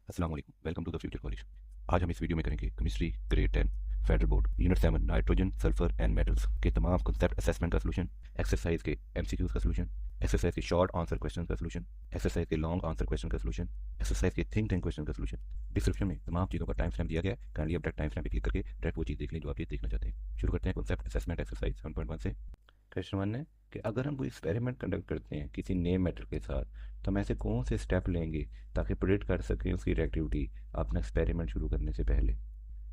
अस्सलाम वालेकुम, welcome to the future college. आज हम इस वीडियो में करेंगे chemistry grade 10 federal board unit 7 nitrogen sulphur and metals के तमाम कॉन्सेप्ट असेसमेंट का सलूशन, एक्सरसाइज के एमसीक्यूज का सलूशन, एक्सरसाइज के शॉर्ट आंसर क्वेश्चन का सलूशन, एक्सरसाइज के लॉन्ग आंसर क्वेश्चन का सलूशन, एक्सरसाइज के थिंक टैंक क्वेश्चन का सलूशन। डिस्क्रिप्शन में तमाम चीज़ों का टाइम स्टैम्प दिया गया है। काइंडली अब टाइम स्टैम्प पे क्लिक करके डायरेक्ट वो चीज़ देख लें जो आप ये देखना चाहते हैं। शुरू करते हैं कॉन्सेप्ट असेसमेंट एक्सरसाइज 7.1 से। क्वेश्चन 1 है कि अगर हम कोई एक्सपेरिमेंट कंडक्ट करते हैं किसी नए मेटल के साथ, तो हम ऐसे कौन से स्टेप लेंगे ताकि प्रिडिक्ट कर सकें उसकी रिएक्टिविटी अपना एक्सपेरिमेंट शुरू करने से पहले।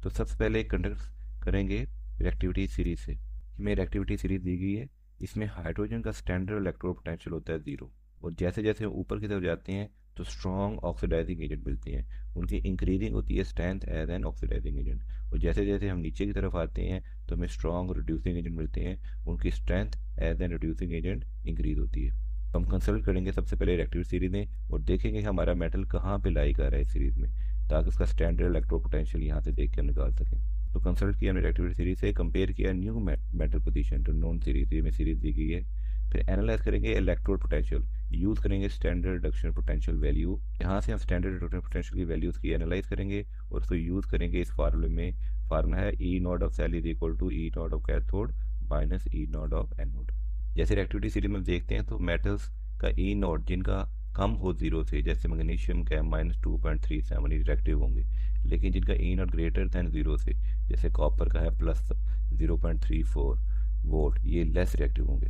तो सबसे पहले कंडक्ट करेंगे रिएक्टिविटी सीरीज से। हमें रिएक्टिविटी सीरीज दी गई है, इसमें हाइड्रोजन का स्टैंडर्ड इलेक्ट्रो पोटेंशियल होता है 0, और जैसे जैसे हम ऊपर की तरफ जाते हैं तो स्ट्रॉन्ग ऑक्सीडाइजिंग एजेंट मिलते हैं, उनकी इंक्रीजिंग होती है strength as an oxidising agent. और जैसे जैसे हम नीचे की तरफ आते हैं तो हमें स्ट्रॉन्ग रिड्यूसिंग एजेंट मिलते हैं, उनकी strength as an reducing agent increase होती है। तो हम कंसल्ट करेंगे सबसे पहले रिएक्टिव सीरीज में और देखेंगे हमारा मेटल कहाँ पे लाई कर रहा है इस सीरीज में, ताकि उसका स्टैंडर्ड इलेक्ट्रो पोटेंशियल यहाँ से देख कर निकाल सकें। तो कंसल्ट किया हमने रिएक्टिव सीरीज से, कंपेयर किया new metal position to known series में सीरीज दी गई है। फिर एनालाइज करेंगे इलेक्ट्रोड पोटेंशियल, यूज़ करेंगे स्टैंडर्ड रिडक्शन पोटेंशियल वैल्यू। यहाँ से हम स्टैंडर्ड रिडक्शन पोटेंशियल की वैल्यूज़ की एनालाइज करेंगे और उसको यूज़ करेंगे इस फार्मूले में। फार्मूला है E naught of cell is equal to E naught of cathode minus E naught of anode. जैसे रिएक्टिविटी सीरीज में देखते हैं तो मेटल्स का ई नॉट जिनका कम हो 0 से, जैसे मैग्नीशियम का -2.37 रिएक्टिव होंगे, लेकिन जिनका ई नॉट ग्रेटर दैन 0 से, जैसे कॉपर का है +0.34 वोल्ट, ये लेस रिएक्टिव होंगे।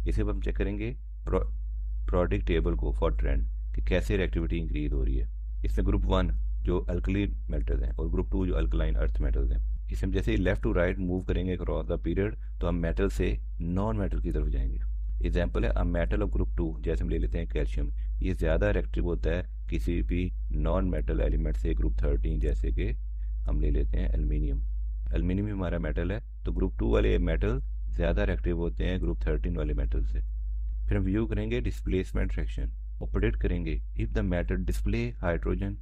इसे अब हम चेक करेंगे प्रोडिक्ट टेबल को फॉर ट्रेंड कि कैसे रिएक्टिविटी इंक्रीज हो रही है। इसमें ग्रुप 1 जो अल्कली मेटल्स हैं और ग्रुप 2 जो अल्कलाइन अर्थ मेटल्स हैं। इसमें जैसे ही लेफ्ट टू राइट मूव करेंगे अक्रॉस द पीरियड तो हम मेटल से नॉन मेटल की तरफ जाएंगे। एग्जाम्पल है अ मेटल ऑफ ग्रुप 2, जैसे हम ले लेते हैं कैल्शियम, ये ज़्यादा रिएक्टिव होता है किसी भी नॉन मेटल एलिमेंट से। ग्रुप 13 जैसे कि हम ले लेते हैं एल्युमिनियम, एल्युमिनियम भी हमारा मेटल है, तो ग्रुप 2 वाले मेटल ज़्यादा रिएक्टिव होते हैं ग्रुप 13 वाले मेटल से। फिर हम व्यू करेंगे डिस्प्लेसमेंट रिएक्शन और प्रेडिक्ट करेंगे if the metal display hydrogen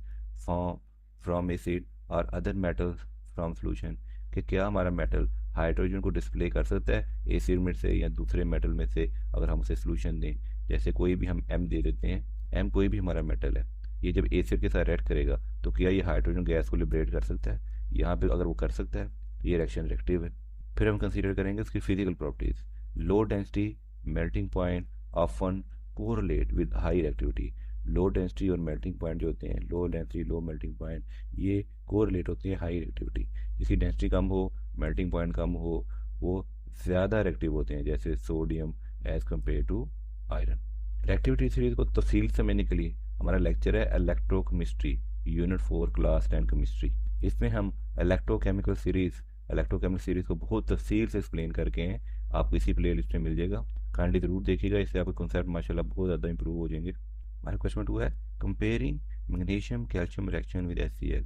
from acid और अदर मेटल्स फ्रॉम सोल्यूशन, कि क्या हमारा मेटल हाइड्रोजन को डिस्प्ले कर सकता है एसिड में से या दूसरे मेटल में से, अगर हम उसे सोल्यूशन दें। जैसे कोई भी हम एम दे देते हैं, एम कोई भी हमारा मेटल है, ये जब एसिड के साथ रिएक्ट करेगा तो क्या ये हाइड्रोजन गैस को लिबरेट कर सकता है? यहाँ पे अगर वो कर सकता है तो ये रिएक्शन रिएक्टिव है। फिर हम कंसीडर करेंगे उसकी physical properties. Low density melting point often correlate with high reactivity. Low density और मेल्टिंग पॉइंट जो होते हैं, low density low melting point, ये कोरिलेट होती है हाई रिएक्टिविटी। जिसकी डेंसिटी कम हो, मेल्टिंग पॉइंट कम हो, वो ज़्यादा रिएक्टिव होते हैं, जैसे sodium as compare to iron. Reactivity series को तफसील समझने के लिए हमारा लेक्चर है इलेक्ट्रोकेमिस्ट्री यूनिट 4 क्लास 10 केमिस्ट्री। इसमें हम इलेक्ट्रोकेमिकल सीरीज़ को बहुत तफसील से एक्सप्लेन करके हैं, आपको इसी प्ले लिस्ट में मिल जाएगा। काइंडली ज़रूर देखिएगा, इससे आपके कॉन्सेप्ट माशाल्लाह बहुत ज़्यादा इंप्रूव हो जाएंगे। हमारा क्वेश्चन 2 है comparing magnesium calcium reaction with HCl।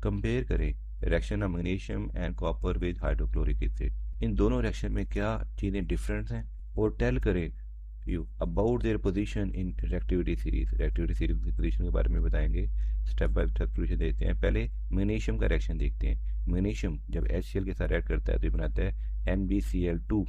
Compare करें reaction of magnesium and copper with hydrochloric acid, इन दोनों रिएक्शन में क्या चीज़ें डिफरेंट हैं, और टेल करें you about their position in reactivity series. Reactivity series की पोजीशन के बारे में बताएंगे, स्टेप बाय स्टेप सोल्यूशन देते हैं। पहले मैग्नीशियम का रिएक्शन देखते हैं। मैग्नीशियम जब HCl के साथ रिएक्ट करता है तो ये बनाता है NbCl2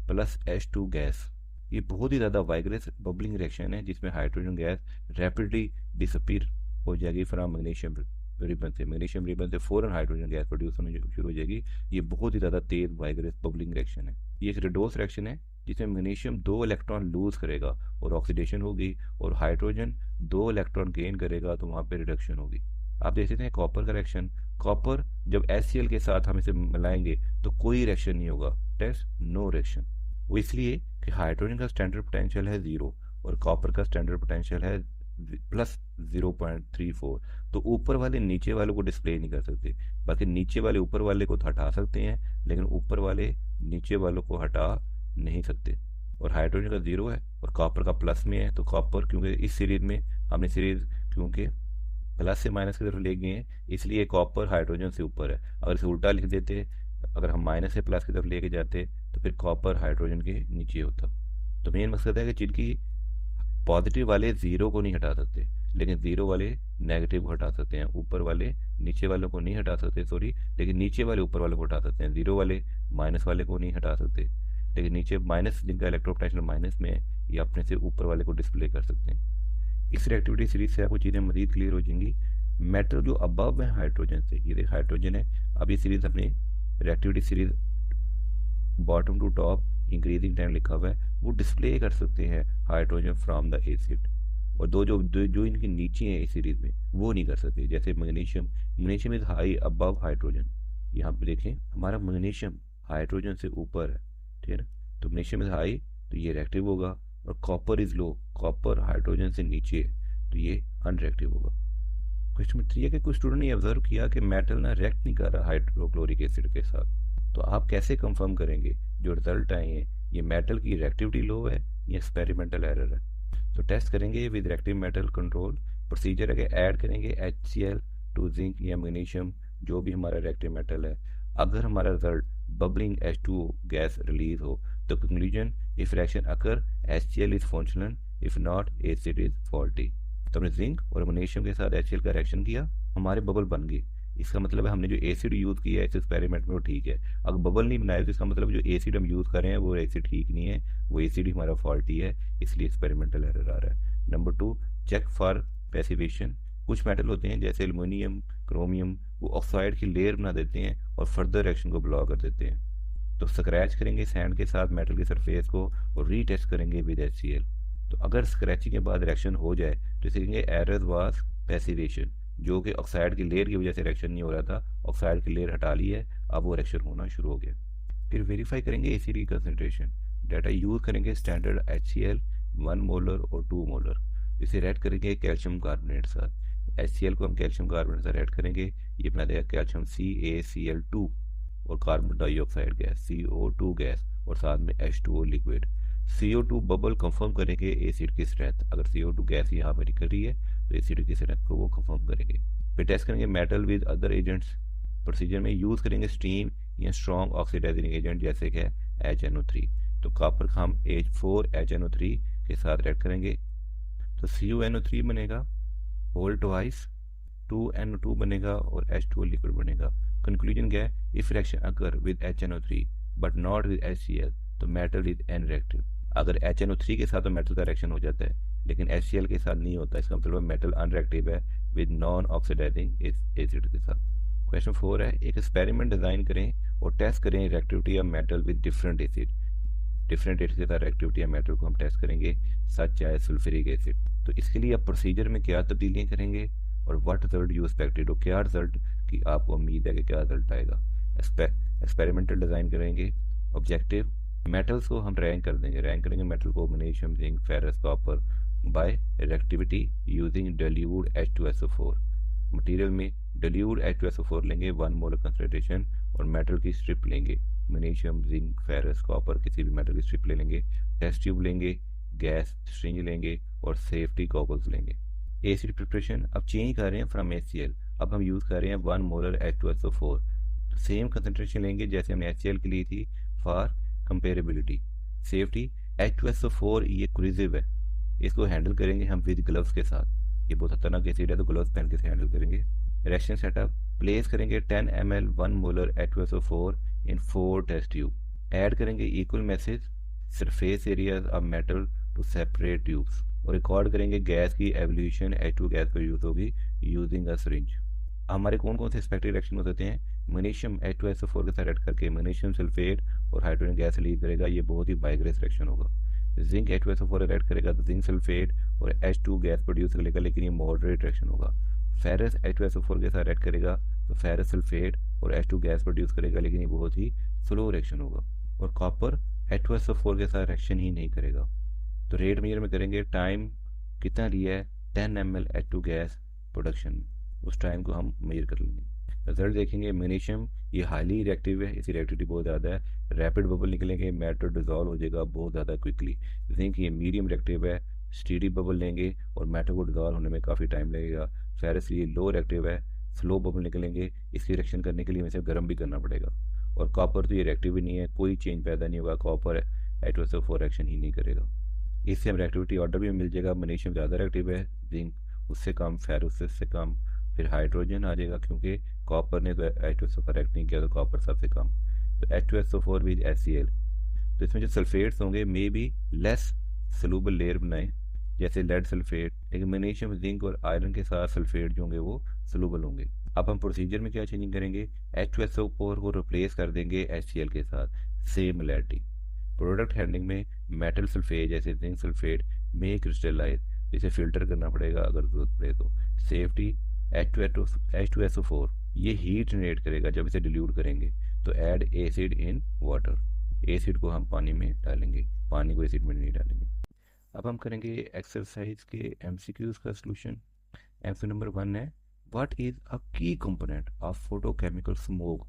प्लस H2 गैस। ये बहुत ही ज़्यादा वाइग्रेस बबलिंग रिएक्शन है, जिसमें हाइड्रोजन गैस रैपिडली डिसअपीयर हो जाएगी फ्रॉम मैग्नीशियम रिबन से। मैग्नीशियम रिबन से फ़ौरन हाइड्रोजन गैस प्रोड्यूस होनी शुरू हो जाएगी। ये बहुत ही ज़्यादा तेज वाइग्रेस बबलिंग रिएक्शन है। ये एक रेडोस रिएक्शन है जिसमें मैग्नीशियम 2 इलेक्ट्रॉन लूज करेगा और ऑक्सीडेशन होगी, और हाइड्रोजन 2 इलेक्ट्रॉन गेन करेगा तो वहाँ पे रिडक्शन होगी। आप देख सकते हैं कॉपर का रिएक्शन, कॉपर जब HCl के साथ हम इसे मिलाएंगे तो कोई रिएक्शन नहीं होगा, टेस्ट नो रिएक्शन। वो इसलिए कि हाइड्रोजन का स्टैंडर्ड पोटेंशियल है 0 और कॉपर का स्टैंडर्ड पोटेंशियल है +0.34। तो ऊपर वाले नीचे वाले को डिस्प्ले नहीं कर सकते, बाकी नीचे वाले ऊपर वाले को तो हटा सकते हैं, लेकिन ऊपर वाले नीचे वालों को हटा नहीं सकते। और हाइड्रोजन का 0 है और कॉपर का प्लस में है, तो कॉपर क्योंकि इस सीरीज में हमने सीरीज क्योंकि प्लस से माइनस की तरफ ले गए हैं, इसलिए कॉपर हाइड्रोजन से ऊपर है। अगर इसे उल्टा लिख देते, अगर हम माइनस से प्लस की तरफ लेके जाते तो फिर कॉपर हाइड्रोजन के नीचे होता। तो मेन मकसद है कि जिनकी पॉजिटिव वाले 0 को नहीं हटा सकते, लेकिन 0 वाले नेगेटिव को हटा सकते हैं। ऊपर वाले नीचे वालों को नहीं हटा सकते, सॉरी, लेकिन नीचे वाले ऊपर वालों को हटा सकते हैं। 0 वाले माइनस वाले को नहीं हटा सकते, लेकिन नीचे माइनस जिनका इलेक्ट्रोपोटेंशियल माइनस में है, ये अपने से ऊपर वाले को डिस्प्ले कर सकते हैं। इस रिएक्टिविटी सीरीज से आपको चीज़ें मज़ीद क्लियर हो जाएंगी। मेटल जो अबव है हाइड्रोजन से, ये देख हाइड्रोजन है, अब ये सीरीज अपनी reactivity series bottom to top increasing trend लिखा हुआ है, वो डिस्प्ले कर सकते हैं हाइड्रोजन फ्रॉम द एसिड। और जो इनके नीचे हैं इस सीरीज में वो नहीं कर सकते। जैसे magnesium, magnesium is high above hydrogen, यहाँ पे देखें हमारा मैग्नीशियम हाइड्रोजन से ऊपर है, ठीक है ना, तो मैग्नीशियम इज हाई तो ये रिएक्टिव होगा। और copper is low, copper hydrogen से नीचे है तो ये अनरिएक्टिव होगा। क्वेश्चन नंबर 3 है कि कुछ स्टूडेंट ने ऑब्जर्व किया कि मेटल ना रिएक्ट नहीं कर रहा हाइड्रोक्लोरिक एसिड के साथ, तो आप कैसे कंफर्म करेंगे जो रिजल्ट आए हैं ये मेटल की रिएक्टिविटी लो है या एक्सपेरिमेंटल एरर है। तो टेस्ट करेंगे with reactive metal control. Procedure है कि ऐड करेंगे HCl टू जिंक या मैग्नीशियम, जो भी हमारा रिएक्टिव मेटल है। अगर हमारा result bubbling H2O gas release हो तो conclusion, if reaction occur HCl is functional, if not acid is faulty. तो हमने जिंक और मैग्नीशियम के साथ HCl का रिएक्शन किया, हमारे बबल बन गए। इसका मतलब है हमने जो एसिड यूज़ किया है इस एक्सपेरिमेंट में वो ठीक है। अगर बबल नहीं बनाया तो इसका मतलब जो एसिड हम यूज़ कर रहे हैं वो एसिड ठीक नहीं है, वो एसिड ही हमारा फॉल्टी है, इसलिए एक्सपेरिमेंटल एरर आ रहा है। Number 2, check for passivation. कुछ मेटल होते हैं जैसे एल्युमिनियम, क्रोमियम, वो ऑक्साइड की लेयर बना देते हैं और फर्दर रिएक्शन को ब्लॉक कर देते हैं। तो स्क्रैच करेंगे सैंड के साथ मेटल की सरफेस को और रीटेस्ट करेंगे विद HCl। तो अगर स्क्रैचिंग के बाद रिएक्शन हो जाए तो इसे कहेंगे एरर वाज पैसिवेशन, जो कि ऑक्साइड की लेयर की वजह से रिएक्शन नहीं हो रहा था, ऑक्साइड की लेयर हटा ली है, अब वो रिएक्शन होना शुरू हो गया। फिर वेरीफाई करेंगे एसिड की कंसनट्रेशन। डाटा यूज करेंगे स्टैंडर्ड HCl 1 मोलर और 2 मोलर, इसे रेड करेंगे कैल्शियम कार्बोनेट साथ। HCl को हम कैल्शियम कार्बोनेट से रेड करेंगे, ये बना देगा कैल्शियम CaCl2 और carbon dioxide gas CO2 gas और साथ में H2O liquid. CO2 bubble confirm करेंगे एसिड की स्ट्रेंथ, अगर CO2 गैस यहाँ पर निकल रही है तो एसिड की स्ट्रेंथ को वो कंफर्म करेंगे। फिर टेस्ट करेंगे metal with other agents. Procedure में यूज़ करेंगे स्टीम या स्ट्रॉन्ग ऑक्सीडाइजिंग एजेंट जैसे कि HNO3। तो कॉपर का हम H4HNO3 के साथ रेड करेंगे तो CuNO3 बनेगा होल ट्वाइस, 2NO2 बनेगा और H2O लिक्विड बनेगा। कंक्लूजन क्या है, if reaction occur with HNO3 but not with HCl तो मेटल इज अनरिएक्टिव। अगर HNO3 के साथ तो मेटल का रिएक्शन हो जाता है लेकिन HCl के साथ नहीं होता, इसका मतलब मेटल अनरिएक्टिव है विद नॉन ऑक्सीडाइजिंग एसिड के साथ। क्वेश्चन 4 है, एक एक्सपेरिमेंट डिजाइन करें और टेस्ट करें reactivity of metal with different acid. Different acid के साथ रिएक्टिविटी ऑफ मेटल को हम टेस्ट करेंगे, सच चाहे सल्फ्यूरिक एसिड। तो इसके लिए आप प्रोसीजर में क्या तब्दीलियाँ करेंगे और व्हाट रिजल्ट यू एक्सपेक्टेड, और क्या रिजल्ट की आपको उम्मीद है कि क्या रिजल्ट आएगा। एक्सपेरिमेंटल डिज़ाइन करेंगे। ऑब्जेक्टिव, मेटल्स को हम रैंक कर देंगे, रैंक करेंगे मेटल को magnesium, zinc, ferrous, copper by reactivity using dilute H2SO4। Material में dilute H2SO4 लेंगे 1 मोलर कंसंट्रेशन और मेटल की स्ट्रिप लेंगे, मैग्नीशियम, जिंक, फेरस, कॉपर किसी भी मेटल की स्ट्रिप ले लेंगे। टेस्ट ट्यूब लेंगे, गैस स्ट्रिंज लेंगे और सेफ्टी गॉगल्स लेंगे। एसिड प्रिपरेशन अब चेंज कर रहे हैं फ्रॉम HCl, अब हम यूज़ कर रहे हैं 1 मोलर H2SO4। तो सेम कंसंट्रेशन लेंगे जैसे हमने HCl की ली थी फॉर कंपेरेबिलिटी। सेफ्टी, H2SO4 ये क्रूजिव है, इसको हैंडल करेंगे हम विद ग्लव्स के साथ, ये बहुत खतरनाक एसिड है तो ग्लव्स पहन के हैंडल करेंगे। रिएक्शन सेटअप, प्लेस करेंगे 10 ml 1 molar H2SO4 in 4 test tube. Add करेंगे equal masses surface areas of metal to separate tubes और रिकॉर्ड करेंगे गैस की एवोल्यूशन H2 गैस पर यूज होगी यूजिंग अ सिरिंज। हमारे कौन कौन से एक्सपेक्टेड रिएक्शन हो सकते हैं, मैग्नीशियम H2SO4 के साथ ऐड करके मैग्नीशियम सल्फेट और हाइड्रोजन गैस रिलीज करेगा, ये बहुत ही बाइग्रेस रिएक्शन होगा। जिंक H2SO4 ऐड करेगा तो जिंक सल्फेट और H2 गैस प्रोड्यूस करेगा लेकिन ये मॉडरेट रिएक्शन होगा। फेरस H2SO4 के साथ ऐड करेगा तो फेरस सल्फेट और H2 गैस प्रोड्यूस करेगा लेकिन ये बहुत ही स्लो रिएक्शन होगा। और कॉपर H2SO4 के साथ रिएक्शन ही नहीं करेगा। तो रेट मेजर में करेंगे, टाइम कितना लिया है 10 ml H2 गैस प्रोडक्शन, उस टाइम को हम मेजर कर लेंगे। रिजल्ट देखेंगे, मैग्नीशियम ये हाईली रिएक्टिव है, इसकी रिएक्टिविटी बहुत ज़्यादा है, रैपिड बबल निकलेंगे, मेटल डिजॉल्व हो जाएगा बहुत ज़्यादा क्विकली। जिंक ये मीडियम रिएक्टिव है, स्टीडी बबल लेंगे और मेटल को डिजॉल्व होने में काफ़ी टाइम लगेगा। फेरस ये लो रिएक्टिव है, स्लो बबल निकलेंगे, इसकी रिएक्शन करने के लिए हमें इसे गर्म भी करना पड़ेगा। और कॉपर तो ये रिएक्टिव ही नहीं है, कोई चेंज पैदा नहीं होगा, कॉपर H2SO4 रिएक्शन ही नहीं करेगा। इससे हम रिएक्टिविटी ऑर्डर भी मिल जाएगा, मैग्नीशियम ज़्यादा रिएक्टिव है, जिंक उससे कम, फेरस उससे कम, फिर हाइड्रोजन आ जाएगा क्योंकि कॉपर ने तो H2SO4 रिएक्ट नहीं किया तो कॉपर सबसे कम। तो H2SO4 विद HCl, तो इसमें जो सल्फेट्स होंगे may be less soluble layer बनाएं जैसे लेड सल्फेट, लेकिन मैग्नीशियम, जिंक और आयरन के साथ सल्फेट जो होंगे वो सोलूबल होंगे। अब हम प्रोसीजर में क्या चेंजिंग करेंगे, H2SO4 को रिप्लेस कर देंगे HCl के साथ, सेम मोलैरिटी। प्रोडक्ट हैंडलिंग में मेटल सल्फेट जैसे जिंक सल्फेट में क्रिस्टलाइज, जिसे फिल्टर करना पड़ेगा अगर जरूरत पड़े तो। सेफ्टी, H2SO4 ये हीट जनरेट करेगा जब इसे डिल्यूट करेंगे, तो add acid in water, acid को हम पानी में डालेंगे, पानी को एसिड में नहीं डालेंगे। अब हम करेंगे एक्सरसाइज के MCQs का सोल्यूशन। MCQ नंबर 1 है, व्हाट इज अ की component of photochemical smoke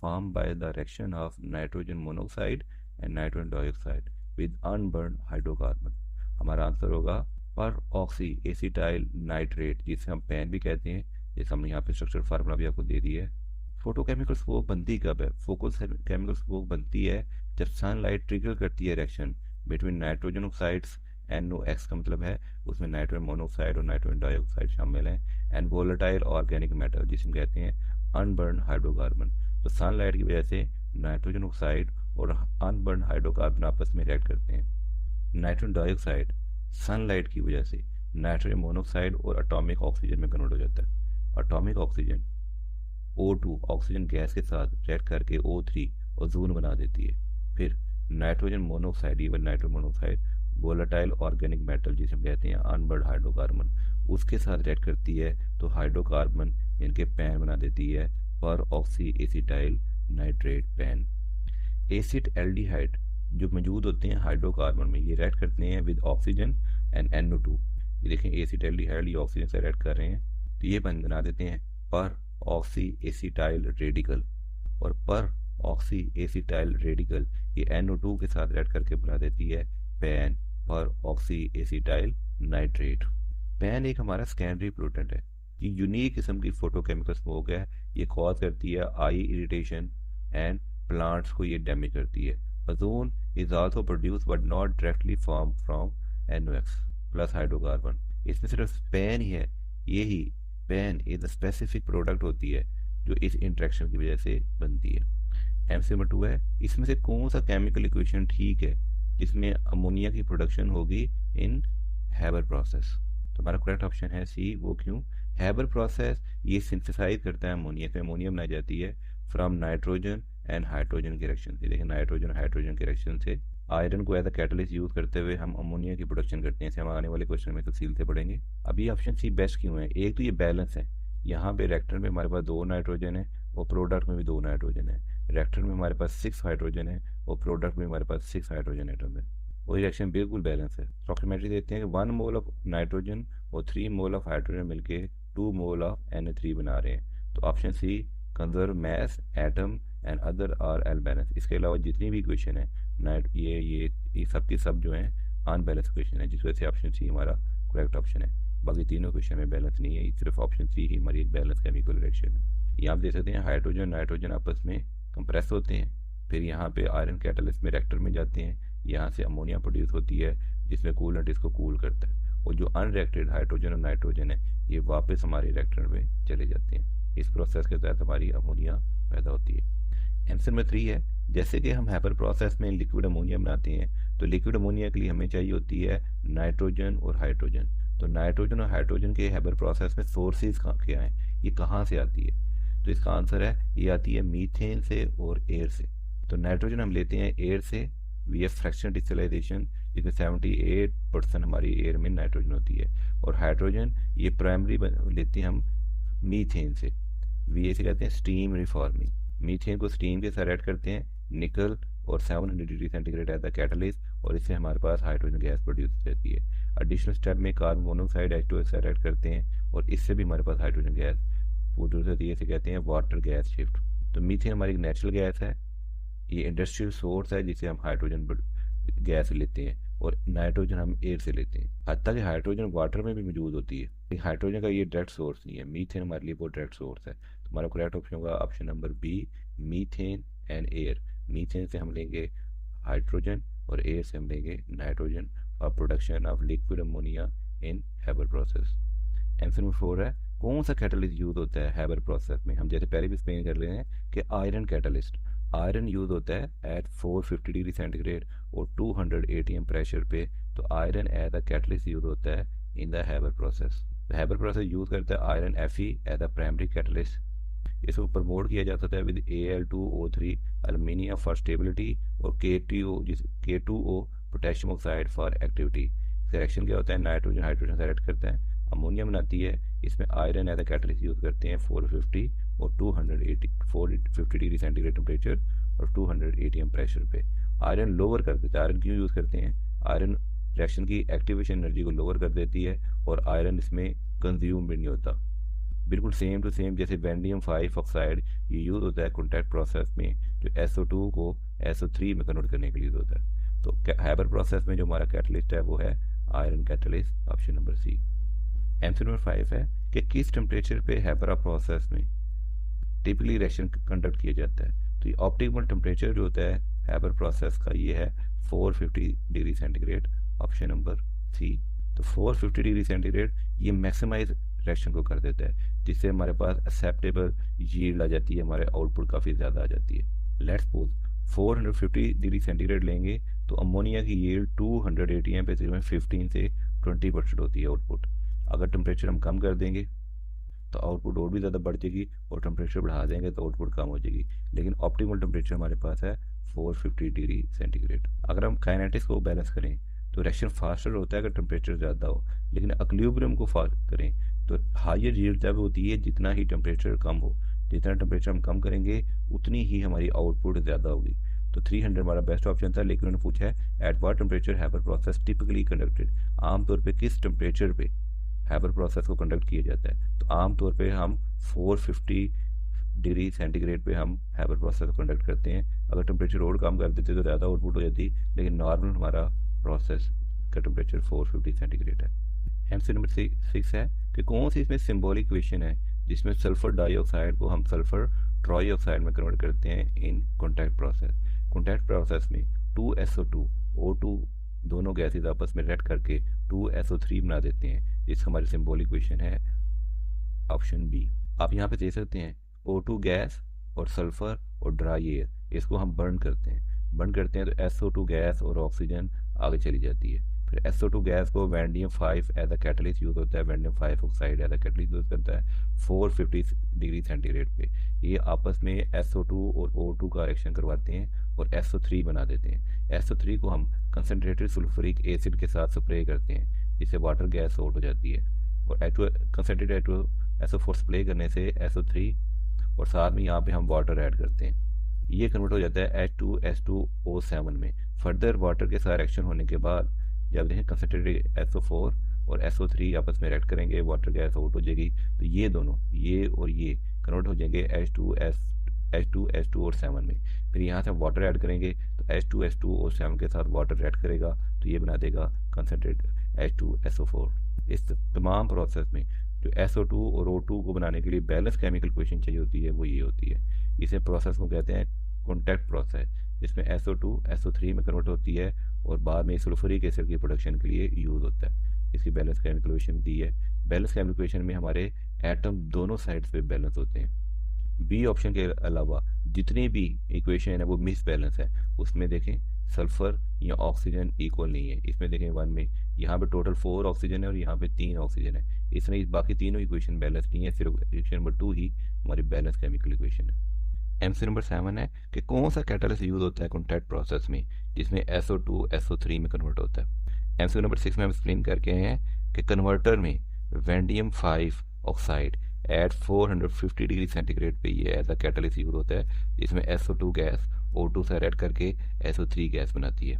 form by the reaction of nitrogen monoxide and nitrogen dioxide with unburn hydrocarbon. हमारा आंसर होगा पर ऑक्सी एसिटाइल नाइट्रेट, जिसे हम पैन भी कहते हैं, जैसे हमने यहाँ पे स्ट्रक्चर फार्मूला भी आपको दे दिया है। फोटोकेमिकल स्मोक बनती कब है, फोटोकेमिकल स्मोक बनती है जब सनलाइट ट्रिगर करती है reaction between nitrogen oxides, NOx का मतलब है उसमें नाइट्रोजन मोनोऑक्साइड और नाइट्रोजन डाइऑक्साइड शामिल हैं, एंड वोलेटाइल ऑर्गेनिक मैटर जिसे हम कहते हैं अनबर्न हाइड्रोकार्बन। तो सनलाइट की वजह से नाइट्रोजन ऑक्साइड और अनबर्न हाइड्रोकार्बन आपस में रिएक्ट करते हैं। नाइट्रोजन डाइऑक्साइड सनलाइट की वजह से नाइट्रोजन मोनोऑक्साइड और एटॉमिक ऑक्सीजन में कन्वर्ट हो जाता है। Atomic oxygen O2 oxygen gas के साथ रिएक्ट करके O3 ओजोन बना देती है। फिर nitrogen monoxide, even nitrogen monoxide volatile organic metal जिसे हम कहते हैं अनबर्न हाइड्रोकार्बन, उसके साथ रिएक्ट करती है तो हाइड्रोकार्बन इनके पैन बना देती है, पर oxy acetyl nitrate pan. Acid aldehyde जो मौजूद होते हैं हाइड्रोकार्बन में, ये रिएक्ट करते हैं विद ऑक्सीजन एंड NO2। ये देखें एसिड एल्डिहाइड ये ऑक्सीजन से रिएक्ट कर रहे हैं, तो ये बना देते हैं पर ऑक्सी एसिटाइल रेडिकल, और पर ऑक्सी एसिटाइल रेडिकल ये NO2 के साथ रिएक्ट करके बना देती है पैन पर ऑक्सी एसिटाइल नाइट्रेट। पैन एक हमारा सेकेंडरी पोल्यूटेंट है, ये यूनिक किस्म की फोटोकेमिकल स्मोक है, ये कॉज करती है आई इरिटेशन एंड प्लांट्स को ये डैमेज करती है। Ozone is also produce but not directly form from NOx plus hydrocarbon. इसमें सिर्फ पैन ही है, यही पैन एक स्पेसिफिक प्रोडक्ट होती है जो इस इंटरेक्शन की वजह से बनती है। MCQ नंबर 2 है, इसमें से कौन सा केमिकल इक्वेशन ठीक है जिसमें अमोनिया की प्रोडक्शन होगी इन हैबर प्रोसेस। तो हमारा करेक्ट ऑप्शन है C। वो क्यों, हैबर प्रोसेस ये सिंथेसाइज करता है अमोनिया से, अमोनिया बनाई जाती है फ्रॉम नाइट्रोजन एंड हाइड्रोजन के रिएक्शन से। देखिए नाइट्रोजन हाइड्रोजन के रिएक्शन से आयरन को एज अ कैटलिस्ट यूज करते हुए हम अमोनिया की प्रोडक्शन करते हैं, इसे हम आने वाले क्वेश्चन में तफसील से पढ़ेंगे। अभी ऑप्शन C बेस्ट क्यों है, एक तो ये बैलेंस है, यहाँ पे रिएक्टर में हमारे पास 2 नाइट्रोजन है और प्रोडक्ट में भी 2 नाइट्रोजन है। रिएक्टर में हमारे पास 6 हाइड्रोजन है और प्रोडक्ट में हमारे पास 6 हाइड्रोजन एटम है, वो रिएक्शन बिल्कुल बैलेंस है। अप्रॉक्सीमेटली देते हैं कि 1 मोल ऑफ नाइट्रोजन और 3 मोल ऑफ हाइड्रोजन मिलके 2 मोल ऑफ Na3 बना रहे हैं। तो option C conserve mass atom and other are all balance. इसके अलावा जितनी भी इक्वेशन है ये सब की सब जो है अनबैलेंस इक्वेशन है, जिस वजह से ऑप्शन C हमारा करेक्ट ऑप्शन है। बाकी तीनों क्वेश्चन में बैलेंस नहीं है, सिर्फ ऑप्शन C ही हमारी एक बैलेंस केमिकल रिएक्शन है। यहाँ आप देख सकते हैं हाइड्रोजन नाइट्रोजन आपस में कंप्रेस होते हैं, फिर यहाँ पे आयरन कैटलिस्ट में रिएक्टर में जाते हैं, यहाँ से अमोनिया प्रोड्यूस होती है जिसमें कूलेंट इसको कूल करता है, और जो अनरिएक्टेड हाइड्रोजन और नाइट्रोजन है ये वापस हमारे रिएक्टर में चले जाते हैं। इस प्रोसेस के तहत हमारी अमोनिया पैदा होती है। आंसर नंबर 3 है, जैसे कि हम हैपर प्रोसेस में लिक्विड अमोनिया बनाते हैं, तो लिक्विड अमोनिया के लिए हमें चाहिए होती है नाइट्रोजन और हाइड्रोजन। तो नाइट्रोजन और हाइड्रोजन के हैपर प्रोसेस में सोर्सेज क्या हैं, ये कहाँ से आती है, तो इसका आंसर है ये आती है मीथेन से और एयर से। तो नाइट्रोजन हम लेते हैं एयर से वी फ्रैक्शन डिस्टिलाइजेशन, जिसमें 78% हमारी एयर में नाइट्रोजन होती है, और हाइड्रोजन ये प्राइमरी लेते हैं हम मीथेन से, वी से कहते हैं स्टीम रिफॉर्मिंग। मीथेन को स्टीम के साथ ऐड करते हैं निकल और 700 degree centigrade as the catalyst, और इससे हमारे पास हाइड्रोजन गैस प्रोड्यूस हो जाती है। एडिशनल स्टेप में कार्बन मोनोऑक्साइड H2S ऐड करते हैं और इससे भी हमारे पास हाइड्रोजन गैस प्रोड्यूस होती है, इसे कहते हैं वाटर गैस शिफ्ट। तो मीथेन हमारी एक नेचुरल गैस है, ये इंडस्ट्रियल सोर्स है जिसे हम हाइड्रोजन गैस लेते हैं, और नाइट्रोजन हम एयर से लेते हैं। हत्ता कि हाइड्रोजन वाटर में भी मौजूद होती है, लेकिन हाइड्रोजन का ये डायरेक्ट सोर्स नहीं है, मीथेन हमारे लिए वो डायरेक्ट सोर्स है। तो हमारा करेक्ट ऑप्शन होगा option number B methane and air. Methane से हम लेंगे हाइड्रोजन और एयर से हम लेंगे nitrogen for production of liquid ammonia in Haber process. Answer number 4 है, कौन सा कैटलिस्ट यूज होता है हैबर प्रोसेस में। हम जैसे पहले भी एक्सप्लेन कर रहे हैं कि आयरन कैटलिस्ट, आयरन यूज होता है एट 450 डिग्री सेंटीग्रेड और 200 atm प्रेशर पे, तो तो iron as a catalyst use होता है in the Haber process. Haber process use करता है iron Fe as a primary catalyst. इसको प्रमोट किया जा सकता है with Al2O3 aluminium for stability और K2O potassium oxide for activity. Reaction क्या होता है, नाइट्रोजन हाइड्रोजन से रिएक्ट करता है, अमोनिया बनाती है। इसमें iron as a catalyst use करते हैं 450 और 450 डिग्री सेंटीग्रेड टेम्परेचर और 200 ATM प्रेशर पे। आयरन लोअर कर देता है। आयरन क्यों यूज़ करते हैं, आयरन रिएक्शन की एक्टिवेशन एनर्जी को लोअर कर देती है और आयरन इसमें कंज्यूम भी नहीं होता। बिल्कुल सेम टू सेम जैसे वैंडियम 5 ऑक्साइड ये यूज़ होता है कॉन्टैक्ट प्रोसेस में, जो SO2 को SO3 में कन्वर्ट करने के लिए यूज़ होता है। तो हैबर प्रोसेस में जो हमारा कैटलिस्ट है वो है iron catalyst, option number C. MC number 5 है कि किस टेम्परेचर पे हैबर प्रोसेस में टिपिकली रिएक्शन कंडक्ट किया जाता है। तो ये ऑप्टिमल टेम्परेचर जो होता है हैबर प्रोसेस का ये है 450 degree centigrade, option number C. तो 450 डिग्री सेंटीग्रेड ये मैक्सिमाइज रिएक्शन को कर देता है, जिससे हमारे पास एक्सेप्टेबल यील्ड आ जाती है, हमारे आउटपुट काफ़ी ज़्यादा आ जाती है। लेट्स सपोज 450 डिग्री सेंटीग्रेड लेंगे तो अमोनिया की यील्ड 200 ATM पे तकरीबन 15 से 20% होती है आउटपुट। अगर टेम्परेचर हम कम कर देंगे तो आउटपुट और भी ज़्यादा बढ़ जाएगी, और टेम्परेचर बढ़ा देंगे तो आउटपुट कम हो जाएगी। लेकिन ऑप्टिमल टेम्परेचर हमारे पास है 450 डिग्री सेंटीग्रेड। अगर हम काइनेटिक्स को बैलेंस करें तो रिएक्शन फास्टर होता है अगर टेम्परेचर ज़्यादा हो, लेकिन इक्विलिब्रियम को फास्ट करें तो हायर यील्ड तब होती है जितना ही टेम्परेचर कम हो। जितना टेम्परेचर हम कम करेंगे उतनी ही हमारी आउटपुट ज़्यादा होगी। तो 300 हमारा बेस्ट ऑप्शन था, लेकिन उन्होंने पूछा है at what temperature Haber process typically conducted, आमतौर पे किस टेम्परेचर पे हैबर प्रोसेस को कंडक्ट किया जाता है। तो आमतौर पे हम 450 डिग्री सेंटीग्रेड पे हम हैबर प्रोसेस को कंडक्ट करते हैं। अगर टेम्परेचर और कम कर देते तो ज़्यादा आउटपुट हो जाती, लेकिन नॉर्मल हमारा प्रोसेस का टेम्परेचर 450 सेंटीग्रेड है। MC नंबर 6 है कि कौन सी इसमें सिंबॉलिक इक्वेशन है जिसमें सल्फर डाइऑक्साइड को हम सल्फर ट्राइऑक्साइड में कन्वर्ट करते हैं इन कॉन्टैक्ट प्रोसेस। कॉन्टैक्ट प्रोसेस में 2SO2 O2 दोनों गैसेज आपस में रिएक्ट करके 2SO3 बना देते हैं। इस हमारी सिंबॉलिक इक्वेशन है ऑप्शन बी। आप यहाँ पे देख सकते हैं O2 गैस और सल्फर और ड्राई एयर, इसको हम बर्न करते हैं तो SO2 गैस और ऑक्सीजन आगे चली जाती है। फिर SO2 गैस को vanadium 5 as a catalyst use होता है, vanadium 5 oxide as a catalyst use करता है 450 डिग्री सेंटीग्रेड पे। ये आपस में SO2 और O2 का रिएक्शन करवाते हैं और SO3 बना देते हैं। SO3 को हम कंसनट्रेटेड सल्फ्यूरिक एसिड के साथ स्प्रे करते हैं, जिससे वाटर गैस आउट हो जाती है। और कंसनट्रेटेड SO4 स्प्रे करने से SO3 और साथ में यहाँ पे हम वाटर ऐड करते हैं, ये कन्वर्ट हो जाता है H2S2O7 में। फर्दर वाटर के साथ रिएक्शन होने के बाद जब देखें कंसनट्रेटेड SO4 और SO3 आपस में रिएक्ट करेंगे, वाटर गैस आउट हो जाएगी, तो ये दोनों ये और ये कन्वर्ट हो जाएंगे H2S2 और 7 में। फिर यहाँ से हम वाटर ऐड करेंगे तो H2S2O7 के साथ वाटर रिएक्ट करेगा तो ये बना देगा कंसनट्रेटेड H2SO4। इस तमाम प्रोसेस में जो SO2 और O2 को बनाने के लिए बैलेंस केमिकल इक्वेशन चाहिए होती है वो ये होती है। इसे प्रोसेस को कहते हैं कॉन्टैक्ट प्रोसेस, जिसमें SO2 SO3 में कन्वर्ट होती है और बाद में सल्फ्यूरिक एसिड की प्रोडक्शन के लिए यूज़ होता है। इसकी बैलेंस केमिकल इक्वेशन दी है। बैलेंस केमिकल इक्वेशन में हमारे एटम दोनों साइड्स पे बैलेंस होते हैं। बी ऑप्शन के अलावा जितनी भी इक्वेशन है वो मिस बैलेंस है। उसमें देखें सल्फर या ऑक्सीजन इक्वल नहीं है। इसमें देखें 1 में यहाँ पे टोटल 4 ऑक्सीजन है और यहाँ पे 3 ऑक्सीजन है। इसमें बाकी तीनों इक्वेशन बैलेंस नहीं है, सिर्फ इक्वेशन नंबर 2 ही हमारी बैलेंस केमिकल इक्वेशन है। MC नंबर 7 है कि कौन सा कैटलिस्ट यूज होता है कॉन्टैक्ट प्रोसेस में जिसमें SO2 SO3 में कन्वर्ट होता है। MC नंबर 6 में हम एक्सप्लेन करके हैं कि कन्वर्टर में वैंडियम 5 ऑक्साइड एट 450 डिग्री सेंटीग्रेड पे ये एज अ कैटलिस्ट यूज होता है, जिसमें SO2 गैस O2 से रिएक्ट करके SO3 गैस बनाती है।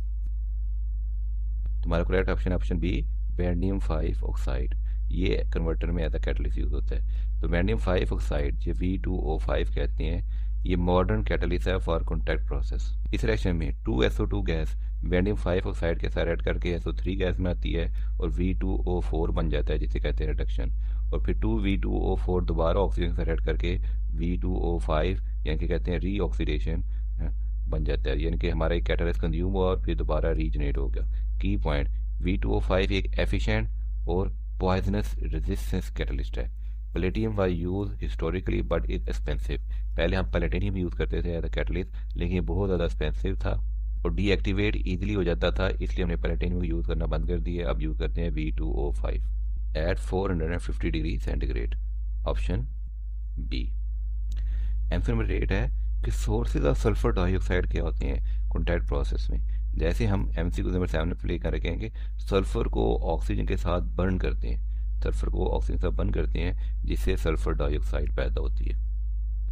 तुम्हारा करेक्ट ऑप्शन बी वैंडियम 5 ऑक्साइड, ये कन्वर्टर में एज अ कैटलिस्ट यूज होता है। तो वैंडियम 5 ऑक्साइड जो V2O5 कहते हैं, ये मॉडर्न कैटलिस्ट है फॉर कॉन्टैक्ट प्रोसेस। इस रिएक्शन में 2SO2 गैस वैंडियम 5 ऑक्साइड के साथ ऐड करके SO3 गैस बनाती है और V2O4 बन जाता है, जिसे कहते हैं रिडक्शन। और फिर 2V2O4 दोबारा ऑक्सीजन से ऐड करके V2O5 यानी कि कहते हैं रीऑक्सीडेशन बन जाता है, यानी कि हमारा एक कैटलिस्ट कंज्यूम हुआ और फिर दोबारा रीजनरेट हो गया। की पॉइंट V2O5 एक एफिशिएंट और पॉइजनस रेजिस्टेंस कैटलिस्ट है। Palladium was use historically but is expensive. पहले हम पैलेडियम यूज़ करते थे एज अ कैटलिस्ट, लेकिन ये बहुत ज़्यादा एक्सपेंसिव था और डीएक्टिवेट ईजिली हो जाता था, इसलिए हमने प्लेटिनम को यूज़ करना बंद कर दिया। अब यूज़ करते हैं V2O5 at 450 degree centigrade, option B. Answer number 8 है कि सोर्सेज ऑफ सल्फर डाइऑक्साइड क्या होते हैं कॉन्टैक्ट प्रोसेस में। जैसे हम MCQ नंबर 7 में प्ले कर रखेंगे, सल्फर को ऑक्सीजन के साथ बर्न करते हैं, सल्फर को ऑक्सीजन के साथ बर्न करते हैं जिससे सल्फर डाइऑक्साइड पैदा होती है।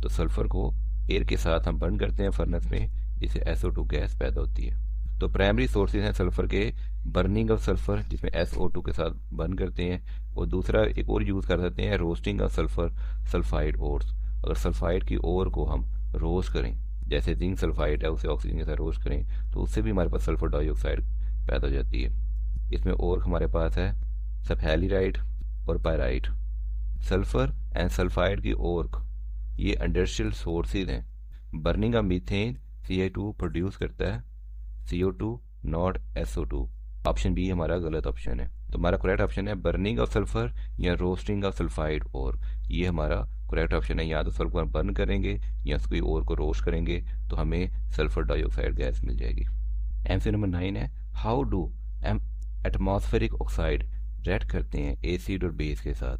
तो सल्फर को एयर के साथ हम बर्न करते हैं फर्नेस में, जिससे SO2 गैस पैदा होती है। तो प्राइमरी सोर्सेज हैं सल्फर के, बर्निंग ऑफ सल्फर जिसमें SO2 के साथ बर्न करते हैं, और दूसरा एक और यूज़ कर सकते हैं roasting of sulphur sulphide ores. अगर सल्फाइड की ओर को हम रोस्ट करें, जैसे जिंक सल्फाइड है उसे ऑक्सीजन के साथ रोस्ट करें, तो उससे भी हमारे पास सल्फर डाइऑक्साइड पैदा हो जाती है। इसमें और हमारे पास है सल्फैलिराइड और पायराइड। सल्फर एंड सल्फाइड की ओर ये इंडस्ट्रियल सोर्सेज हैं। Burning of methane Ca2 produce करता है, CO2 not SO2। Option B हमारा गलत ऑप्शन है। तो हमारा करेक्ट ऑप्शन है बर्निंग ऑफ सल्फर या रोस्टिंग ऑफ सल्फाइड और, ये हमारा करेक्ट ऑप्शन है। या तो सल्फर बर्न करेंगे या उसकी और को रोस्ट करेंगे तो हमें सल्फर डाइऑक्साइड गैस मिल जाएगी। आंसर नंबर 9 है how do atmospheric oxide react करते हैं एसिड और बेस के साथ।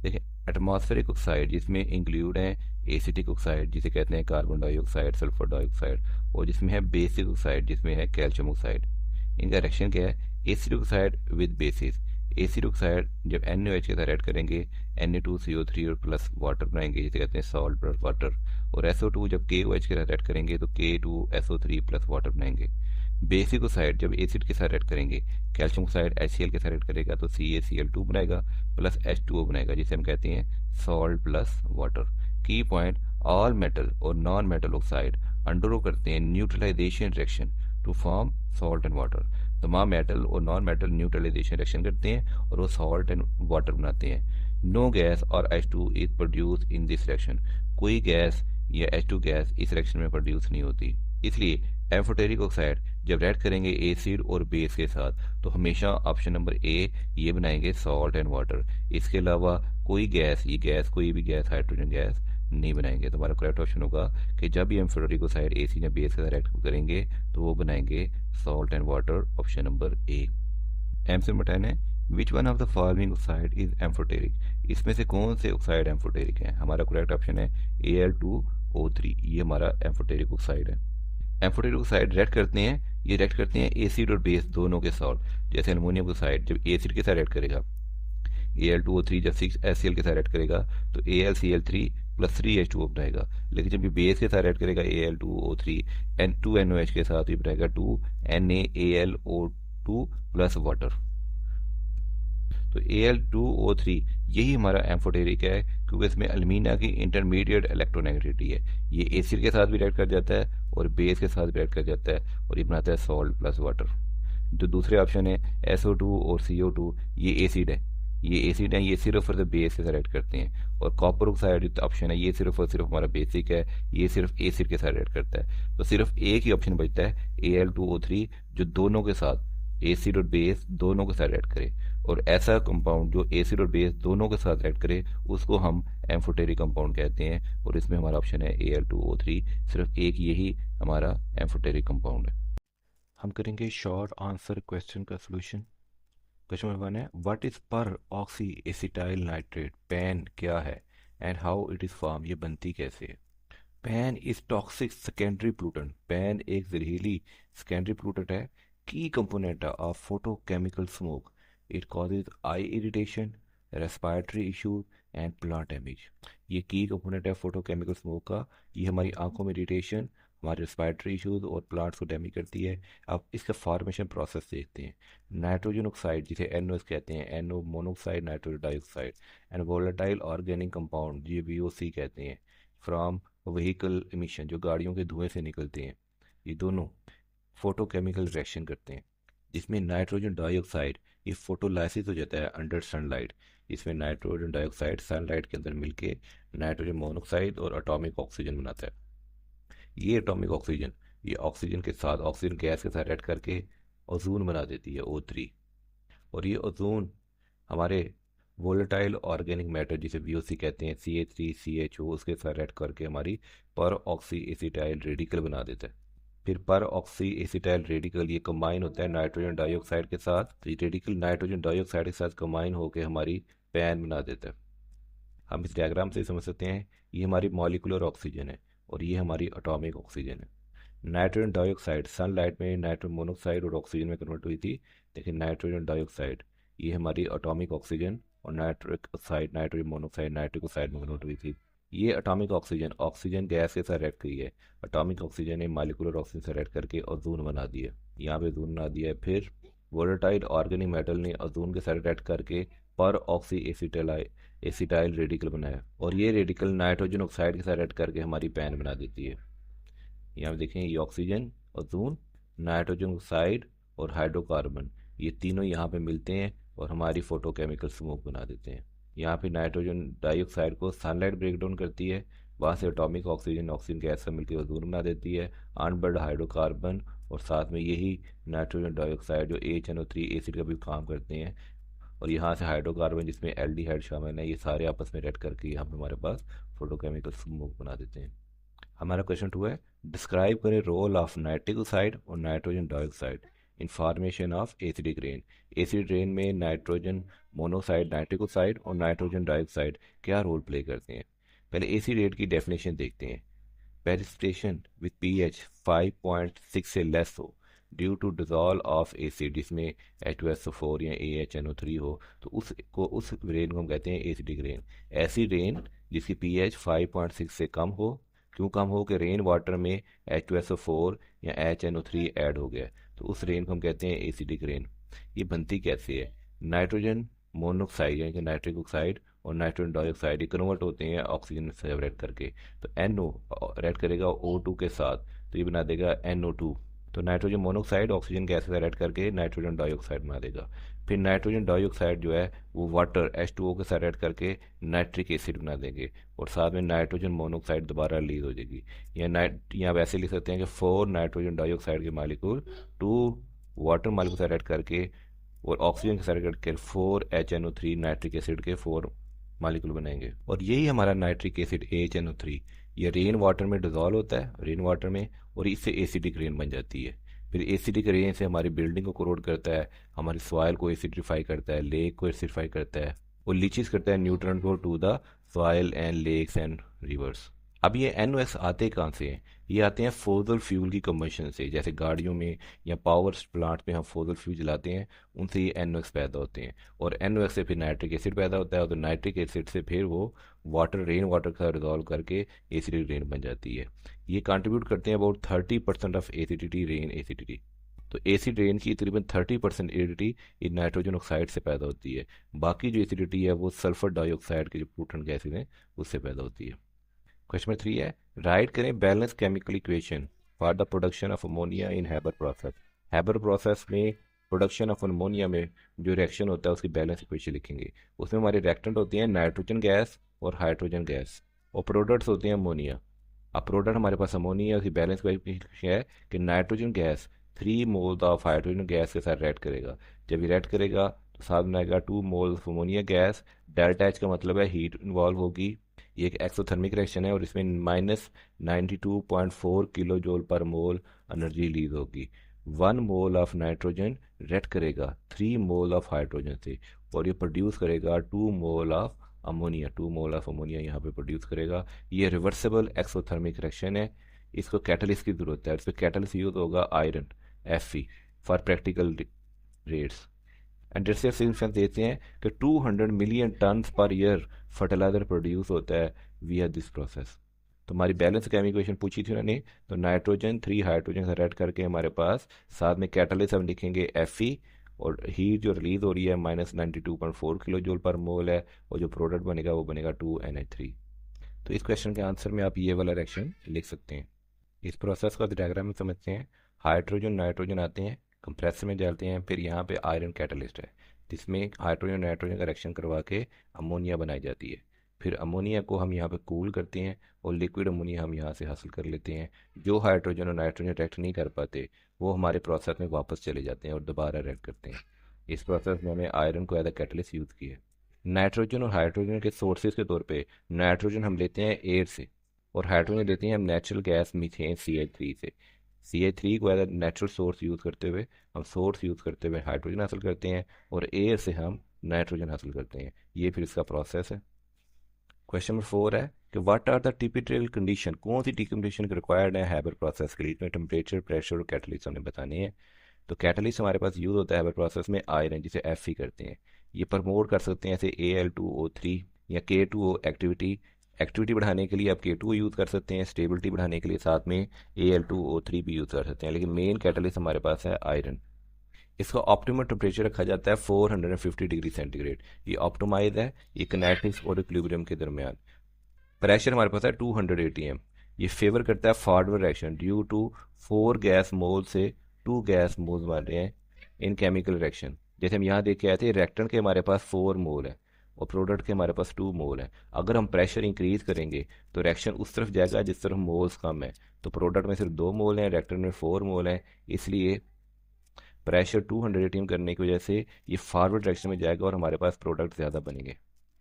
देखिए एटमॉस्फेरिक ऑक्साइड जिसमें इंक्लूड है एसिटिक ऑक्साइड जिसे कहते हैं कार्बन डाइऑक्साइड, सल्फर डाइऑक्साइड, और जिसमें है बेसिक ऑक्साइड जिसमें है कैल्शियम ऑक्साइड। इनका रिएक्शन क्या है, acid oxide with bases. Acid oxide जब NaOH के साथ ऐड करेंगे Na2CO3 और प्लस वाटर बनाएंगे जिसे कहते हैं सॉल्ट प्लस वाटर, और SO2 जब KOH के साथ ऐड करेंगे तो K2SO3 प्लस वाटर बनाएंगे। बेसिक ऑक्साइड जब एसिड के साथ ऐड करेंगे, कैल्शियम ऑक्साइड HCl के साथ ऐड करेगा तो CaCl2 बनाएगा प्लस H2O बनाएगा जिसे हम कहते हैं salt plus water. Key point, all metal और नॉन मेटल ऑक्साइड अंडरगो करते हैं neutralisation reaction to form salt and water. तमाम मेटल और नॉन मेटल न्यूट्रलाइजेशन रिएक्शन करते हैं और वो सॉल्ट एंड वाटर बनाते हैं। नो गैस और H2 is produce in this reaction. कोई गैस या H2 गैस इस रिएक्शन में प्रोड्यूस नहीं होती। इसलिए एम्फोटेरिक ऑक्साइड जब रेड करेंगे एसिड और बेस के साथ तो हमेशा ऑप्शन नंबर ए ये बनाएंगे सॉल्ट एंड वाटर। इसके अलावा कोई गैस, ये गैस कोई भी गैस हाइड्रोजन गैस नहीं बनाएंगे। तो हमारा करेक्ट ऑप्शन होगा कि जब भी एम्फोटेरिक ऑक्साइड एसिड या बेस के साथ रेड करेंगे तो वो बनाएंगे salt and water, option number A. Answer number 10 है which one of the following oxide is amphoteric. इसमें से कौन से ऑक्साइड एम्फोटेरिक है। हमारा करेक्ट ऑप्शन है Al2O3, ये हमारा एम्फोटेरिक ऑक्साइड है। एम्फोटेरिक ऑक्साइड रिएक्ट करते हैं, ये रिएक्ट करते हैं एसिड और बेस दोनों के साथ। जैसे अमोनियम ऑक्साइड जब एसिड के साथ रिएक्ट करेगा, Al2O3 जब 6HCl के साथ रिएक्ट करेगा तो AlCl3 प्लस 3H2O बनाएगा। लेकिन जब ये बेस के साथ रिएक्ट करेगा Al2O3 2NOH के साथ, ये बनाएगा 2NaAlO2 प्लस वाटर। तो Al2O3 यही हमारा एम्फोटेरिक है क्योंकि इसमें अल्मीना की इंटरमीडिएट इलेक्ट्रोनेगेटिविटी है। ये एसिड के साथ भी रिएक्ट कर जाता है और बेस के साथ भी रिएक्ट कर जाता है और ये बनाता है सॉल्ट प्लस वाटर। जो दूसरे ऑप्शन है SO2 और CO2, ये एसिड है, ये एसिड है, ये सिर्फ और बेस के साथ रिएक्ट करते हैं। और कॉपर ऑक्साइड जो ऑप्शन है ये सिर्फ और सिर्फ हमारा बेसिक है, ये सिर्फ एसिड के साथ रिएक्ट करता है। तो सिर्फ एक ही ऑप्शन बचता है Al2O3 जो दोनों के साथ, एसिड और बेस दोनों के साथ रिएक्ट करे। और ऐसा कंपाउंड जो एसिड और बेस दोनों के साथ रिएक्ट करे उसको हम एम्फोटेरिक कंपाउंड कहते हैं। और इसमें हमारा ऑप्शन है Al2O3, सिर्फ एक यही हमारा एम्फोटेरिक कंपाउंड है। हम करेंगे शॉर्ट आंसर क्वेश्चन का सोल्यूशन। क्वेश्चन नंबर 1 है व्हाट इज पर ऑक्सी एसिटाइल नाइट्रेट, पैन क्या है and how it is form, ये बनती कैसे है। Pan is toxic secondary प्लूटेंट, pan एक जहरीली सेकेंडरी प्लूटेंट है। की component of photochemical smoke, it causes I irritation, respiratory issues and plant damage. ये की कंपोनेंट है फोटोकेमिकल स्मोक का, ये हमारी आंखों में इरिटेशन, हमारे रेस्पिरेटरी इशूज और प्लांट्स को डैमेज करती है। अब इसका फॉर्मेशन प्रोसेस देखते हैं। नाइट्रोजन ऑक्साइड जिसे NOx कहते हैं, NO monoxide nitrogen dioxide, and volatile organic compound जी VOC कहते हैं, फ्रॉम व्हीकल एमिशन जो गाड़ियों के धुएं से निकलते हैं। ये दोनों फोटोकेमिकल रिएक्शन करते हैं जिसमें नाइट्रोजन डाइऑक्साइड ये फोटोलाइसिस हो जाता है अंडर सनलाइट। इसमें नाइट्रोजन डाइऑक्साइड सनलाइट के अंदर मिलके नाइट्रोजन मोनोऑक्साइड और एटॉमिक ऑक्सीजन बनाता है। ये एटॉमिक ऑक्सीजन ये ऑक्सीजन के साथ, ऑक्सीजन गैस के साथ ऐड करके ओजोन बना देती है O3। और ये ओजोन हमारे वोलेटाइल ऑर्गेनिक मैटर जिसे VOC कहते हैं CH3CHO उसके साथ ऐड करके हमारी पर ऑक्सी एसिटाइल रेडिकल बना देता है। फिर पर ऑक्सी एसिटाइल रेडिकल ये कंबाइन होता है नाइट्रोजन डाइऑक्साइड के साथ, तो ये रेडिकल नाइट्रोजन डाइऑक्साइड के साथ कंबाइन होकर हमारी पैन बना देता है। हम इस डायग्राम से समझ सकते हैं ये हमारी मॉलिकुलर ऑक्सीजन है और ये हमारी एटॉमिक ऑक्सीजन है। नाइट्रोजन डाइऑक्साइड सनलाइट में नाइट्रोजन मोनोऑक्साइड और ऑक्सीजन में कन्वर्ट हुई थी, लेकिन नाइट्रोजन डाइऑक्साइड ये हमारी एटॉमिक ऑक्सीजन और nitric oxide nitrogen monoxide nitric oxide में कन्वर्ट हुई थी। ये एटॉमिक ऑक्सीजन ऑक्सीजन गैस के साथ रिएक्ट की है। एटॉमिक ऑक्सीजन ने मॉलिक्यूलर ऑक्सीजन से रिएक्ट करके ओजोन बना दिया, यहाँ पे ओजोन बना दिया है। फिर वोलेटाइल ऑर्गेनिक मेटल ने ओजोन के साथ रिएक्ट करके पर ऑक्सी एसिटाइल रेडिकल बनाया और ये रेडिकल नाइट्रोजन ऑक्साइड के साथ रिएक्ट करके हमारी पैन बना देती है। यहाँ पे देखें ये ऑक्सीजन, ओजोन, नाइट्रोजन ऑक्साइड और हाइड्रोकार्बन ये तीनों यहाँ पे मिलते हैं और हमारी फोटोकेमिकल स्मोक बना देते हैं। यहाँ पे नाइट्रोजन डाइऑक्साइड को सनलाइट ब्रेक डाउन करती है, वहाँ से एटॉमिक ऑक्सीजन ऑक्सीजन गैस से मिलकर ओजोन बना देती है, अनबर्न्ड हाइड्रोकार्बन और साथ में यही नाइट्रोजन डाइऑक्साइड जो HNO3 एसिड का भी काम करते हैं। और यहाँ से हाइड्रोकार्बन जिसमें एल्डिहाइड शामिल है ये सारे आपस में रिएक्ट करके यहाँ पे हमारे पास फोटोकेमिकल स्मोक बना देते हैं। हमारा क्वेश्चन 2 है, डिस्क्राइब करें रोल ऑफ नाइट्रिक ऑक्साइड और nitrogen dioxide in formation of acidic rain. Acid rain में नाइट्रोजन मोनोऑक्साइड नाइट्रिक ऑक्साइड और नाइट्रोजन डाइऑक्साइड क्या रोल प्ले करते हैं। पहले एसिड रेन की डेफिनेशन देखते हैं। प्रेसिपिटेशन विद pH 5.6 से लेस हो due to dissolve of acid जिसमें H2SO4 या AHNO3 हो तो उस रेन को हम कहते हैं एसिडिक रेन। ऐसी रेन जिसकी pH 5.6 से कम हो, क्यों कम हो कि रेन वाटर में H2SO4 या HNO3 ऐड हो गया, तो उस रेन को हम कहते हैं एसिडिक रेन। ये बनती कैसे है, नाइट्रोजन मोनोऑक्साइड यानी कि नाइट्रिक ऑक्साइड और नाइट्रोजन डाइऑक्साइड ये कन्वर्ट होते हैं ऑक्सीजन से रिएक्ट करके, तो NO रिएक्ट करेगा O2 के साथ तो ये बना देगा NO2, तो नाइट्रोजन मोनोऑक्साइड ऑक्सीजन गैस से रिएक्ट करके नाइट्रोजन डाइऑक्साइड बना देगा। फिर नाइट्रोजन डाइऑक्साइड जो है वो वाटर H2O के साथ रिएक्ट करके नाइट्रिक एसिड बना देंगे और साथ में नाइट्रोजन मोनोऑक्साइड दोबारा रिलीज हो जाएगी। या वैसे लिख सकते हैं कि 4 नाइट्रोजन डाइऑक्साइड के मालिक्यूल 2 वाटर मालिक्यूल से रिएक्ट करके और ऑक्सीजन के साथ रिएक्ट करके 4 HNO3 नाइट्रिक एसिड के 4 मालिक्यूल बनाएंगे और यही हमारा नाइट्रिक एसिड HNO3 ये रेन वाटर में डिजॉल्व होता है रेन वाटर में और इससे एसिडिक रेन बन जाती है। फिर एसिडिक रेन से हमारी बिल्डिंग को कोरोड करता है, हमारी सॉइल को एसिडिफाई करता है, लेक को एसिडिफाई करता है और लीचेस करता है न्यूट्रन को to the soil and lakes and rivers. अब ये NOx आते कहाँ से हैं, ये आते हैं फॉसिल फ्यूल की कंबशन से, जैसे गाड़ियों में या पावर प्लांट में हम फॉसिल फ्यूल जलाते हैं उनसे ये NOx पैदा होते हैं और NOx से फिर नाइट्रिक एसिड पैदा होता है और तो नाइट्रिक एसिड से फिर वो वाटर रेन वाटर का रिजॉल्व करके एसिडिक रेन बन जाती है। ये कंट्रीब्यूट करते हैं about 30% of acidity rain acidity. तो एसिड रेन की तकरीबन 30% एसिडिटी इन नाइट्रोजन ऑक्साइड से पैदा होती है, बाकी जो एसिडिटी है वो सल्फर डाइऑक्साइड के जो पोटेंट गैसेज हैं उससे पैदा होती है। क्वेश्चन नंबर 3 है, राइट करें balance chemical equation for the production of ammonia in Haber process. Haber process में प्रोडक्शन ऑफ अमोनिया में जो रिएक्शन होता है उसकी बैलेंस इक्वेशन लिखेंगे। उसमें हमारे रिएक्टेंट होते हैं नाइट्रोजन गैस और हाइड्रोजन गैस और प्रोडक्ट्स होते हैं अमोनिया। अब प्रोडक्ट हमारे पास अमोनिया, उसकी बैलेंस इक्वेशन है कि nitrogen gas 3 mole of hydrogen gas के साथ रिएक्ट करेगा। जब ये रिएक्ट करेगा तो साथ में आएगा 2 mole of ammonia gas. Delta H का मतलब है हीट इन्वॉल्व होगी। ये एक एक्सोथर्मिक रिएक्शन है और इसमें -92.4 किलो जूल पर मोल एनर्जी रिलीज होगी। 1 मोल ऑफ नाइट्रोजन रिएक्ट करेगा 3 मोल ऑफ हाइड्रोजन से और ये प्रोड्यूस करेगा 2 mole of ammonia. 2 mole of ammonia यहाँ पे प्रोड्यूस करेगा। ये रिवर्सिबल एक्सोथर्मिक रिएक्शन है, इसको कैटलिस्ट की जरूरत है। इस पर कैटलिस्ट यूज होगा iron Fe for practical rates. Industrial significance देते हैं कि 200 million ton per year fertiliser produce होता है विया दिस प्रोसेस। तो हमारी बैलेंस केमिकल इक्वेशन पूछी थी उन्होंने, तो नाइट्रोजन 3 हाइड्रोजन से रेड करके हमारे पास साथ में कैटलिस्ट हम लिखेंगे Fe और हीट जो रिलीज हो रही है -92.4 किलो जूल पर मोल है और जो प्रोडक्ट बनेगा वो बनेगा 2NH3। तो इस क्वेश्चन के आंसर में आप ये वाला रिएक्शन लिख सकते हैं। इस प्रोसेस को डायग्राम में समझते हैं। हाइड्रोजन नाइट्रोजन आते हैं, कंप्रेसर में डालते हैं, फिर यहाँ पे आयरन कैटलिस्ट है जिसमें हाइड्रोजन नाइट्रोजन का रिएक्शन करवा के अमोनिया बनाई जाती है। फिर अमोनिया को हम यहाँ पे कूल करते हैं और लिक्विड अमोनिया हम यहाँ से हासिल कर लेते हैं। जो हाइड्रोजन और नाइट्रोजन रिएक्ट नहीं कर पाते वो हमारे प्रोसेस में वापस चले जाते हैं और दोबारा रिएक्ट करते हैं। इस प्रोसेस में हमें आयरन को एज अ कैटलिस्ट यूज़ किया है। नाइट्रोजन और हाइड्रोजन के सोर्सेज के तौर पे नाइट्रोजन हम लेते हैं एयर से और हाइड्रोजन लेते हैं हम नेचुरल गैस मीथेन CH3 से। CH3 को एज नेचुरल सोर्स यूज़ करते हुए हम सोर्स यूज़ करते हुए हाइड्रोजन हासिल करते हैं और एयर से हम नाइट्रोजन हासिल करते हैं। ये फिर इसका प्रोसेस है। क्वेश्चन नंबर 4 है कि what are the typical condition, कौन सी डिकम्पोजिशन रिक्वायर्ड है हैबर प्रोसेस के लिए। इसमें टेम्परेचर, प्रेशर और कैटलिस्ट हमने बताने हैं। तो कैटलिस्ट हमारे पास यूज़ होता है हैबर प्रोसेस में आयरन, जिसे Fe करते हैं। ये प्रमोट कर सकते हैं ऐसे Al2O3 या K2O एक्टिविटी। एक्टिविटी बढ़ाने के लिए आप K2O यूज़ कर सकते हैं, स्टेबिलिटी बढ़ाने के लिए साथ में Al2O3 भी यूज़ कर सकते हैं, लेकिन मेन कैटलिस्ट हमारे पास है आयरन। इसका ऑप्टिमम टेम्परेचर रखा जाता है 450 डिग्री सेंटीग्रेड। ये ऑप्टिमाइज है, ये किनेटिक्स और इक्विलिब्रियम के दरमियान। प्रेशर हमारे पास है 200 atm। ये फेवर करता है forward reaction due to 4 gas mole से 2 गैस मोल्स बन रहे हैं इन केमिकल रिएक्शन। जैसे हम यहाँ देख के आए थे, रिएक्टेंट के हमारे पास 4 मोल है और प्रोडक्ट के हमारे पास 2 मोल है। अगर हम प्रेशर इंक्रीज करेंगे तो रिएक्शन उस तरफ जाएगा जिस तरफ मोल्स कम है। तो प्रोडक्ट में सिर्फ 2 मोल हैं, रिएक्टेंट में 4 मोल हैं, इसलिए प्रेशर 200 atm करने की वजह से ये फॉरवर्ड डायरेक्शन में जाएगा और हमारे पास प्रोडक्ट ज़्यादा बनेंगे।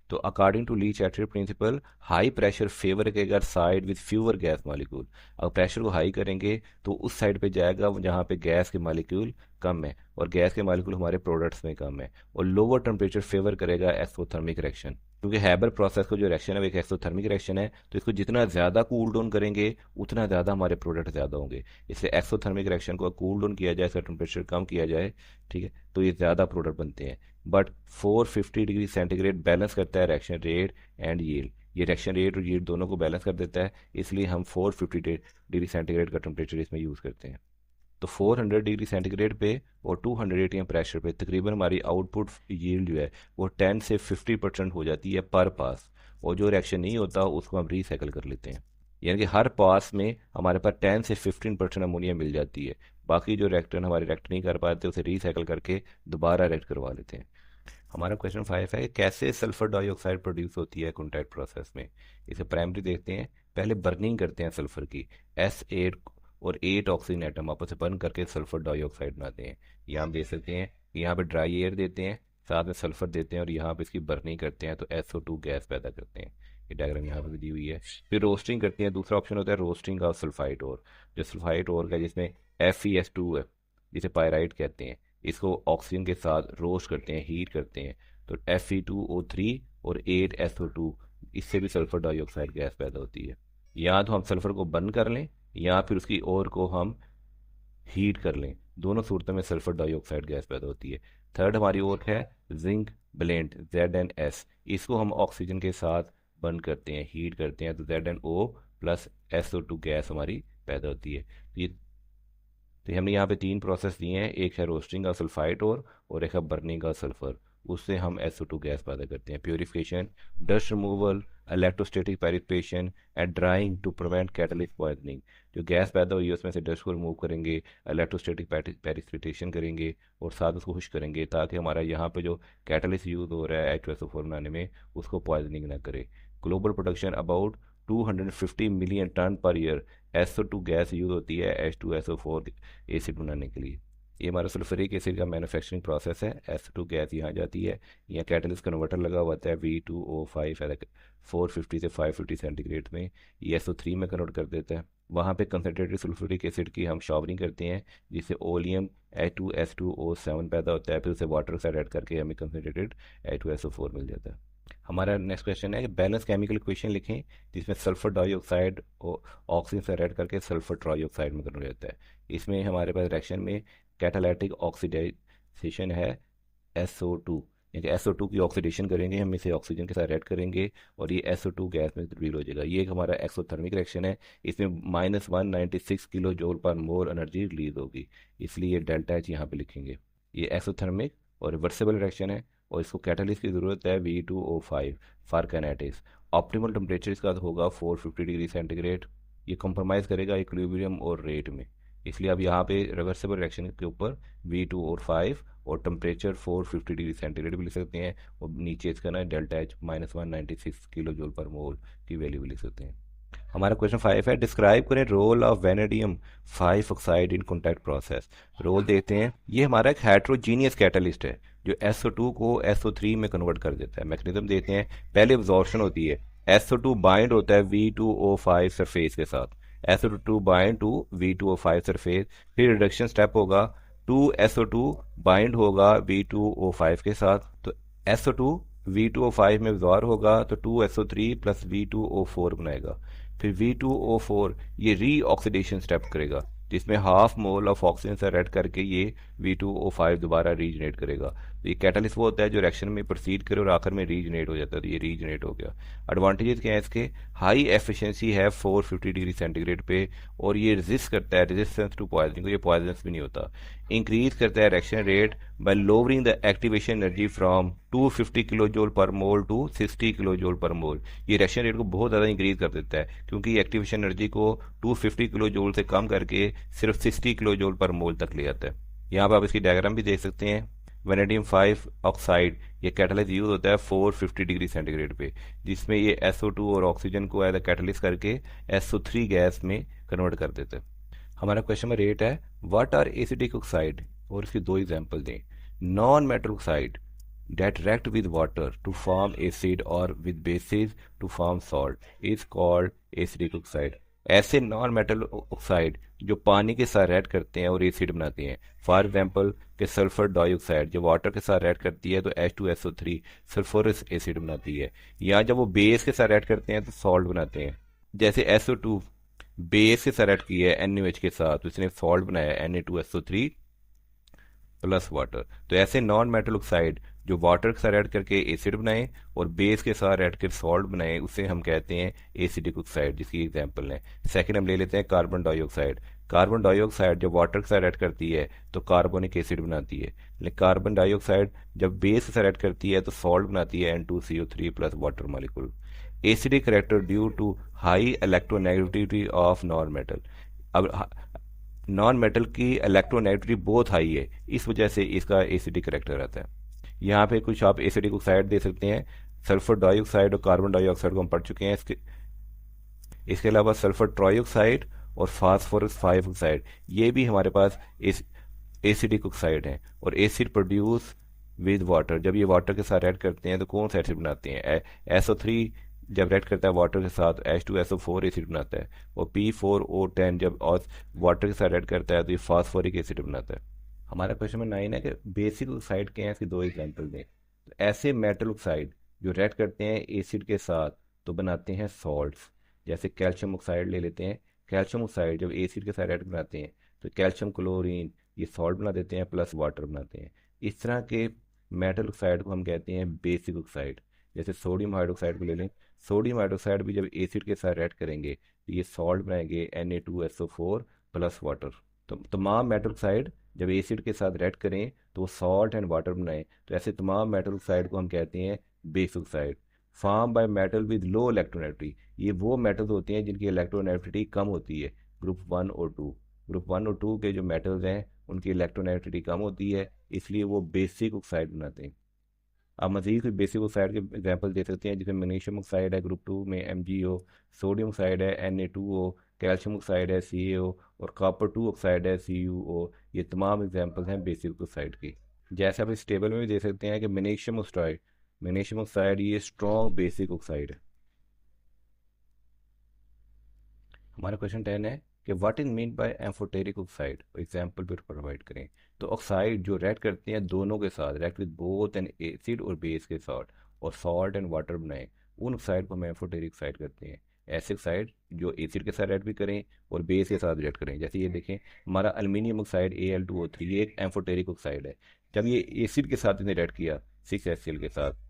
तो according to Le Chatelier principle, high pressure favour करेगा side with fewer gas molecule. अगर प्रेशर को हाई करेंगे तो उस साइड पे जाएगा जहाँ पे गैस के मॉलिक्यूल कम है और गैस के मॉलिक्यूल हमारे प्रोडक्ट्स में कम है। और लोअर टेम्परेचर फेवर करेगा एक्सोथर्मिक रिएक्शन, क्योंकि हैबर प्रोसेस को जो रिएक्शन है वो एक एक्सोथर्मिक रिएक्शन है। तो इसको जितना ज़्यादा कूल डाउन करेंगे उतना ज़्यादा हमारे प्रोडक्ट ज़्यादा होंगे। इसलिए एक्सोथर्मिक रिएक्शन को कूल डाउन किया जाए, इसका टेम्परेचर कम किया जाए, ठीक है, तो ये ज़्यादा प्रोडक्ट बनते हैं। बट 450 डिग्री सेंटीग्रेड बैलेंस करता है रिएक्शन रेट एंड यील्ड। ये रिएक्शन रेट और यील्ड दोनों को बैलेंस कर देता है, इसलिए हम 450 डिग्री सेंटीग्रेड का टेम्परेचर इसमें यूज़ करते हैं। तो 400 डिग्री सेंटीग्रेड पे और 200 atm प्रेशर पे तकरीबन हमारी आउटपुट यील्ड जो है वो 10 से 50% हो जाती है पर पास। और जो रिएक्शन नहीं होता उसको हम रिसाइकल कर लेते हैं, यानी कि हर पास में हमारे पास 10 से 15% अमोनिया मिल जाती है। बाकी जो रिएक्टर हमारे रिएक्ट नहीं कर पाते उसे रिसाइकल करके दोबारा रिएक्ट करवा लेते हैं। हमारा क्वेश्चन 5 है, कैसे सल्फर डाइऑक्साइड प्रोड्यूस होती है कॉन्टैक्ट प्रोसेस में। इसे प्राइमरी देखते हैं। पहले बर्निंग करते हैं सल्फर की, S8 और 8 ऑक्सीजन एटम आपस में बर्न करके सल्फर डाइऑक्साइड बनाते हैं। यहाँ हम देख सकते हैं कि यहाँ पे ड्राई एयर देते हैं, साथ में सल्फर देते हैं और यहाँ पे इसकी बर्निंग करते हैं तो SO2 गैस पैदा करते हैं। ये डायग्राम यहाँ पे भी दी हुई है। फिर रोस्टिंग करते हैं। दूसरा ऑप्शन होता है रोस्टिंग ऑफ सल्फाइड और, जो सल्फाइड और का जिसमें FeS2 है, जिसे पायराइट कहते हैं, इसको ऑक्सीजन के साथ रोस्ट करते हैं, हीट करते हैं, तो Fe2O3 और 8SO2, इससे भी सल्फर डाइऑक्साइड गैस पैदा होती है। या तो हम सल्फर को बर्न कर लें या फिर उसकी ओर को हम हीट कर लें, दोनों सूरतों में सल्फर डाइऑक्साइड गैस पैदा होती है। थर्ड हमारी ओर है जिंक ब्लेंड ZnS, इसको हम ऑक्सीजन के साथ बर्न करते हैं, हीट करते हैं, तो ZnO प्लस SO2 गैस हमारी पैदा होती है। तो हमने यहाँ पे 3 प्रोसेस दिए हैं, एक है रोस्टिंग का सल्फाइड और एक है बर्निंग का सल्फर, उससे हम SO2 गैस पैदा करते हैं। Purification, dust removal, electrostatic purification and drying to prevent catalyst poisoning. जो गैस पैदा हुई है उसमें से डस्ट को रिमूव करेंगे, इलेक्ट्रोस्टैटिक पैरिफिकेशन करेंगे और साथ उसको खुश करेंगे ताकि हमारा यहाँ पे जो कैटलिस्ट यूज़ हो रहा है H2SO4 बनाने में उसको पॉइजनिंग ना करे। Global production about 250 million ton per year SO2 gas use होती है H2SO4 एसिड बनाने के लिए। ये हमारा सल्फ्यूरिक एसिड का मैन्युफैक्चरिंग प्रोसेस है। SO2 गैस यहाँ जाती है, यहाँ कैटलिस्ट कन्वर्टर लगा हुआ है V2O5 450 से 550 सेंटीग्रेड में, ये SO3 में कन्वर्ट कर देता है। वहाँ पे कंसनट्रेटेड सल्फ्यूरिक एसिड की हम शॉवरिंग करते हैं जिससे ओलियम H2S2O7 पैदा होता है, फिर उसे वाटर के साथ ऐड करके हमें कंसनट्रेटेड H2SO4 मिल जाता है। हमारा नेक्स्ट क्वेश्चन है कि बैलेंस केमिकल इक्वेशन लिखें जिसमें सल्फर डाइऑक्साइड ऑक्सीजन से ऐड करके सल्फर ट्राइऑक्साइड में कन्वर्ट होता है। इसमें हमारे पास रिएक्शन में कैटालिटिक ऑक्सीडाइजेशन है SO2, यानी SO2 की ऑक्सीडेशन करेंगे, हम इसे ऑक्सीजन के साथ ऐड करेंगे और ये SO2 गैस में तब्दील हो जाएगा। ये एक हमारा एक्सोथर्मिक रिएक्शन है, इसमें -196 किलो जूल पर मोल एनर्जी रिलीज होगी, इसलिए डेल्टा H यहाँ पे लिखेंगे। ये एक्सोथर्मिक और रिवर्सिबल रिएक्शन है और इसको कैटलिस्ट की ज़रूरत है V2O5 for kinetics. Optimal temperature इसका होगा 450 डिग्री सेंटीग्रेड। ये कॉम्प्रोमाइज़ करेगा इक्विलिब्रियम और रेट में, इसलिए अब यहाँ पे रिवर्सिबल रिएक्शन के ऊपर V2O5 और टेम्परेचर 450 डिग्री सेंटीग्रेड भी लिख सकते हैं और नीचे इसका ना delta H -196 kilo joule per मोल की वैल्यू भी लिख सकते हैं। हमारा क्वेश्चन 5 है, डिस्क्राइब करें role of vanadium 5 oxide in contact process. Role देखते हैं। ये हमारा एक हेट्रोजीनियस कैटलिस्ट है जो SO2 को SO3 में कन्वर्ट कर देता है। मैकेनिज्म देखते हैं। पहले एब्जॉर्प्शन होती है, SO2 बाइंड होता है V2O5 सरफेस के साथ, SO2 bind to V2O5 surface, फिर रिडक्शन स्टेप होगा 2SO2 बाइंड होगा V2O5 के साथ, तो SO2 V2O5 में एब्जॉर्ब होगा तो 2SO3 प्लस V2O4 बनाएगा। फिर V2O4 ये री ऑक्सीडेशन स्टेप करेगा जिसमें हाफ मोल ऑफ ऑक्सीजन से रेड करके ये V2O5 दोबारा रीजनरेट करेगा। तो ये कैटलिस्ट वो होता है जो रिएक्शन में प्रोसीड करे और आखिर में रीजनरेट हो जाता है, तो ये रीजनरेट हो गया। एडवांटेजेस क्या है इसके, हाई एफिशिएंसी है 450 डिग्री सेंटीग्रेड पे, और ये रेजिस्ट करता है, रेजिस्टेंस टू पॉइजनिंग, तो ये पॉइजनस भी नहीं होता। इंक्रीज करता है reaction rate by lowering the activation energy from 250 kilo joule per mole to 60 kilo joule per मोल। ये रिएक्शन रेट को बहुत ज़्यादा इंक्रीज कर देता है क्योंकि ये एक्टिवेशन एनर्जी को 250 किलो जूल से कम करके सिर्फ 60 किलो जूल पर मोल तक ले आता है। यहाँ पर आप इसकी डायग्राम भी देख सकते हैं। वेनेडियम 5 ऑक्साइड ये कैटलिस्ट यूज होता है 450 डिग्री सेंटीग्रेड पे, जिसमें ये SO2 और ऑक्सीजन को एज अ कैटलिस्ट करके SO3 गैस में कन्वर्ट कर देते हैं। हमारा क्वेश्चन नंबर 8 है व्हाट आर एसिडिक ऑक्साइड, और इसकी दो एग्जांपल दें। Non metal oxide that react with water to form acid or with bases to form salt is called acidic oxide। ऐसे नॉन मेटल ऑक्साइड जो पानी के साथ रेड करते हैं और एसिड बनाते हैं, फॉर एग्जांपल के सल्फर डाइऑक्साइड जब वाटर के साथ रेड करती है तो H2SO3 सल्फरस एसिड बनाती है, या जब वो बेस के साथ रेड करते हैं तो सॉल्ट बनाते हैं। जैसे SO2 बेस के साथ रेड की है NaOH के साथ तो इसने सॉल्ट बनाया Na2SO3 प्लस वाटर। तो ऐसे नॉन मेटल ऑक्साइड जो वाटर के साथ ऐड करके एसिड बनाए और बेस के साथ ऐड कर सॉल्ट बनाए उसे हम कहते हैं एसिडिक ऑक्साइड, जिसकी एग्जांपल है। सेकंड हम ले लेते हैं कार्बन डाइऑक्साइड। कार्बन डाइऑक्साइड जब वाटर के साथ ऐड करती है तो कार्बोनिक एसिड बनाती है, लेकिन कार्बन डाइऑक्साइड जब बेस के साथ ऐड करती है तो सॉल्ट बनाती है N2CO3 plus water molecule. Acidic character due to high electronegativity of non metal. अब नॉन मेटल की इलेक्ट्रोनेगेटिविटी बहुत हाई है, इस वजह से इसका एसिडिक करेक्टर आता है। यहाँ पे कुछ आप एसिडिक ऑक्साइड दे सकते हैं। सल्फर डाइऑक्साइड और कार्बन डाइऑक्साइड को हम पढ़ चुके हैं। इसके अलावा सल्फर ट्राइऑक्साइड और फास्फोरस 5 ऑक्साइड ये भी हमारे पास एसिडिक ऑक्साइड हैं, और एसिड प्रोड्यूस विद वाटर, जब ये वाटर के साथ ऐड करते हैं तो कौन सा एसिड बनाते हैं, SO3 जब रेड करता है वाटर के साथ H2SO4 एसिड बनाता है, और P4O10 जब वाटर के साथ रेड करता है तो ये फास्फोरिक एसिड बनाता है। हमारा क्वेश्चन नंबर 9 है कि बेसिक ऑक्साइड के हैं, इसकी दो एग्जांपल दें। तो ऐसे मेटल ऑक्साइड जो रेड करते हैं एसिड के साथ तो बनाते हैं सॉल्ट्स, जैसे कैल्शियम ऑक्साइड ले लेते हैं। कैल्शियम ऑक्साइड जब एसिड के साथ रेड बनाते हैं तो कैल्शियम क्लोरीन ये सॉल्ट बना देते हैं प्लस वाटर बनाते हैं। इस तरह के मेटल ऑक्साइड को हम कहते हैं बेसिक ऑक्साइड। जैसे सोडियम हाइड्रोक्साइड को ले लें, सोडियम हाइड्रोक्साइड भी जब एसिड के साथ रेड करेंगे तो ये सॉल्ट बनाएंगे Na2SO4 प्लस वाटर। तो तमाम मेटल ऑक्साइड जब एसिड के साथ रेड करें तो वो सॉल्ट एंड वाटर बनाएं, तो ऐसे तमाम मेटल ऑक्साइड को हम कहते हैं base oxide. Form by metal with low electronegativity, ये वो मेटल्स होते हैं जिनकी इलेक्ट्रोनेगेटिविटी कम होती है, ग्रुप 1 और 2। ग्रुप 1 और 2 के जो मेटल्स हैं उनकी इलेक्ट्रोनेगेटिविटी कम होती है, इसलिए वो बेसिक ऑक्साइड बनाते हैं। आप मजीद कोई बेसिक ऑक्साइड के एग्जांपल दे सकते हैं, जिसमें मैग्नीशियम ऑक्साइड है ग्रुप 2 में MgO, सोडियम ऑक्साइड है Na2O, कैल्शियम ऑक्साइड है CaO, और कॉपर 2 ऑक्साइड है CuO। ये तमाम एग्जांपल्स हैं बेसिक ऑक्साइड की। जैसे आप इस टेबल में भी देख सकते हैं कि मैग्नीशियम ऑक्साइड ये स्ट्रॉन्ग बेसिक ऑक्साइड है। हमारा क्वेश्चन 10 है कि what is mean by amphoteric oxide, example भी प्रोवाइड करें। तो ऑक्साइड जो रेड करते हैं दोनों के साथ, read with both N acid और बेस के साथ, और सॉल्ट एंड वाटर बनाए, उन ऑक्साइड को हम एम्फोटेरिक ऑक्साइड करते हैं। ऐसे ऑक्साइड जो एसिड के साथ रेड भी करें और बेस के साथ रेड करें, जैसे ये देखें हमारा एल्यूमिनियम ऑक्साइड Al2O3 ये एक एम्फोटेरिक ऑक्साइड है। जब ये एसिड के साथ इसने रेड किया 6HCl के साथ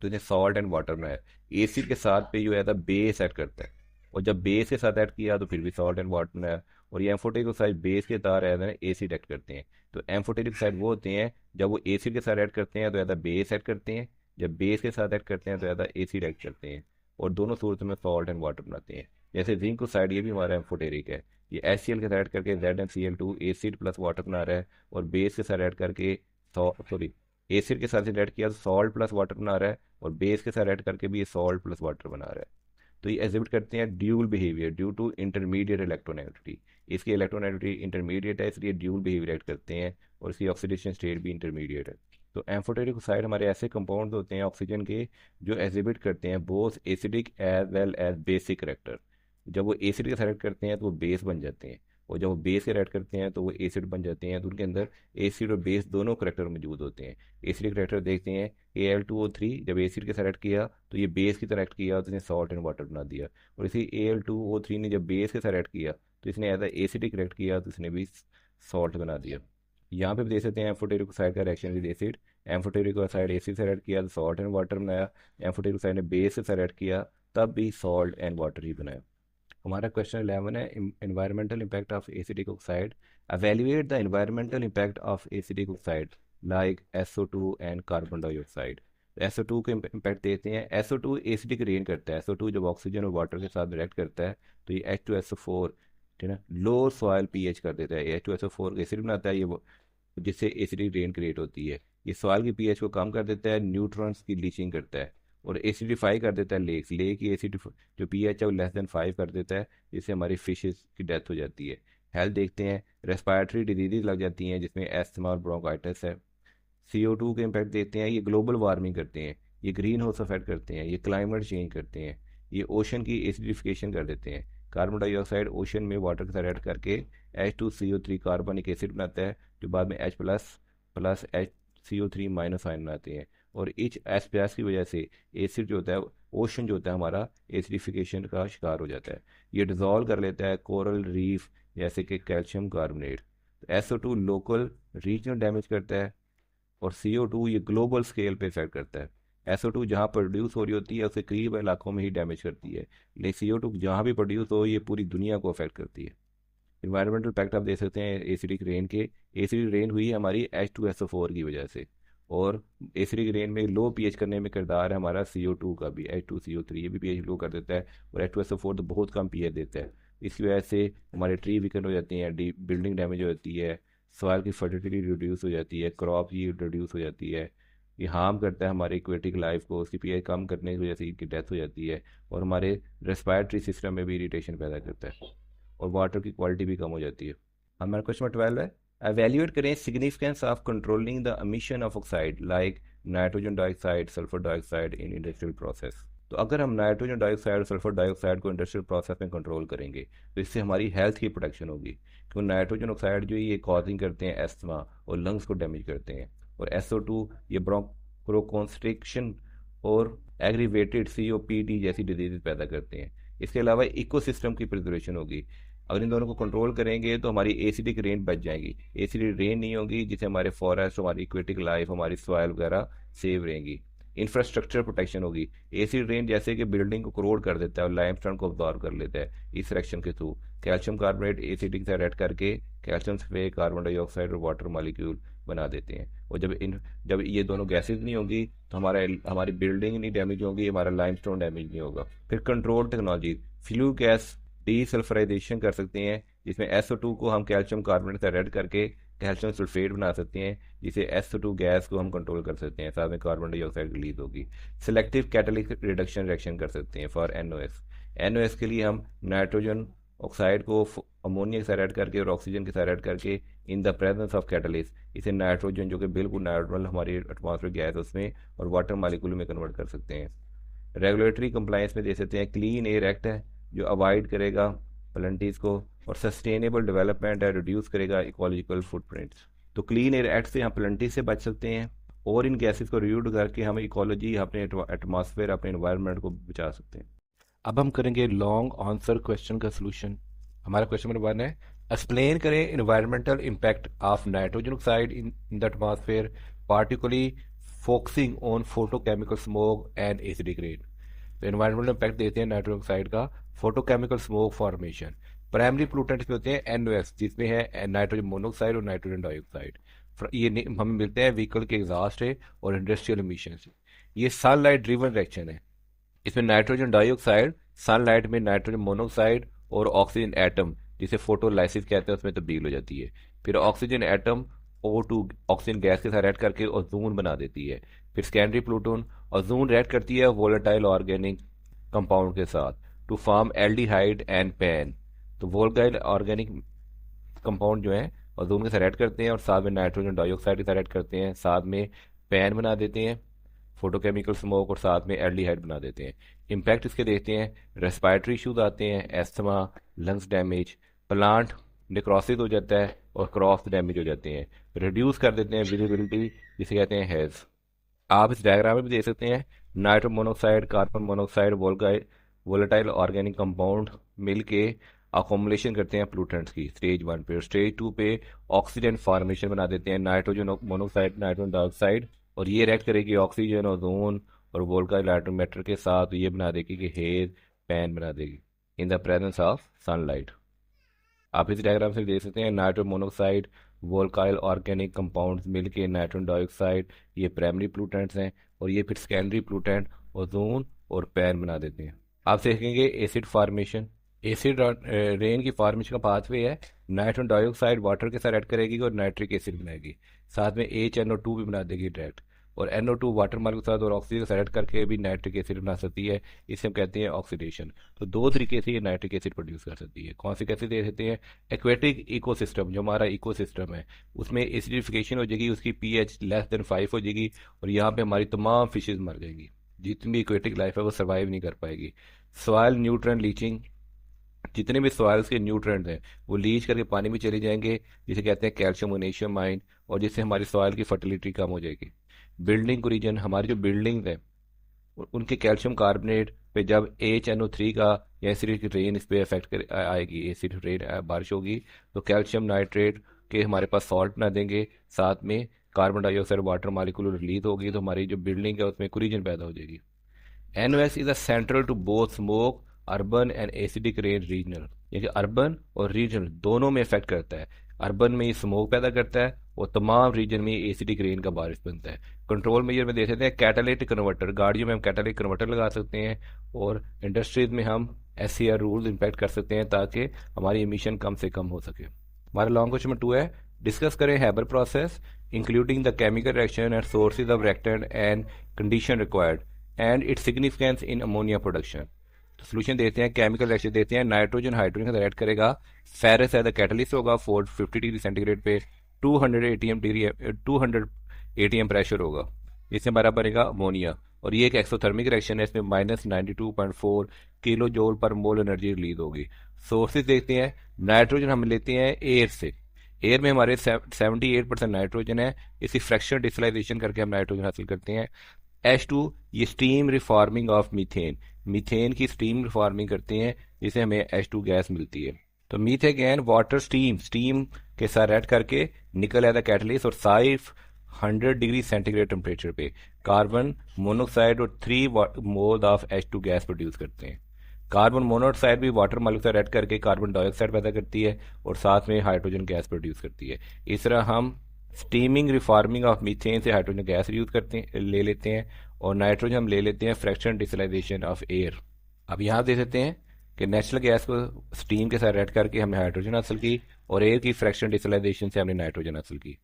तो इन्हें सॉल्ट एंड वाटर बनाया। एसिड के साथ पे जो है बेस ऐड करता है, और जब बेस के साथ ऐड किया तो फिर भी सॉल्ट एंड वाटर बनाया। और ये एम्फोटेरिक ऑक्साइड बेस के साथ ऐड है एसिड ऐड करते हैं। तो एम्फोटेरिक ऑक्साइड वो होते हैं जब वो एसिड के साथ ऐड करते हैं तो ऐसा बेस ऐड करते हैं, जब बेस के साथ ऐड करते हैं तो ऐसा एसिड ऐड करते हैं, और दोनों सूरत में सॉल्ट एंड वाटर बनाते हैं। जैसे जिंक ऑक्साइड ये भी हमारा एम्फोटेरिक है, ये HCl के साथ ऐड करके ZnCl2 एसिड प्लस वाटर बना रहा है, और बेस के साथ ऐड करके सॉरी एसिड के साथ ऐड किया तो सॉल्ट प्लस वाटर बना रहा है, और बेस के साथ ऐड करके भी ये सॉल्ट प्लस वाटर बना रहा है। तो ये एग्जिबिट करते हैं dual behaviour due to intermediate electronegativity. इसकी इलेक्ट्रोनेगेटिविटी इंटरमीडिएट है इसलिए ड्यूल बिहेवियर एक्ट करते हैं, और इसकी ऑक्सीडेशन स्टेट भी इंटरमीडिएट है। तो एम्फोटेरिक ऑक्साइड हमारे ऐसे कंपाउंड होते हैं ऑक्सीजन के जो एग्जिबिट करते हैं both acidic as well as basic character. जब वो एसिड के साथ ऐड करते हैं तो वो बेस बन जाते हैं, और जब वो बेस के ऐड करते हैं तो वो एसिड बन जाते हैं। तो उनके अंदर एसिड और बेस दोनों करेक्टर मौजूद होते हैं। एसिड करेक्टर देखते हैं Al2O3, जब एसिड के साथ ऐड किया तो ये बेस की तरह ऐड किया, तो इसने सॉल्ट एंड वाटर बना दिया। और इसी Al2O3 ने जब बेस के साथ ऐड किया तो इसने एज एसिड करेक्ट किया, तो इसने भी सॉल्ट बना दिया। यहाँ पे भी देख सकते हैं एम्फोटेरिक ऑक्साइड का reaction with acid. Amphoteric oxide acid से ऐड किया तो सॉल्ट एंड वाटर बनाया, एम्फोटेरिक ऑक्साइड ने बेस से ऐड किया तब भी सॉल्ट एंड वाटर ही बनाया। हमारा क्वेश्चन 11 है environmental impact of acidic oxide. Evaluate the environmental impact of acidic oxide like SO2 and carbon dioxide. SO2 के इम्पैक्ट देते हैं। SO2 एसिडिक रेन करता है। SO2 जब ऑक्सीजन और वाटर के साथ रिएक्ट करता है तो ये H2SO4, ठीक है ना, लो सॉइल पीएच कर देता है। H2SO4 एसिड बनाता है, जिससे एसिडिक रेन क्रिएट होती है। ये सॉइल की पीएच को कम कर देता है, न्यूट्रॉन्स की लीचिंग करता है, और एसिडिफाई कर देता है लेक की एसिड जो पीएच है वो लेस देन 5 कर देता है, जिससे हमारी फिशेस की डेथ हो जाती है। हेल्थ देखते हैं, रेस्पिरेटरी डिजीज लग जाती हैं जिसमें एस्थमा और ब्रोंकाइटिस है। CO2 के इम्पैक्ट देखते हैं, ये ग्लोबल वार्मिंग करते हैं, ये ग्रीन हाउस इफेक्ट करते हैं, ये क्लाइमेट चेंज करते हैं, ये ओशन की एसिडिफिकेशन कर देते हैं। कार्बन डाइऑक्साइड ओशन में वाटर के साथ ऐड करके H2CO3 कार्बनिक एसिड बनाता है, जो बाद में H plus plus HCO3 ion बनाते हैं। और इच एस की वजह से एसिड जो होता है, ओशन जो होता है हमारा, एसिडिफिकेशन का शिकार हो जाता है। ये डिजॉल्व कर लेता है कोरल रीफ जैसे कि कैल्शियम कार्बोनेट। तो SO2 लोकल रीजनल डैमेज करता है, और CO2 ये ग्लोबल स्केल पे इफेक्ट करता है। SO2 जहाँ प्रोड्यूस हो रही होती है उसे करीब इलाकों में ही डैमेज करती है, लेकिन CO2 जहाँ भी प्रोड्यूस हो ये पूरी दुनिया को अफेक्ट करती है। इन्वायरमेंटल इम्पैक्ट आप देख सकते हैं एसिडिक रेन के। एसिडिक रेन हुई है हमारी H2SO4 की वजह से, और एसिडिक रेन में लो पीएच करने में किरदार है हमारा CO2 का भी। H2CO3 ये भी पीएच लो कर देता है, और H2SO4 तो बहुत कम पीएच देता है। इसकी वजह से हमारे ट्री वीकन हो जाती हैं, बिल्डिंग डैमेज हो जाती है, सॉइल की फर्टिलिटी रिड्यूस हो जाती है, क्रॉप ही रिड्यूस हो जाती है। ये हार्म करता है हमारी एक्वेटिक लाइफ को, उसकी पीएच कम करने की वजह से इनकी डेथ हो जाती है, और हमारे रेस्पिरेटरी सिस्टम में भी इरिटेशन पैदा करता है, और वाटर की क्वालिटी भी कम हो जाती है। हमारा क्वेश्चन नंबर 12 है, एवेल्यूएट करें significance of controlling the emission of oxide like nitrogen dioxide, sulphur dioxide in industrial process. तो अगर हम नाइट्रोजन डाइऑक्साइड और सल्फर डाइऑक्साइड को इंडस्ट्रियल प्रोसेस में कंट्रोल करेंगे तो इससे हमारी हेल्थ की प्रोटेक्शन होगी, क्योंकि नाइट्रोजन ऑक्साइड जो ये कॉजिंग करते हैं एस्थमा और लंग्स को डैमेज करते हैं, और SO2 ये ब्रोंकोकॉन्स्ट्रिक्शन और एग्रीवेटेड COPD जैसी डिजीज पैदा करते हैं। इसके अलावा इकोसिस्टम की प्रिजर्वेशन होगी। अगर इन दोनों को कंट्रोल करेंगे तो हमारी एसिडिक रेन बच जाएगी। एसिडिक रेन नहीं होगी जिससे हमारे फॉरेस्ट, हमारी एक्वेटिक लाइफ, हमारी सॉइल वगैरह सेव रहेंगी। इंफ्रास्ट्रक्चर प्रोटेक्शन होगी। एसिड रेन जैसे कि बिल्डिंग को करोड कर देता है और लाइमस्टोन को अब्जॉर्ब कर लेता है इस रिएक्शन के थ्रू। कैल्शियम कार्बोनेट एसिडिक से ऐड करके कैल्शियम सल्फेट, कार्बन डाइऑक्साइड और वाटर मॉलिक्यूल बना देते हैं। और जब ये दोनों गैसेज नहीं होंगी तो हमारी बिल्डिंग नहीं डैमेज होगी, हमारा लाइमस्टोन डैमेज नहीं होगा। फिर control technology, flue gas desulphurisation कर सकते हैं, जिसमें SO2 को हम कैल्शियम कार्बोनेट से ऐड करके कैल्शियम सल्फेट बना सकते हैं, जिसे SO2 गैस को हम कंट्रोल कर सकते हैं, साथ में कार्बन डाइऑक्साइड रिलीज होगी। सिलेक्टिव कैटालिटिक रिडक्शन रिएक्शन कर सकते हैं फॉर NOx के लिए हम नाइट्रोजन ऑक्साइड को अमोनिया के साथ ऐड करके और ऑक्सीजन के साथ ऐड करके in the presence of catalyst इसे नाइट्रोजन जो कि बिल्कुल नॉर्मल हमारी एटमॉस्फेयर गैस उसमें और वाटर मालिक्यूल में कन्वर्ट कर सकते हैं। रेगुलेटरी कंप्लायंस में दे सकते हैं, क्लीन एयर एक्ट है जो अवॉइड करेगा प्लंटीज को, और सस्टेनेबल डेवलपमेंट है, रिड्यूस करेगा इकोलॉजिकल फुटप्रिंट्स। तो क्लीन एयर एक्ट से हम प्लंटीज से बच सकते हैं, और इन गैसेस को रिड्यूस करके हम इकोलॉजी, अपने एटमॉस्फेयर, अपने एनवायरनमेंट को बचा सकते हैं। अब हम करेंगे लॉन्ग आंसर क्वेश्चन का सोल्यूशन। हमारा क्वेश्चन नंबर 1 है, एक्सप्लेन करें environmental impact of nitrogen oxide in the atmosphere, particularly focusing on photochemical smoke and acidic rain. तो एनवायरमेंटल इम्पैक्ट देते हैं नाइट्रोजन ऑक्साइड का, photochemical smoke formation. Primary pollutants में होते हैं NOx, जिसमें है नाइट्रोजन मोनोऑक्साइड और नाइट्रोजन डाइऑक्साइड। ये हमें मिलते हैं व्हीकल के एग्जॉस्ट से और इंडस्ट्रियल एमिशन से। ये सनलाइट ड्रिवन रिएक्शन है। इसमें नाइट्रोजन डाइऑक्साइड सनलाइट में नाइट्रोजन मोनोऑक्साइड और ऑक्सीजन एटम, जिसे फोटोलाइसिस कहते हैं, उसमें तब्दील हो जाती है। फिर oxygen atom O2 oxygen gas के साथ ऐड करके ओजोन बना देती है। फिर सेकेंडरी प्लूटोन ओजोन रिएक्ट करती है वोलेटाइल ऑर्गेनिक कंपाउंड के साथ to form aldehyde and PAN. तो वोलेटाइल ऑर्गेनिक कंपाउंड जो है ओजोन के साथ ऐड करते हैं और साथ में नाइट्रोजन डाइऑक्साइड के साथ ऐड करते हैं, साथ में पैन बना देते हैं। फोटोकेमिकल स्मोक और साथ में एल्डिहाइड बना देते हैं। इम्पैक्ट इसके देखते हैं, रेस्पिरेटरी इश्यूज आते हैं, asthma, lungs damage, plant necrosis हो जाता है और क्रॉप्स डैमेज हो जाते हैं, रिड्यूस कर देते हैं विजिबिलिटी जिसे कहते हैं हेज। आप इस डायग्राम में भी देख सकते हैं nitro monoxide, carbon monoxide, volatile organic compound मिल के अकोमोलेशन करते हैं प्लूटेंट्स की स्टेज 1 पे। और स्टेज 2 पे ऑक्सीजन फॉर्मेशन बना देते हैं, नाइट्रोजन मोनोक्साइड, नाइट्रोजन डाइऑक्साइड, और ये रिएक्ट करेगी ऑक्सीजन, ओजोन और वोल्केनिक मैटर के साथ, तो ये बना देगी कि हेज पैन बना देगी in the presence of sunlight. आप इस डायग्राम से देख सकते हैं नाइट्रो मोनोक्साइड, वोल्काइल ऑर्गेनिक कंपाउंड्स मिलके नाइट्रोजन डाइऑक्साइड, ये प्राइमरी प्लूटेंट्स हैं, और ये फिर सेकेंडरी प्लूटेंट ओजोन और पैन बना देते हैं। आप देखेंगे एसिड फार्मेशन, एसिड रेन की फार्मेशन का पाथवे है, नाइट्रोजन डाइऑक्साइड वाटर के साथ ऐड करेगी और नाइट्रिक एसिड बनाएगी, साथ में HNO2 भी बना देगी डायरेक्ट, और NO2 वाटर मार्क के साथ और ऑक्सीजन के साथ ऐड करके भी नाइट्रिक एसिड बना सकती है, इसे हम कहते हैं ऑक्सीडेशन। तो दो तरीके से ये नाइट्रिक एसिड प्रोड्यूस कर सकती है। कौन से कैसे दे सकते हैं? एक्वेटिक इकोसिस्टम, जो हमारा इकोसिस्टम है उसमें एसिडिफिकेशन हो जाएगी, उसकी pH <5 हो जाएगी, और यहाँ पे हमारी तमाम फिशेज मर जाएंगी, जितनी भी एक्वेटिक लाइफ है वो सर्वाइव नहीं कर पाएगी। सॉयल न्यूट्रिएंट लीचिंग, जितने भी सॉइल्स के न्यूट्रिएंट्स हैं वो लीच करके पानी में चले जाएंगे, जिसे कहते हैं कैल्शियम मैग्नीशियम माइन, और जिससे हमारी सॉइल की फर्टिलिटी कम हो जाएगी। बिल्डिंग कोरिजन, हमारी जो बिल्डिंग्स हैं उनके कैल्शियम कार्बोनेट पे जब HNO3 का या एसिड रेन इस पे इफेक्ट कर आएगी, एसिड रेन बारिश होगी, तो कैल्शियम नाइट्रेट के हमारे पास सॉल्ट बना देंगे, साथ में carbon dioxide water molecule release होगी, तो हमारी जो बिल्डिंग है उसमें कोरिजन पैदा हो जाएगी। NOS is a central to both smog urban and acidic rain regional, यानी अर्बन और रीजनल दोनों में इफेक्ट करता है। अर्बन में ये स्मोक पैदा करता है और तमाम रीजन में एसिडिक रेन का बारिश बनता है। कंट्रोल मेजर में देख सकते हैं कैटालिटिक कन्वर्टर, गाड़ियों में हम कैटालिटिक कन्वर्टर लगा सकते हैं, और इंडस्ट्रीज में हम SCR रूल्स इम्पैक्ट कर सकते हैं ताकि हमारी एमिशन कम से कम हो सके। हमारा लॉन्ग क्वेश्चन 2 है, डिस्कस करें Haber process including the chemical reaction and sources of reactant and condition required and its significance in ammonia production. तो सोल्यूशन देते हैं, केमिकल रिएक्शन देते हैं, नाइट्रोजन हाइड्रोजन का ऐड करेगा, फेरस एज द कैटलिस्ट होगा, 450 डिग्री सेंटीग्रेड पे 200 ATM pressure होगा, इससे हमारा बनेगा अमोनिया, और ये एक एक्सोथर्मिक रिएक्शन है, इसमें -92.4 किलो जूल पर मोल एनर्जी रिलीज होगी। सोर्सेज देखते हैं, नाइट्रोजन हम लेते हैं एयर से, एयर में हमारे 78% नाइट्रोजन है, इसी फ्रैक्शन डिसलाइजेशन करके हम नाइट्रोजन हासिल करते हैं। H2 ये steam reforming of methane, methane की स्टीम रिफॉर्मिंग करते हैं, जिसे हमें H2 गैस मिलती है। तो मीथेन वाटर स्टीम के साथ ऐड करके निकल आता कैटलिस्ट, और 500 डिग्री सेंटीग्रेड टेम्परेचर पे कार्बन मोनोक्साइड और 3 mole of H2 gas produce करते हैं। कार्बन मोनोक्साइड भी वाटर मॉलिक्यूल ऐड करके कार्बन डाइऑक्साइड पैदा करती है और साथ में हाइड्रोजन गैस प्रोड्यूस करती है। इस तरह हम स्टीमिंग रिफॉर्मिंग ऑफ मीथेन से हाइड्रोजन गैस यूज करते हैं, ले लेते हैं, और नाइट्रोजन हम ले लेते हैं फ्रैक्शन डिसलाइजेशन ऑफ एयर। अब यहाँ देख सकते हैं कि नेचुरल गैस को स्टीम के साथ ऐड करके हमने हाइड्रोजन हासिल की, और एयर की फ्रैक्शन डिसलाइजेशन से हमने नाइट्रोजन हासिल की।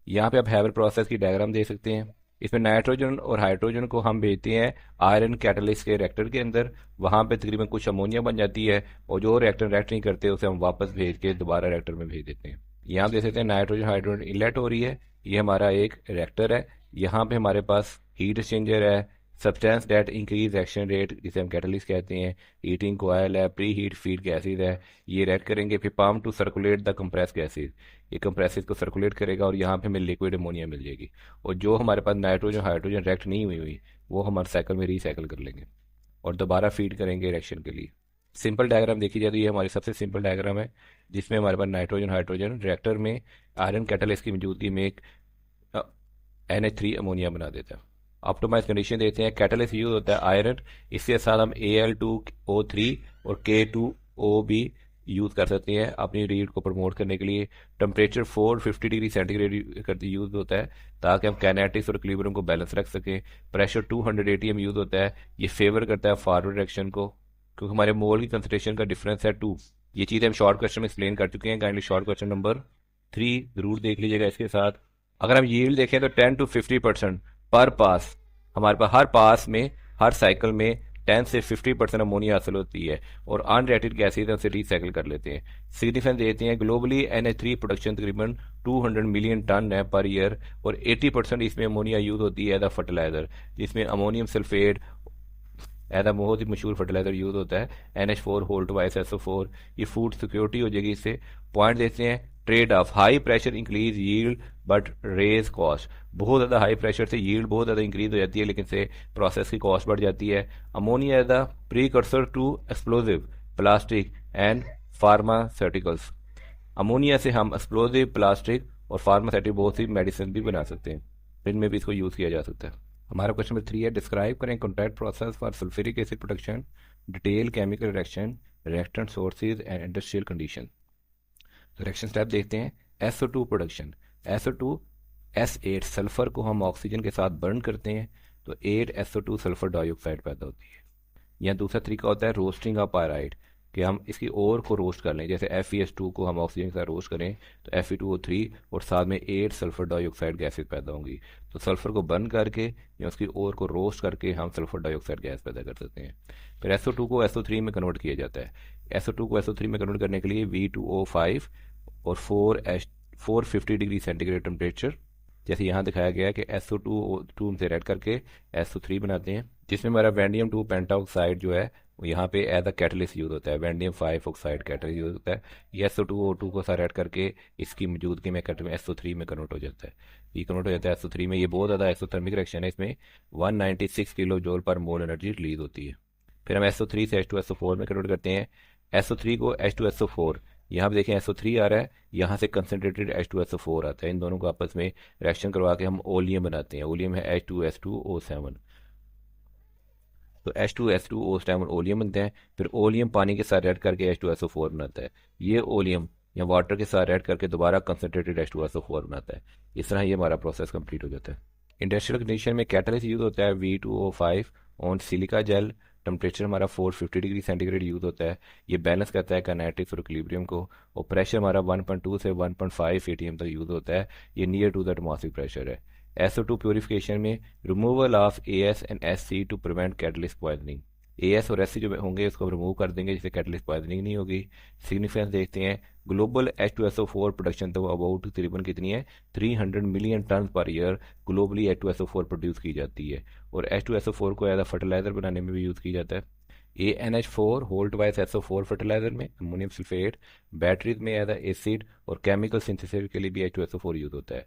यहाँ पे आप हैबर प्रोसेस की डायग्राम देख सकते हैं, इसमें नाइट्रोजन और हाइड्रोजन को हम भेजते हैं आयरन कैटलिस्ट के रिएक्टर के अंदर, वहाँ पे तकरीबन कुछ अमोनिया बन जाती है, और जो रिएक्टर रिएक्ट नहीं करते उसे हम वापस भेज के दोबारा रिएक्टर में भेज देते हैं। यहाँ देख सकते हैं नाइट्रोजन हाइड्रोजन इनलेट हो रही है, ये हमारा एक रिएक्टर है, यहाँ पे हमारे पास हीट एक्सचेंजर है, substance debt increase action rate जिसे हम कैटलिस्ट कहते हैं, हीटिंग कोयल है, प्री हीट फीड गैसेज है, ये रिएक्ट करेंगे, फिर pump to circulate the compress gases, ये कंप्रेसेस को सर्कुलेट करेगा और यहाँ पे हमें लिक्विड अमोनिया मिल जाएगी, और जो हमारे पास नाइट्रोजन हाइड्रोजन रिएक्ट नहीं हुई वो हमारे साइकिल में रिसाइकिल कर लेंगे और दोबारा फीड करेंगे रिएक्शन के लिए। सिंपल डायग्राम देखी जाए तो ये हमारी सबसे सिंपल डायग्राम है, जिसमें हमारे पास नाइट्रोजन हाइड्रोजन रिएक्टर में आयरन कैटलिस्ट की मौजूदगी में एक NH3 अमोनिया बना देता है। ऑप्टिमाइज कंडीशन देते हैं, कैटलिस्ट यूज होता है आयरन, इसके साथ हम Al2O3 और K2O भी यूज़ कर सकते हैं अपनी रीड को प्रमोट करने के लिए। टेम्परेचर 450 डिग्री सेंटीग्रेड करते यूज़ होता है ताकि हम काइनेटिक्स और इक्विलिब्रियम को बैलेंस रख सकें। प्रेशर 200 ATM यूज़ होता है, ये फेवर करता है फॉरवर्ड रिएक्शन को, क्योंकि हमारे मोल की कंसंट्रेशन का डिफरेंस है 2। ये चीज़ हम शॉर्ट क्वेश्चन में एक्सप्लेन कर चुके हैं, काइंडली शॉर्ट क्वेश्चन नंबर 3 जरूर देख लीजिएगा। इसके साथ अगर हम यील्ड देखें तो 10 to 50% पर पास, हमारे पास हर पास में हर साइकिल में 10 से 50% अमोनिया हासिल होती है और अनरिएक्टेड गैसेज उसे रिसाइकिल कर लेते हैं। सिग्निफिकेंस देते हैं ग्लोबली NH3 प्रोडक्शन तकरीबन 200 मिलियन टन है पर ईयर और 80% इसमें अमोनिया यूज होती है एज अ फर्टिलाइजर, जिसमें अमोनियम सल्फेट ऐसा बहुत ही मशहूर फर्टिलाइजर यूज होता है NH4 होल्ड वाइस SO4। ये फूड सिक्योरिटी हो जाएगी इससे। पॉइंट देते हैं trade off high pressure increase yield but raise cost. बहुत ज़्यादा हाई प्रेशर से यील्ड बहुत ज़्यादा इंक्रीज हो जाती है लेकिन से प्रोसेस की कॉस्ट बढ़ जाती है। Ammonia as the precursor to explosive plastic and pharmaceuticals. Ammonia से हम एक्सप्लोजिव प्लास्टिक और फार्मास्यूटिक बहुत सी मेडिसिन भी बना सकते हैं, इनमें भी इसको यूज़ किया जा सकता है। हमारा क्वेश्चन नंबर 3 है डिस्क्राइब करें contact process for sulphuric acid production, detail chemical reaction, reactant sources and industrial condition. Reaction step देखते हैं। SO2 production. SO2 S8 sulphur को हम ऑक्सीजन के साथ बर्न करते हैं तो 8 SO2 सल्फर डाइऑक्साइड पैदा होती है। या दूसरा तरीका होता है रोस्टिंग ऑफ पायराइड, कि हम इसकी ओर को रोस्ट कर लें। जैसे FeS2 को हम ऑक्सीजन के साथ रोस्ट करें तो Fe2O3 और साथ में 8 सल्फर डाइऑक्साइड गैसेज पैदा होंगी। तो सल्फर को बर्न करके या उसकी ओर को रोस्ट करके हम सल्फर डाइऑक्साइड गैस पैदा कर सकते हैं। फिर SO2 को SO3 में कन्वर्ट किया जाता है। SO2 को SO3 में कन्वर्ट करने के लिए V2O5 और 450 डिग्री सेंटीग्रेड टेम्परेचर, जैसे यहाँ दिखाया गया है कि SO2 से रेड करके SO3 बनाते हैं, जिसमें हमारा वैंडियम 2 पेंटाऑक्साइड जो है वो यहाँ पे एज अ कैटलिस्ट यूज होता है। वैंडियम 5 ऑक्साइड कैटलिस्ट यूज होता है। ये SO2O2 को साथ ऐड करके इसकी मौजूदगी में SO3 में कन्वर्ट हो जाता है। ये कन्वर्ट हो जाता है SO3 में। ये बहुत ज़्यादा एक्सोथर्मिक रिएक्शन है, इसमें 196 किलो जूल पर मोल एनर्जी रिलीज होती है। फिर हम SO3 से H2SO4 में कन्वर्ट करते हैं। SO3 को H2SO4, यहाँ पे देखें SO3 आ रहा है, यहाँ से कंसनट्रेटेड H2SO4 आता है। इन दोनों को आपस में रिएक्शन करवा के हम ओलियम बनाते हैं। ओलियम है H2S2O7। तो H2S2O7 ओलियम बनते हैं। फिर ओलियम पानी के साथ ऐड करके H2SO4 बनाता है। ये ओलियम या वाटर के साथ ऐड करके दोबारा कंसनट्रेटेड H2SO4 बनाता है। इस तरह ये हमारा प्रोसेस कंप्लीट हो जाता है। इंडस्ट्रियल कंडीशन में कैटलिस्ट यूज होता है V2O5 on silica gel. Temperature हमारा 450 डिग्री सेंटीग्रेड यूज होता है। ये बैलेंस करता है काइनेटिक्स और इक्विलिब्रियम को। और प्रेशर हमारा 1.2 से 1.5 ATM तक यूज होता है। ये near to the atmospheric pressure है। SO2 प्योरिफिकेशन में removal of AS and SC to prevent catalyst poisoning. AS और SC जो होंगे उसको रिमूव कर देंगे जिससे कैटलिस्ट पॉइजनिंग नहीं होगी। सिग्निफिकेंस देखते हैं। ग्लोबल H2SO4 प्रोडक्शन तो अबाउट तकरीबन कितनी है 300 million ton per year globally H2SO4 produce की जाती है और H2SO4 को एज अ फर्टिलाइजर बनाने में भी यूज़ किया जाता है। NH4 होल्ड वाइस SO4 फर्टिलाइजर में, अमोनियम सल्फेट, बैटरीज में एज अ एसिड और केमिकल सिंथेसिस के लिए भी H2SO4 यूज होता है।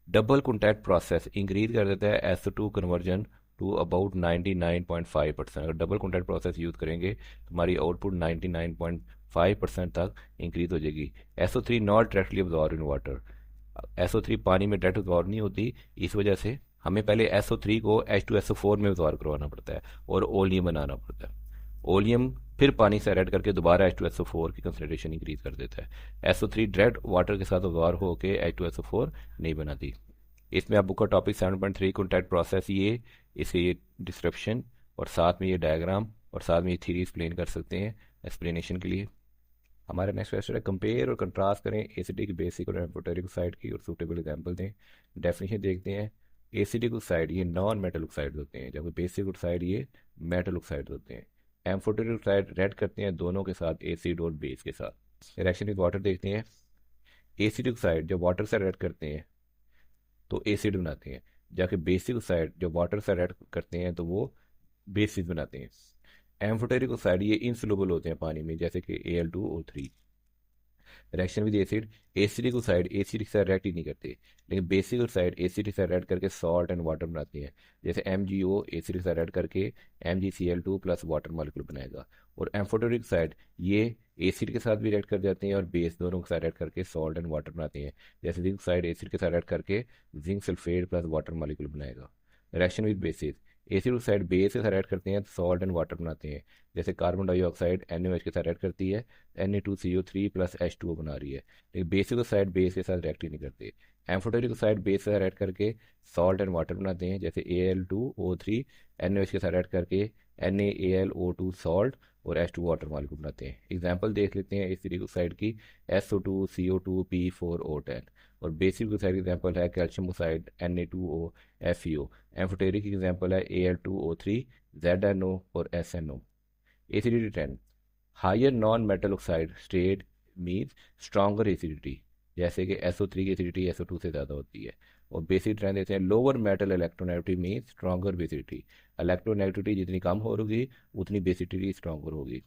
डबल कॉन्टैक्ट प्रोसेस इंक्रीज कर देता है SO2 कन्वर्जन टू अबाउट 99.5%। अगर डबल कॉन्टैक्ट प्रोसेस यूज़ करेंगे तो हमारी आउटपुट 99.5% तक इंक्रीज हो जाएगी। SO3 not directly absorb in water. SO3 पानी में डायरेक्ट अब्जॉर्ब नहीं होती, इस वजह से हमें पहले SO3 को H2SO4 में अब्जॉर्ब करवाना पड़ता है और ओलियम बनाना पड़ता है। ओलियम फिर पानी से ऐड करके दोबारा H2SO4 की कंसंट्रेशन इंक्रीज कर देता है। SO3 डायरेक्ट वाटर के साथ अब्जॉर्ब होकर H2SO4 नहीं बनाती। इसमें आप बुक का टॉपिक 7.3 कॉन्टैक्ट प्रोसेस, ये इसे ये डिस्क्रिप्शन और साथ में ये डायग्राम और साथ में ये थ्योरी एक्सप्लेन कर सकते हैं एक्सप्लेनेशन के लिए। हमारा नेक्स्ट क्वेश्चन है कंपेयर और कंट्रास्ट करें एसिडिक बेसिक और एम्फोटेरिक ऑक्साइड की और सूटेबल एग्जांपल दें। डेफिनेशन देखते हैं। एसिडिक ऑक्साइड ये नॉन मेटल ऑक्साइड होते हैं, जबकि बेसिक ऑक्साइड ये मेटल ऑक्साइड होते हैं। एम्फोटेरिक ऑक्साइड रेड करते हैं दोनों के साथ, एसिड और बेस के साथ। रिएक्शन विद वाटर देखते हैं। एसिडिक ऑक्साइड जब वाटर से रेड करते हैं तो एसिड बनाते हैं, जबकि बेसिक ऑक्साइड जब वाटर से रेड करते हैं तो वो बेसिस बनाते हैं। एम्फोटेरिक ऑक्साइड ये इनसोल्युबल होते हैं पानी में, जैसे कि Al2O3। Reaction with acid, acidic oxide acid के साथ रिएक्ट ही नहीं करते, लेकिन बेसिक ऑक्साइड एसिड के साथ रिएक्ट करके सॉल्ट एंड वाटर बनाते हैं। जैसे MgO एसिड के साथ रिएक्ट करके MgCl2 प्लस वाटर मॉलिक्यूल बनाएगा। और एम्फोटेरिक ऑक्साइड ये एसिड के साथ भी रिएक्ट कर जाते हैं और बेस दोनों के साथ रिएक्ट करके सॉल्ट एंड वाटर बनाते हैं। जैसे जिंक ऑक्साइड एसिड के साथ रिएक्ट करके zinc sulphate plus water molecule बनाएगा। Reaction with bases, acid oxide base के साथ ऐड करते हैं तो सॉल्ट एंड वाटर बनाते हैं। जैसे कार्बन डाइऑक्साइड NaOH के साथ ऐड करती है, Na2CO3 प्लस H2O बना रही है, लेकिन बेसिक ऑक्साइड बेस के साथ रिएक्ट ही नहीं करते। एम्फोटेरिक ऑक्साइड बेस के साथ ऐड करके सॉल्ट एंड वाटर बनाते हैं, जैसे Al2O3 NaOH के साथ ऐड करके NaAlO2 सॉल्ट और H2 वाटर मॉलिक्यूल बनाते हैं। एग्जांपल देख लेते हैं एसिडिक ऑक्साइड की, SO2, CO2, P4O10। और बेसिक ऑक्साइड एग्जांपल है calcium oxide, Na2O, FeO। Amphoteric example है Al2O3, ZNO और SNO। Acidity trend, higher non metal oxide state means stronger acidity, जैसे कि SO3 की एसिडिटी SO2 से ज़्यादा होती है। और बेसिक ट्रेंड देते हैं lower metal electronegativity means stronger basicity, electronegativity जितनी कम होगी उतनी बेसिडिटी स्ट्रॉन्गर होगी।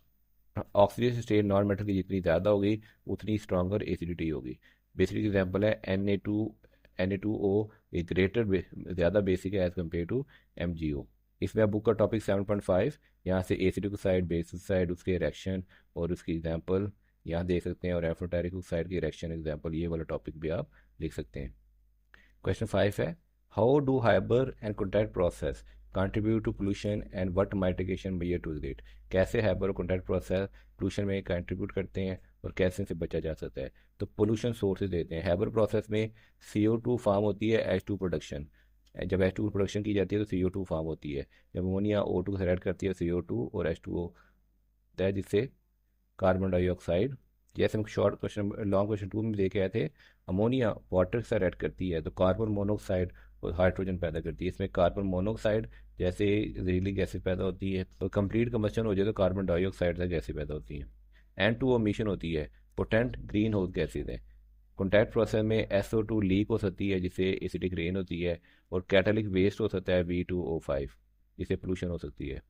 ऑक्सीजन स्टेट नॉन मेटल की जितनी ज़्यादा होगी उतनी स्ट्रॉन्गर एसिडिटी होगी। बेसिक एग्जांपल है Na2O एक ग्रेटर ज़्यादा बेसिक है एज कम्पेयर टू MgO। इसमें अब बुक का टॉपिक 7.5, यहाँ से एसिडिक ऑक्साइड, बेसिक ऑक्साइड, उसके रिएक्शन और उसकी एग्जांपल यहाँ देख सकते हैं, और एम्फोटेरिक ऑक्साइड की रिएक्शन एग्जांपल, ये वाला टॉपिक भी आप लिख सकते हैं। क्वेश्चन 5 है, how do Haber and contact process contribute to pollution and what mitigation measure to date. कैसे हाइबर और कॉन्टैक्ट प्रोसेस पोल्यूशन में कंट्रीब्यूट करते हैं और कैसे इनसे बचा जा सकता है। तो पोल्यूशन सोर्सेज देते हैं। हाइबर प्रोसेस में CO2 फार्म होती है, H2 प्रोडक्शन। जब H2 प्रोडक्शन की जाती है तो CO2 फार्म होती है। जब अमोनिया O2 से रिएक्ट करती है CO2 और H2O होता है, जिससे कार्बन डाइऑक्साइड, जैसे हम शॉर्ट क्वेश्चन लॉन्ग क्वेश्चन 2 में देखे आए थे, अमोनिया वाटर से रिएक्ट करती है तो कार्बन मोनोऑक्साइड और हाइड्रोजन पैदा करती है। इसमें कार्बन मोनोऑक्साइड जैसे जहरीली गैसें पैदा होती है, तो कंप्लीट कम्बशन हो जाए तो कार्बन डाइऑक्साइड से गैसें पैदा होती हैं। N2O मिशन होती है, पोटेंट ग्रीन हाउस गैसेज हैं। कॉन्टैक्ट प्रोसेस में SO2 लीक हो सकती है जिससे एसिडिक रेन होती है, और कैटालिक वेस्ट हो सकता है V2O5 जिससे पोल्यूशन हो सकती है।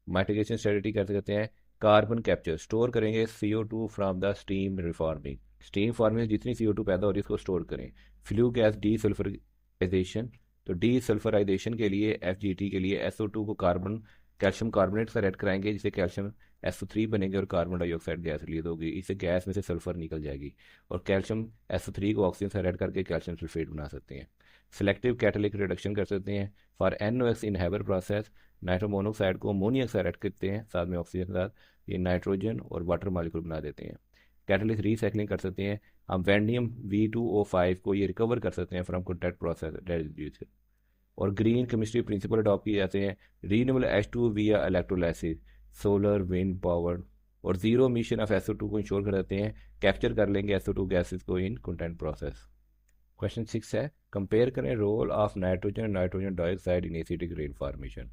माइटिगेशन स्ट्रेटजी कर सकते हैं, कार्बन कैप्चर, स्टोर करेंगे CO2 from the steam reforming, steam farming जितनी CO2 पैदा हो रही है उसको स्टोर करें। फ्लू गैस डीसल्फराइजेशन, तो डीसल्फराइजेशन के लिए FGT के लिए SO2 को कार्बन कैल्शियम कार्बोनेट से रेड कराएंगे जिससे कैल्शियम SO3 बनेंगे और कार्बन डाइऑक्साइड गैस रिलीज होगी, इससे गैस में से सल्फर निकल जाएगी। और कैल्शियम SO3 को ऑक्सीजन से रेड करके कैल्शियम सल्फेट बना सकते हैं। सिलेक्टिव कैटालिक रिडक्शन कर सकते हैं for NOx in Haber process, nitro monoxide को अमोनिया से रेड करते हैं साथ में ऑक्सीजन के साथ, ये नाइट्रोजन और वाटर मॉलिक्यूल बना देते हैं। कैटलिस्ट रीसाइक्लिंग कर सकते हैं, हम वैंडियम V2O5 को ये रिकवर कर सकते हैं फ्रॉम कॉन्टैक्ट प्रोसेस रेजिड्यू से। और ग्रीन केमिस्ट्री प्रिंसिपल अडॉप्ट किए जाते हैं, रीन्यूएबल H2 विया इलेक्ट्रोलाइसिस, सोलर विंड पावर, और जीरो मिशन ऑफ SO2 को इंश्योर कर देते हैं, कैप्चर कर लेंगे SO2 गैसेस को इन कॉन्टेंट प्रोसेस। क्वेश्चन 6 है, कंपेयर करें role of nitrogen and nitrogen dioxide in acidic rain formation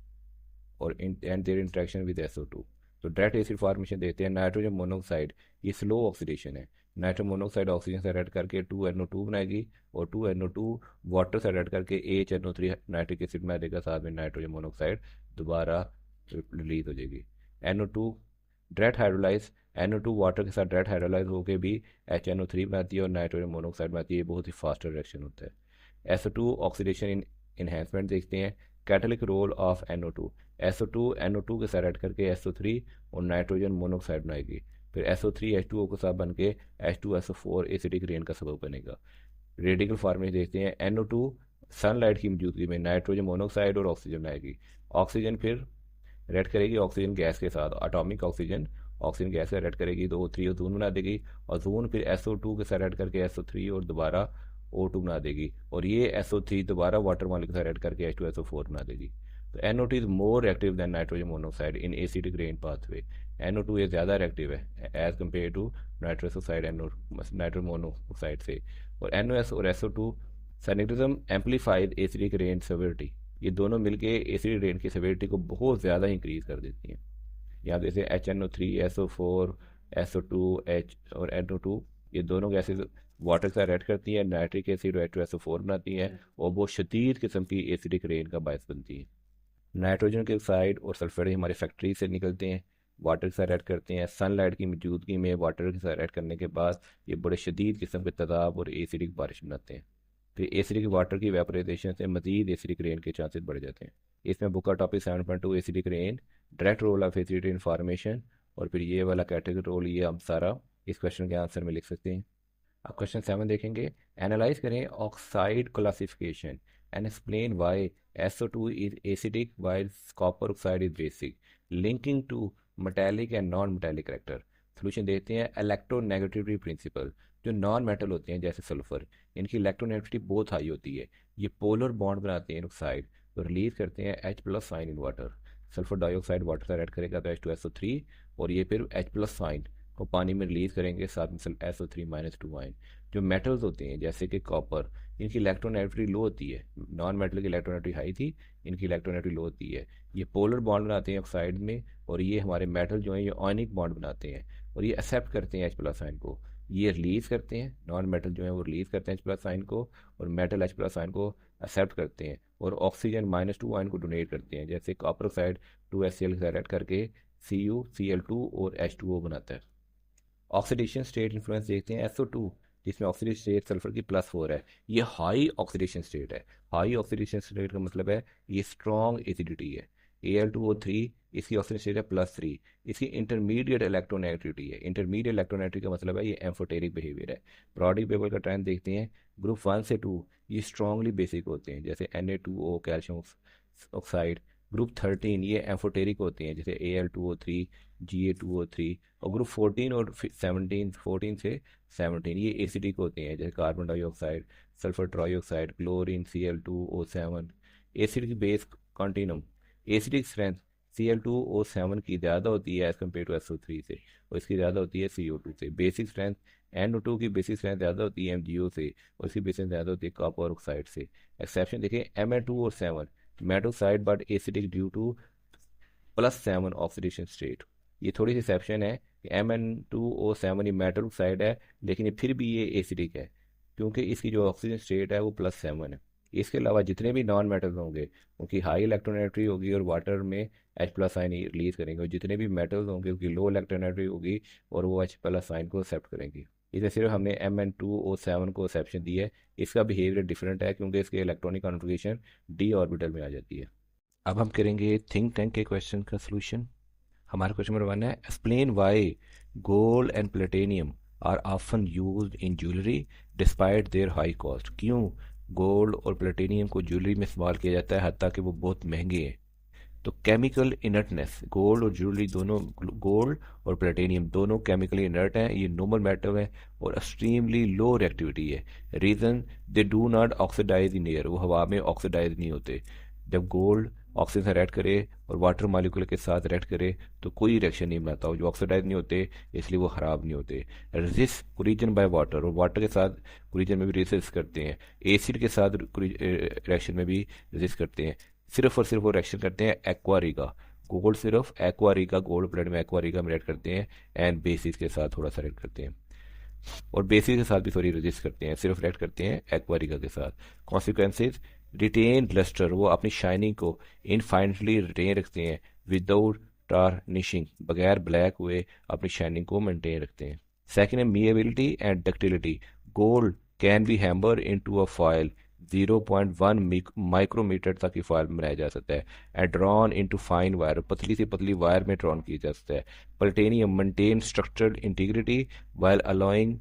और and their interaction with SO2। तो डायरेक्ट एसिड फॉर्मेशन देते हैं, नाइट्रोजन मोनोऑक्साइड ये स्लो ऑक्सीडेशन है, नाइट्रोजन मोनोऑक्साइड ऑक्सीजन से रेड करके 2NO2 बनाएगी, और 2NO2 वाटर से रेड करके HNO3 नाइट्रिक एसिड बना देगा, साथ में नाइट्रोजन मोनोऑक्साइड दोबारा रिलीज हो जाएगी। NO2 direct hydrolyse, NO2 water के साथ डायरेक्ट हाइड्रोलाइज होकर भी HNO3 बनाती है और नाइट्रोजन मोनोऑक्साइड बनाती है, बहुत ही फास्टर रिएक्शन होता है। SO2 ऑक्सीडेशन इन इन्हेंसमेंट देखते हैं, कैटलिक role of NO2, SO2 NO2 के साथ ऐड करके SO3 और नाइट्रोजन मोनोऑक्साइड बनाएगी, फिर SO3 H2O के साथ बन के H2SO4 एसिडिक रेन का सबब बनेगा। रेडिकल फॉर्मेशन देखते हैं, NO2 सनलाइट की मौजूदगी में नाइट्रोजन मोनोऑक्साइड और ऑक्सीजन बनाएगी, ऑक्सीजन फिर रेड करेगी ऑक्सीजन गैस के साथ, एटॉमिक ऑक्सीजन ऑक्सीजन गैस से रेड करेगी तो O3 ओजोन बना देगी, और ओजोन फिर SO2 के साथ रेड करके SO3 और दोबारा O2 बना देगी, और ये SO3 दोबारा वाटर मॉलिक्यूल के साथ रेड करके H2SO4 बना देगी। तो NO2 is more active than nitrogen monoxide in acidic rain pathway. NO2 ये ज़्यादा एक्टिव है as compare to nitrous oxide nitro monoxide से। और NOS और SO2 synergism amplified acidic rain severity, ये दोनों मिलके एसिडिक रेन की सेवेरिटी को बहुत ज़्यादा इंक्रीज कर देती हैं। यहाँ जैसे HNO3 SO4 SO2 H और NO2 ये दोनों गैसेज वाटर के साथ रेड करती है, नाइट्रिक एसिड और H2SO4 बनाती है और बहुत शदीद किस्म की एसिडिक रेन का बायस बनती है। नाइट्रोजन के ऑक्साइड और सल्फर हमारे फैक्ट्री से निकलते हैं, वाटर के साथ ऐड करते हैं, सनलाइट की मौजूदगी में वाटर के साथ ऐड करने के बाद ये बड़े शदीद किस्म के तेजाब और एसिडिक बारिश बनाते हैं। फिर एसिडिक वाटर की वेपराइजेशन से मजीद एसिडिक रेन के चांसेस बढ़ जाते हैं। इसमें बुक का topic 7.2 acidic rain, direct role of acidic rain formation, और फिर ये वाला कैटेगरी रोल ये हम सारा इस क्वेश्चन के आंसर में लिख सकते हैं। अब क्वेश्चन 7 देखेंगे, एनालाइज करें oxide classification and explain why SO2 is acidic while copper oxide is basic, linking to metallic and non metallic character. Solution देते हैं, इलेक्ट्रोनेगेटिविटी प्रिंसिपल, जो नॉन मेटल होते हैं जैसे सल्फर, इनकी इलेक्ट्रोनेगेटिविटी बहुत हाई होती है, ये पोलर बॉन्ड बनाते हैं ऑक्साइड, तो रिलीज करते हैं H+ साइन in water. Sulphur dioxide water से रेड करेगा तो H2SO3 और ये फिर H+ आयन को पानी में रिलीज करेंगे, साथ में SO3-2 आयन। जो मेटल्स होते हैं जैसे कि कॉपर, इनकी इलेक्ट्रोनेगेटिविटी लो होती है, नॉन मेटल की इलेक्ट्रोनेगेटिविटी हाई थी, इनकी इलेक्ट्रोनेगेटिविटी लो होती है। ये पोलर बॉन्ड बनाते हैं ऑक्साइड में, और ये हमारे मेटल जो हैं ये आयनिक बॉन्ड बनाते हैं, और ये एक्सेप्ट करते हैं H+ आयन को, ये रिलीज करते हैं। नॉन मेटल जो है वो रिलीज करते हैं H+ आयन को, और मेटल H+ आयन को एक्सेप्ट करते हैं और ऑक्सीजन -2 आयन को डोनेट करते हैं। जैसे कॉपर ऑक्साइड 2HCl के साथ ऐड करके CuCl2 और H2O बनाता है। ऑक्सीडेशन स्टेट इन्फ्लुएंस देखते हैं SO2, जिसमें ऑक्सीडेशन स्टेट सल्फर की +4 है, ये हाई ऑक्सीडेशन स्टेट है। हाई ऑक्सीडेशन स्टेट का मतलब है ये स्ट्रॉन्ग एसिडिटी है। Al2O3 इसकी ऑक्सीडेशन स्टेट है +3, इसकी इंटरमीडिएट इलेक्ट्रोनेगेटिविटी है। इंटरमीडिएट इलेक्ट्रोनेगेटिविटी का मतलब है ये एम्फोटेरिक बिहेवियर है। पीरियोडिक टेबल का ट्रेंड देखते हैं, ग्रुप 1 से 2 ये स्ट्रांगली बेसिक होते हैं, जैसे Na2O कैल्शियम ऑक्साइड। ग्रुप 13 ये एम्फोटेरिक होते हैं, जैसे Al2O3 Ga2O3। और ग्रुप 14 और 14 से 17 ये एसिडिक होते हैं, जैसे carbon dioxide, sulphur trioxide, chlorine, Cl2O7। Acidic base continuum, acidic strength Cl2O7 की ज़्यादा होती है एज़ कम्पेयर टू SO3 से, और इसकी ज़्यादा होती है CO2 से। बेसिक स्ट्रेंथ NO2 की बेसिक स्ट्रेंथ ज़्यादा होती है MgO से, और इसकी बेसिक ज़्यादा होती है कॉपर ऑक्साइड से। एक्सेप्शन देखें, Mn2 और 7 मेटोक्साइड but acidic due to +7 oxidation state. ये थोड़ी सी एक्सेप्शन है कि Mn2O7 ये मेटल ऑक्साइड है, लेकिन ये फिर भी ये एसिडिक है क्योंकि इसकी जो ऑक्सीजन स्टेट है वो +7 है। इसके अलावा जितने भी नॉन मेटल्स होंगे उनकी हाई इलेक्ट्रोनेगेटिविटी होगी और वाटर में H+ आयन रिलीज करेंगे, और जितने भी मेटल्स होंगे उनकी लो इलेक्ट्रोनेगेटिविटी होगी और वो H+ आयन को एक्सेप्ट करेंगी। इसे सिर्फ हमने Mn2O7 को एक्सेप्शन दी है, इसका बिहेवियर डिफरेंट है क्योंकि इसके इलेक्ट्रॉनिक कॉन्फ़िगरेशन d ऑर्बिटल में आ जाती है। अब हम करेंगे थिंक टैंक के क्वेश्चन का सोल्यूशन। हमारा क्वेश्चन नंबर 1 है, explain why gold and platinum are often used in jewellery despite their high cost. क्यों गोल्ड और प्लेटिनियम को ज्वेलरी में इस्तेमाल किया जाता है हत्ता कि वो बहुत महंगे हैं? तो केमिकल इनर्टनेस, गोल्ड और ज्वेलरी दोनों, गोल्ड और प्लेटिनियम दोनों केमिकली इनर्ट हैं, ये नॉर्मल मेटल है और एक्सट्रीमली लो रिएक्टिविटी है। Reason they do not oxidise in air, वो हवा में ऑक्सीडाइज नहीं होते। जब गोल्ड ऑक्सीजन से रिएक्ट करे और वाटर मॉलिक्यूल के साथ रिएक्ट करे तो कोई रिएक्शन नहीं बनाता, जो ऑक्सीडाइज नहीं होते इसलिए वो ख़राब नहीं होते। रेजिस्ट कोलिजन बाय वाटर, और वाटर के साथ कोलिजन में भी रेजिस्ट करते हैं, एसिड के साथ रिएक्शन में भी रेजिस्ट करते हैं। सिर्फ और सिर्फ वो रिएक्शन करते हैं एक्वारिगा, गोल्ड सिर्फ एक्वारिगा, गोल्ड प्लेट में एक्वारिगा में रिएक्ट करते हैं एंड बेसिस के साथ थोड़ा सा रिएक्ट करते हैं, और बेसिस के साथ भी थोड़ी रेजिस्ट करते हैं, सिर्फ रिएक्ट करते हैं एक्वारिगा के साथ। कॉन्सिक्वेंसेज, रिटेन लस्टर, वो अपनी शाइनिंग को इनफाइनटली रिटेन रखते हैं विदाउट टार्निशिंग, बगैर ब्लैक हुए अपनी शाइनिंग को मेंटेन रखते हैं। सेकेंड है malleability and ductility, gold can be हैम्बर इनटू अ फॉयल, 0.1 माइक्रोमीटर तक की फॉयल बनाया जा सकता है, and drawn into fine wire, पतली से पतली वायर में ड्रॉन किया जा सकता है। Platinum maintain structural integrity while allowing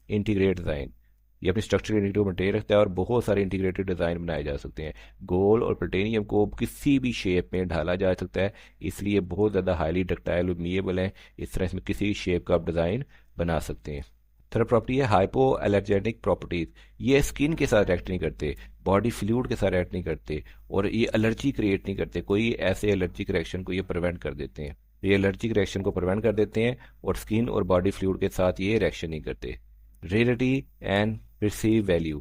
integrate design, ये अपनी स्ट्रक्चरल इंटीग्रिटी मेंटेन रखता है और बहुत सारे इंटीग्रेटेड डिज़ाइन बनाए जा सकते हैं। गोल्ड और प्लेटिनियम को किसी भी शेप में ढाला जा सकता है, इसलिए बहुत ज़्यादा हाईली डक्टाइल और मीएबल है, इस तरह इसमें किसी शेप का आप डिज़ाइन बना सकते हैं। थर्ड प्रॉपर्टी है हाइपो एलर्जेनिक प्रॉपर्टीज, ये स्किन के साथ रिएक्ट नहीं करते, बॉडी फ्लूइड के साथ रिएक्ट नहीं करते, और ये एलर्जी क्रिएट नहीं करते, कोई ऐसे एलर्जिक रिएक्शन को ये प्रिवेंट कर देते हैं। ये एलर्जिक रिएक्शन को प्रिवेंट कर देते हैं और स्किन और बॉडी फ्लूइड के साथ ये रिएक्शन नहीं करते। Rarity and perceived value,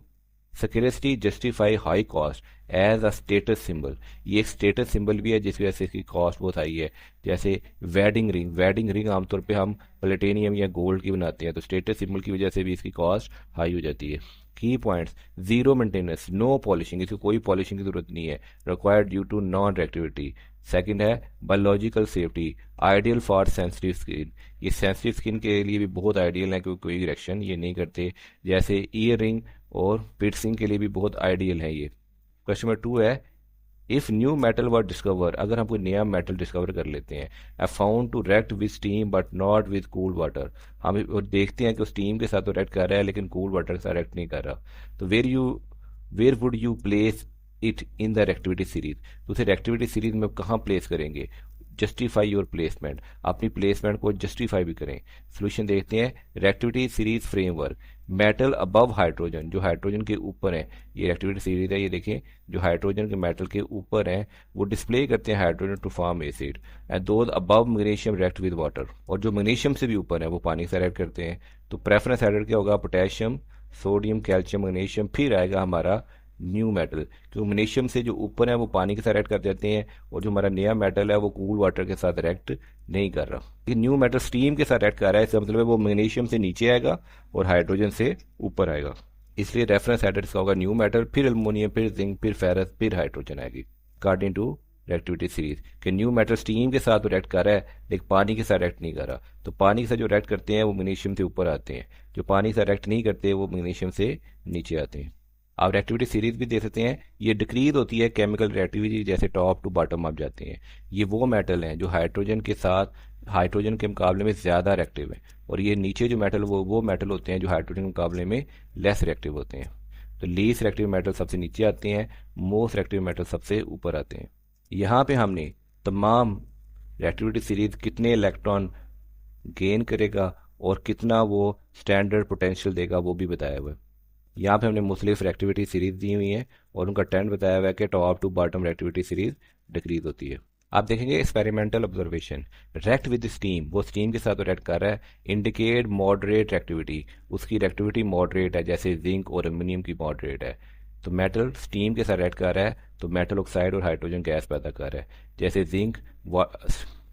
scarcity justify high cost as a status symbol, ये एक स्टेटस सिंबल भी है जिसकी वजह से इसकी कॉस्ट बहुत हाई है। जैसे वेडिंग रिंग आमतौर पे हम प्लेटिनियम या गोल्ड की बनाते हैं, तो स्टेटस सिंबल की वजह से भी इसकी कॉस्ट हाई हो जाती है। Key points, zero maintenance, no polishing, इसको कोई पॉलिशिंग की जरूरत नहीं है, required due to non reactivity. Second है biological safety, ideal for sensitive skin, ये सेंसिटिव स्किन के लिए भी बहुत आइडियल है क्योंकि कोई रिएक्शन ये नहीं करते। जैसे ईयर रिंग और पियर्सिंग के लिए भी बहुत आइडियल है ये। क्वेश्चन नंबर 2 है, if new metal were discover, अगर हम कोई नया मेटल डिस्कवर कर लेते हैं, I found to react with steam but not with cool water, हम देखते हैं कि स्टीम के साथ तो रिएक्ट कर रहा है लेकिन कूल वाटर के साथ रिएक्ट नहीं कर रहा, तो where would you place it in the reactivity series, तो उसे रिएक्टिविटी सीरीज में कहाँ प्लेस करेंगे? जस्टिफाई योर प्लेसमेंट, अपनी प्लेसमेंट को जस्टिफाई भी करें। सोल्यूशन देखते हैं, reactivity series framework metal above hydrogen, जो हाइड्रोजन के ऊपर है, ये रिएक्टिविटी सीरीज है, ये देखें जो हाइड्रोजन के मेटल के ऊपर है वो डिस्प्ले करते हैं hydrogen to form acid, and those above magnesium react with water, और जो मैग्नीशियम से भी ऊपर है वो पानी से रिएक्ट करते हैं। तो प्रेफरेंस एडेड क्या होगा, पोटेशियम, सोडियम, कैल्शियम, मैग्नीशियम, फिर आएगा हमारा न्यू मेटल, क्योंकि मैग्नीशियम से जो ऊपर है वो पानी के साथ रिएक्ट कर देते हैं, और जो हमारा नया मेटल है वो कूल वाटर के साथ रिएक्ट नहीं कर रहा। ये न्यू मेटल स्टीम के साथ रिएक्ट कर रहा है, इसका मतलब है वो मैग्नीशियम से नीचे आएगा और हाइड्रोजन से ऊपर आएगा, इसलिए रेफरेंस एडेड इसका होगा न्यू मेटल, फिर एल्युमिनियम, फिर जिंक, फिर फेरस, फिर हाइड्रोजन आएगी अकॉर्डिंग टू रिएक्टिविटी सीरीज। कि न्यू मेटल स्टीम के साथ रिएक्ट कर रहा है लेकिन पानी के साथ रिएक्ट नहीं कर रहा, तो पानी के साथ जो रिएक्ट करते हैं वो मैग्नीशियम से ऊपर आते हैं, जो पानी से रिएक्ट नहीं करते वो मैग्नीशियम से नीचे आते हैं। आप रिएक्टिविटी सीरीज भी दे सकते हैं, ये डिक्रीज होती है केमिकल रिएक्टिविटी, जैसे टॉप टू बॉटम आप जाते हैं। ये वो मेटल हैं जो हाइड्रोजन के साथ हाइड्रोजन के मुकाबले में ज़्यादा रिएक्टिव है, और ये नीचे जो मेटल वो मेटल होते हैं जो हाइड्रोजन के मुकाबले में लेस रिएक्टिव होते हैं। तो लीस्ट रिएक्टिव मेटल सबसे नीचे आते हैं, मोस्ट रिएक्टिव मेटल सबसे ऊपर आते हैं। यहाँ पे हमने तमाम रिएक्टिविटी सीरीज कितने इलेक्ट्रॉन गेन करेगा और कितना वो स्टैंडर्ड पोटेंशियल देगा वो भी बताया हुआ है। यहाँ पे हमने मुख्तलिफ रिएक्टिविटी सीरीज दी हुई है और उनका ट्रेंड बताया हुआ है कि top to bottom reactivity series decrease होती है। आप देखेंगे experimental observation, react with steam, वो स्टीम के साथ रिएक्ट कर रहा है, इंडिकेट मॉडरेट रिएक्टिविटी, उसकी रिएक्टिविटी मॉडरेट है, जैसे जिंक और एल्युमिनियम की मॉडरेट है। तो मेटल स्टीम के साथ रिएक्ट कर रहा है तो मेटल ऑक्साइड और हाइड्रोजन गैस पैदा कर रहा है, जैसे जिंक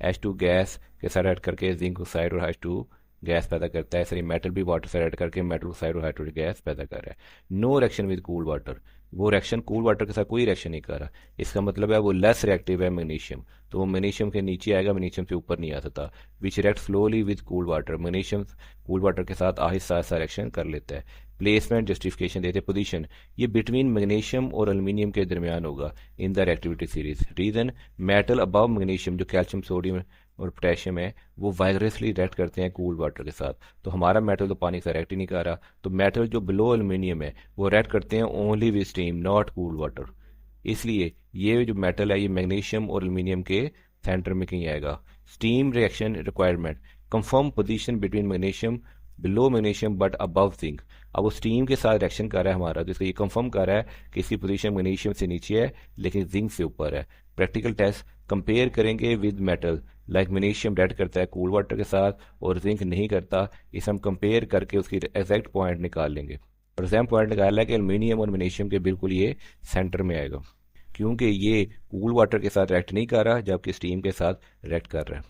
H2 गैस के साथ रिएक्ट करके जिंक ऑक्साइड और H2 गैस पैदा करता है, ऐसे मेटल भी वाटर से रिएक्ट करके मेटल ऑक्साइड और हाइड्रोजन गैस पैदा कर रहा है। No reaction with cool water, वो रिएक्शन कूल वाटर के साथ कोई रिएक्शन नहीं कर रहा, इसका मतलब है वो लेस रिएक्टिव है मैग्नीशियम, तो वो मैग्नीशियम के नीचे आएगा, मैग्नीशियम से ऊपर नहीं आ सकता। Which react slowly with cool water, magnesium cool water के साथ आहिस्ता आहिस्ता रिएक्शन कर लेता है। प्लेसमेंट जस्टिफिकेशन देते पोजीशन, ये बिटवीन मैग्नीशियम और एल्युमिनियम के दरमियान होगा in the reactivity series. Reason, metal above magnesium जो कैल्शियम, सोडियम और पोटेशियम है वो वाइग्रेसली रिएक्ट करते हैं कूल वाटर के साथ, तो हमारा मेटल तो पानी से रिएक्ट ही नहीं कर रहा, तो मेटल जो बिलो एल्युमिनियम है वो रिएक्ट करते हैं only with steam not cool water, इसलिए ये जो मेटल है ये मैग्नीशियम और एल्युमिनियम के सेंटर में कहीं आएगा। Steam reaction requirement, confirm position between magnesium below magnesium but above zinc, अब वो स्टीम के साथ रिएक्शन कर रहा है हमारा, तो इसका ये कंफर्म कर रहा है कि इसकी पोजीशन मैग्नीशियम से नीचे है लेकिन जिंक से ऊपर है। प्रैक्टिकल टेस्ट कंपेयर करेंगे with metal, like magnesium react करता है कूल वाटर के साथ और जिंक नहीं करता, इसे हम कंपेयर करके उसकी एग्जैक्ट पॉइंट निकाल लेंगे। और एग्जैक्ट पॉइंट निकाला है कि एल्युमिनियम और मैग्नीशियम के बिल्कुल ये सेंटर में आएगा, क्योंकि ये कूल वाटर के साथ रिएक्ट नहीं कर रहा जबकि स्टीम के साथ रिएक्ट कर रहा है।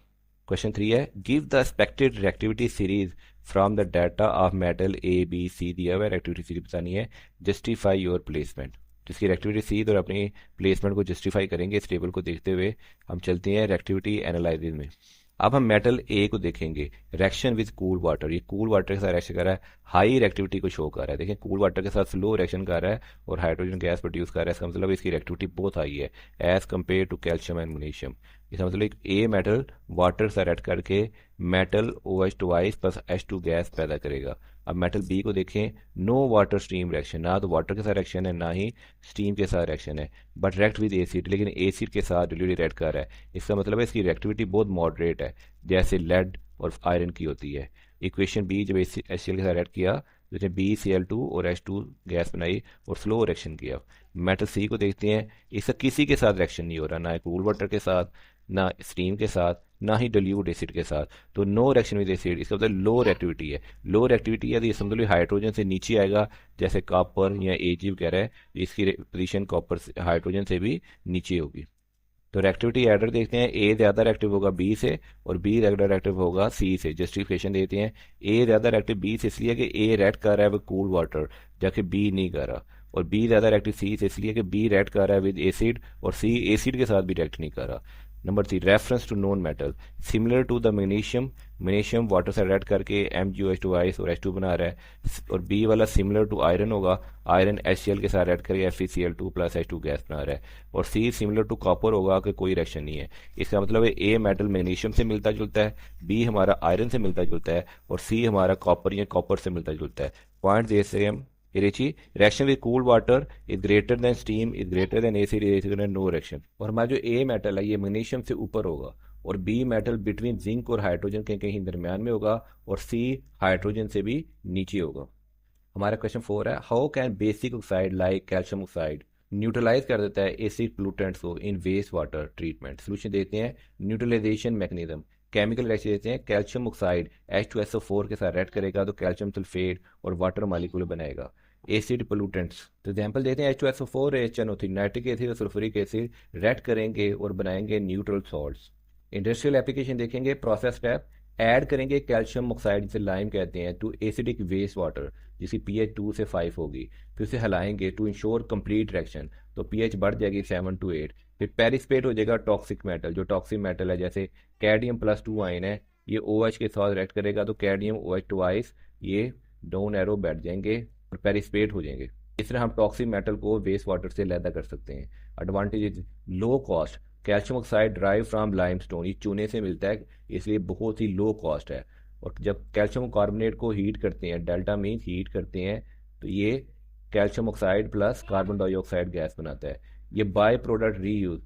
क्वेश्चन 3 है, give the expected reactivity series from the data of metal A B C दिया हुआ है, रिएक्टिविटी सीरीज बतानी है, जस्टिफाई योर प्लेसमेंट, जिसकी रिएक्टिविटी सीरीज और अपनी प्लेसमेंट को जस्टिफाई करेंगे। इस टेबल को देखते हुए हम चलते हैं रिएक्टिविटी एनालिसिस में। अब हम मेटल ए को देखेंगे, रिएक्शन विद कूल वाटर, ये कूल वाटर के साथ रिएक्शन कर रहा है, हाई रिएक्टिविटी को शो कर रहा है, देखें कूल वाटर के साथ स्लो रिएक्शन कर रहा है और हाइड्रोजन गैस प्रोड्यूस कर रहा है, इसका मतलब इसकी रिएक्टिविटी बहुत हाई है as compare to calcium and magnesium. इसका मतलब ए मेटल वाटर से रिएक्ट करके metal OH2 plus H2 gas पैदा करेगा। अब मेटल बी को देखें, नो वाटर स्टीम रिएक्शन, ना तो वाटर के साथ रिएक्शन है ना ही स्टीम के साथ रिएक्शन है, बट रिएक्ट विद एसिड, लेकिन एसिड के साथ डिल्यूटली रिएक्ट कर रहा है, इसका मतलब है इसकी रिएक्टिविटी बहुत मॉडरेट है, जैसे लेड और आयरन की होती है। इक्वेशन बी जब HCl के साथ रिएक्ट किया तो इसने BCl2 और H2 गैस बनाई और स्लो रिएक्शन किया। मेटल सी को देखते हैं, इसका किसी के साथ रिएक्शन नहीं हो रहा, ना कूल वाटर के साथ, ना स्टीम के साथ, ना ही डिल्यूट एसिड के साथ, तो नो रिएक्शन विद एसिड, इसका मतलब लो रिएक्टिविटी है। लो रिएक्टिविटी है तो ये समझ लो हाइड्रोजन से नीचे आएगा, जैसे कॉपर या Ag वगैरह है, तो इसकी पोजीशन कॉपर हाइड्रोजन से भी नीचे होगी। तो रिएक्टिविटी एडर देखते हैं, ए ज़्यादा रिएक्टिव होगा बी से और बी ज़्यादा रिएक्टिव होगा सी से। जस्टिफिकेशन देते हैं, ए ज़्यादा रिएक्टिव बी से इसलिए कि ए रिएक्ट कर रहा है विद कूल वाटर जबकि बी नहीं कर रहा, और बी ज़्यादा रिएक्टिव सी से इसलिए कि बी रिएक्ट कर रहा है विद एसिड और सी एसिड के साथ भी रिएक्ट नहीं कर रहा। Number 3, reference to non metal, similar to the magnesium, magnesium water से रिएक्ट करके MgOH2 और H2 बना रहा है, और बी वाला सिमिलर टू आयरन होगा, आयरन HCl के साथ रिएक्ट करके FeCl2 प्लस H2 गैस बना रहा है, और सी सिमिलर टू कॉपर होगा कि कोई रिएक्शन नहीं है। इसका मतलब है ए मेटल मैग्नीशियम से मिलता जुलता है, बी हमारा आयरन से मिलता जुलता है, और सी हमारा कॉपर या कॉपर से मिलता जुलता है। पॉइंट दे से हम reaction with cool water is greater than steam is greater than acid is greater than no reaction, और हमारा जो ए मेटल है ये मैग्नीशियम से ऊपर होगा, और बी मेटल बिटवीन जिंक और हाइड्रोजन के कहीं दरमियान में होगा, और सी हाइड्रोजन से भी नीचे होगा। हमारा क्वेश्चन 4 है, how can basic oxide like calcium oxide neutralise कर देता है एसिड पोल्यूटेंट्स को in waste water treatment. Solution देते हैं न्यूट्रलाइजेशन मैकेनिज्म, केमिकल रिएक्शन देते हैं। कैल्शियम ऑक्साइड H2SO4 के साथ रिएक्ट करेगा तो कैल्शियम सल्फेट और वाटर मॉलिक्यूल बनाएगा। एसिड पोल्यूटेंट्स तो एग्जाम्पल देते हैं H2SO4, HNO3, नाइट्रिक एसिड और सल्फ्यूरिक एसिड रिएक्ट करेंगे और बनाएंगे न्यूट्रल सॉल्ट्स। इंडस्ट्रियल एप्लीकेशन देखेंगे, प्रोसेस स्टेप ऐड करेंगे कैल्शियम ऑक्साइड जिसे लाइम कहते हैं टू एसिडिक वेस्ट वाटर जिसकी pH 2 से 5 होगी, फिर उसे हिलाएंगे टू इंश्योर कंप्लीट रिएक्शन तो pH बढ़ जाएगी 7 to 8। फिर पेरिस्पेट हो जाएगा टॉक्सिक मेटल, जो टॉक्सिक मेटल है जैसे कैडमियम+2 आयन है, ये OH के साथ रिएक्ट करेगा तो कैडमियम OH ट्वाइस ये डाउन एरो बैठ जाएंगे और पेरिस्पेट हो जाएंगे। इस तरह हम टॉक्सिक मेटल को वेस्ट वाटर से अलग कर सकते हैं। Advantage, low cost, calcium oxide drive from limestone, ये चूने से मिलता है इसलिए बहुत ही लो कॉस्ट है। और जब कैल्शियम कार्बोनेट को हीट करते हैं, डेल्टा मीन्स हीट करते हैं, तो ये calcium oxide plus carbon dioxide gas बनाता है। ये बाय प्रोडक्ट रीयूज,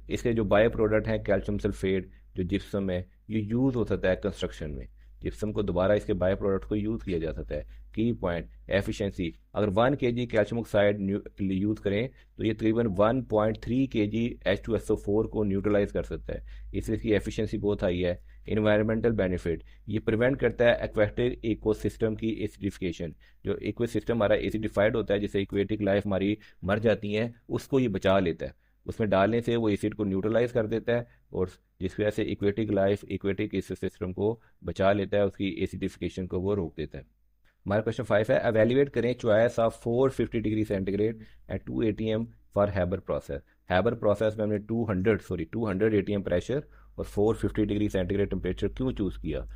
इसके जो बाय प्रोडक्ट हैं कैल्शियम सल्फेट जो जिप्सम है ये यूज़ हो सकता है कंस्ट्रक्शन में, जिप्सम को दोबारा इसके बाय प्रोडक्ट को यूज़ किया जा सकता है। की पॉइंट एफिशिएंसी, अगर 1 kg कैल्शियम ऑक्साइड यूज़ करें तो ये तकरीबन 1.3 kg H2SO4 को न्यूट्रलाइज कर सकता है, इसलिए इसकी एफिशिएंसी बहुत हाई है। इन्वायरमेंटल बेनिफिट, ये प्रिवेंट करता है एक्वेटिक इकोसिस्टम की एसिडिफिकेशन, जो इकोसिस्टम हमारा एसिडिफाइड होता है जिससे इक्वेटिक लाइफ हमारी मर जाती है उसको ये बचा लेता है। उसमें डालने से वो एसिड को न्यूट्रलाइज कर देता है और जिस वजह से इक्वेटिक लाइफ इक्वेटिक इकोसिस्टम को बचा लेता है, उसकी एसिडिफिकेशन को वो रोक देता है। हमारा क्वेश्चन 5 है, एवेल्युएट करें choice of 450 degree centigrade and 2 ATM for Haber process. Haber process में हमने 200 ATM प्रेशर और 450 डिग्री सेंटीग्रेड टेम्परेचर क्यों चूज़ किया।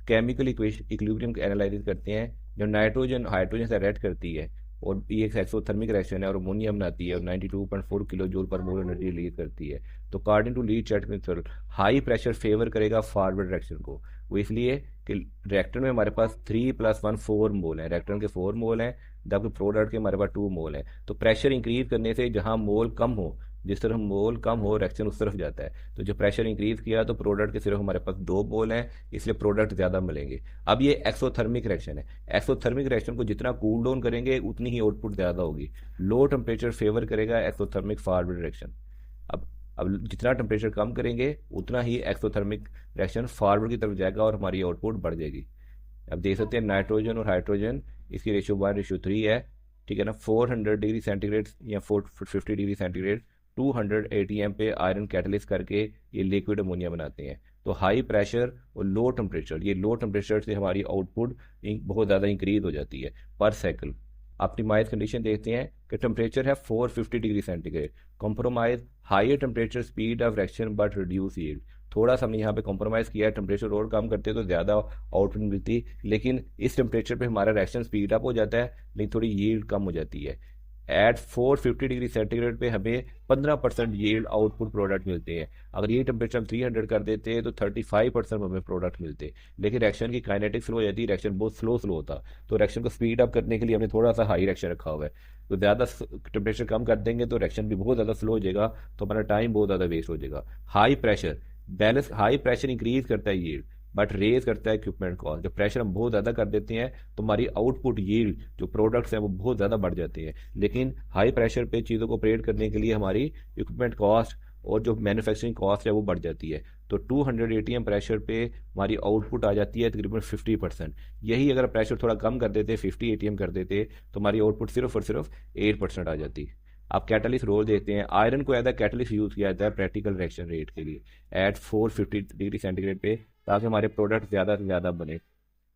केमिकल इक्विलिब्रियम एनालिसिस करते हैं, जो नाइट्रोजन हाइड्रोजन से रिएक्ट करती है और ये एक एक्सोथर्मिक रिएक्शन है और अमोनियम बनाती है और 92.4 किलो जूल पर मोल एनर्जी रिलीज करती है। तो according to Le Chatelier principle high pressure favour करेगा फॉरवर्ड रिएक्शन को, वो इसलिए कि रिएक्टर में हमारे पास 3+1 4 मोल हैं, रिएक्टर के 4 मोल हैं जबकि प्रोडक्ट के हमारे पास 2 मोल हैं। तो प्रेशर इंक्रीज करने से जहाँ मोल कम हो, जिस तरफ मोल कम हो रिएक्शन उस तरफ जाता है। तो जो प्रेशर इंक्रीज किया तो प्रोडक्ट के सिर्फ हमारे पास 2 मोल हैं, इसलिए प्रोडक्ट ज़्यादा मिलेंगे। अब ये एक्सोथर्मिक रिएक्शन है, एक्सोथर्मिक रिएक्शन को जितना कूल डाउन करेंगे उतनी ही आउटपुट ज़्यादा होगी। लो टेम्परेचर फेवर करेगा एक्सोथर्मिक फॉरवर्ड रिएक्शन। अब जितना टेम्परेचर कम करेंगे उतना ही एक्सोथर्मिक रिएक्शन फॉरवर्ड की तरफ जाएगा और हमारी आउटपुट बढ़ जाएगी। अब देख सकते हैं नाइट्रोजन और हाइड्रोजन इसकी रेशियो 1:3 है, ठीक है ना। 400 डिग्री सेंटीग्रेड या 450 डिग्री सेंटीग्रेड 200 ATM पे आयरन कैटलिस्ट करके ये लिक्विड अमोनिया बनाते हैं। तो हाई प्रेशर और लो टेम्परेचर, ये लो टेम्परेचर से हमारी आउटपुट बहुत ज़्यादा इंक्रीज हो जाती है पर साइकिल। ऑप्टिमाइज कंडीशन देखते हैं कि टेम्परेचर है 450 degree centigrade, compromise higher temperature speed of reaction but reduce yield. थोड़ा सा हमने यहाँ पे कॉम्प्रोमाइज़ किया है, टेम्परेचर और कम करते तो ज़्यादा आउटपुट मिलती, लेकिन इस टेम्परेचर पे हमारा रिएक्शन स्पीड अप हो जाता है लेकिन थोड़ी यील्ड कम हो जाती है। एट 450 डिग्री सेंटीग्रेड पे हमें 15% यील्ड आउटपुट प्रोडक्ट मिलते हैं। अगर ये टेम्परेचर हम 300 कर देते तो 35% हमें प्रोडक्ट मिलते, लेकिन रिएक्शन की काइनेटिक स्लो हो जाती है, रिएक्शन बहुत स्लो होता। तो रिएक्शन को स्पीड अप करने के लिए हमने थोड़ा सा हाई रिएक्शन रखा हुआ है। तो ज़्यादा टेम्परेचर कम कर देंगे तो रिएक्शन भी बहुत ज़्यादा स्लो हो जाएगा, तो हमारा टाइम बहुत ज़्यादा वेस्ट हो जाएगा। High pressure balance, high pressure increase करता है यील्ड बट रेज करता है इक्विपमेंट कॉस्ट। जब प्रेशर हम बहुत ज़्यादा कर देते हैं तो हमारी आउटपुट यील्ड जो प्रोडक्ट्स हैं वो बहुत ज़्यादा बढ़ जाते हैं, लेकिन हाई प्रेशर पे चीज़ों को ऑपरेट करने के लिए हमारी इक्विपमेंट कॉस्ट और जो मैन्युफैक्चरिंग कॉस्ट है वो बढ़ जाती है। तो 200 ATM प्रेशर पे हमारी आउटपुट आ जाती है तकरीबन 50%। यही अगर प्रेशर थोड़ा कम कर देते, 50 ATM कर देते, तो हमारी आउटपुट सिर्फ और सिर्फ 8% आ जाती। आप कैटलिस्ट रोल देखते हैं, आयरन को एज अ कैटलिस्ट यूज़ किया जाता है प्रैक्टिकल रिएक्शन रेट के लिए एट 450 डिग्री सेंटीग्रेड पे, ताकि हमारे प्रोडक्ट ज़्यादा से ज़्यादा बने।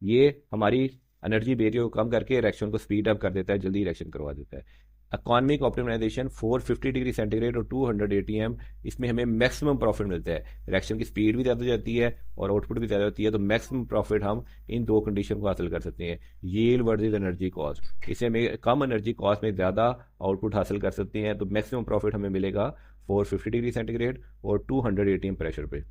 ये हमारी एनर्जी बैरियर को कम करके रिएक्शन को स्पीड अप कर देता है, जल्दी रिएक्शन करवा देता है। इकोनॉमिक ऑप्टिमाइजेशन 450 डिग्री सेंटीग्रेड और 200 ATM, इसमें हमें मैक्सिमम प्रॉफिट मिलता है। रिएक्शन की स्पीड भी ज़्यादा हो जाती है और आउटपुट भी ज़्यादा होती है, तो मैक्सिमम प्रॉफिट हम इन दो कंडीशन को हासिल कर सकते हैं, यील्ड वर्सेस एनर्जी कॉस्ट। इससे हमें कम एनर्जी कॉस्ट में ज़्यादा आउटपुट हासिल कर सकते हैं, तो मैक्सिमम प्रॉफिट हमें मिलेगा 450 डिग्री सेंटीग्रेड और 200 ATM प्रेशर पे।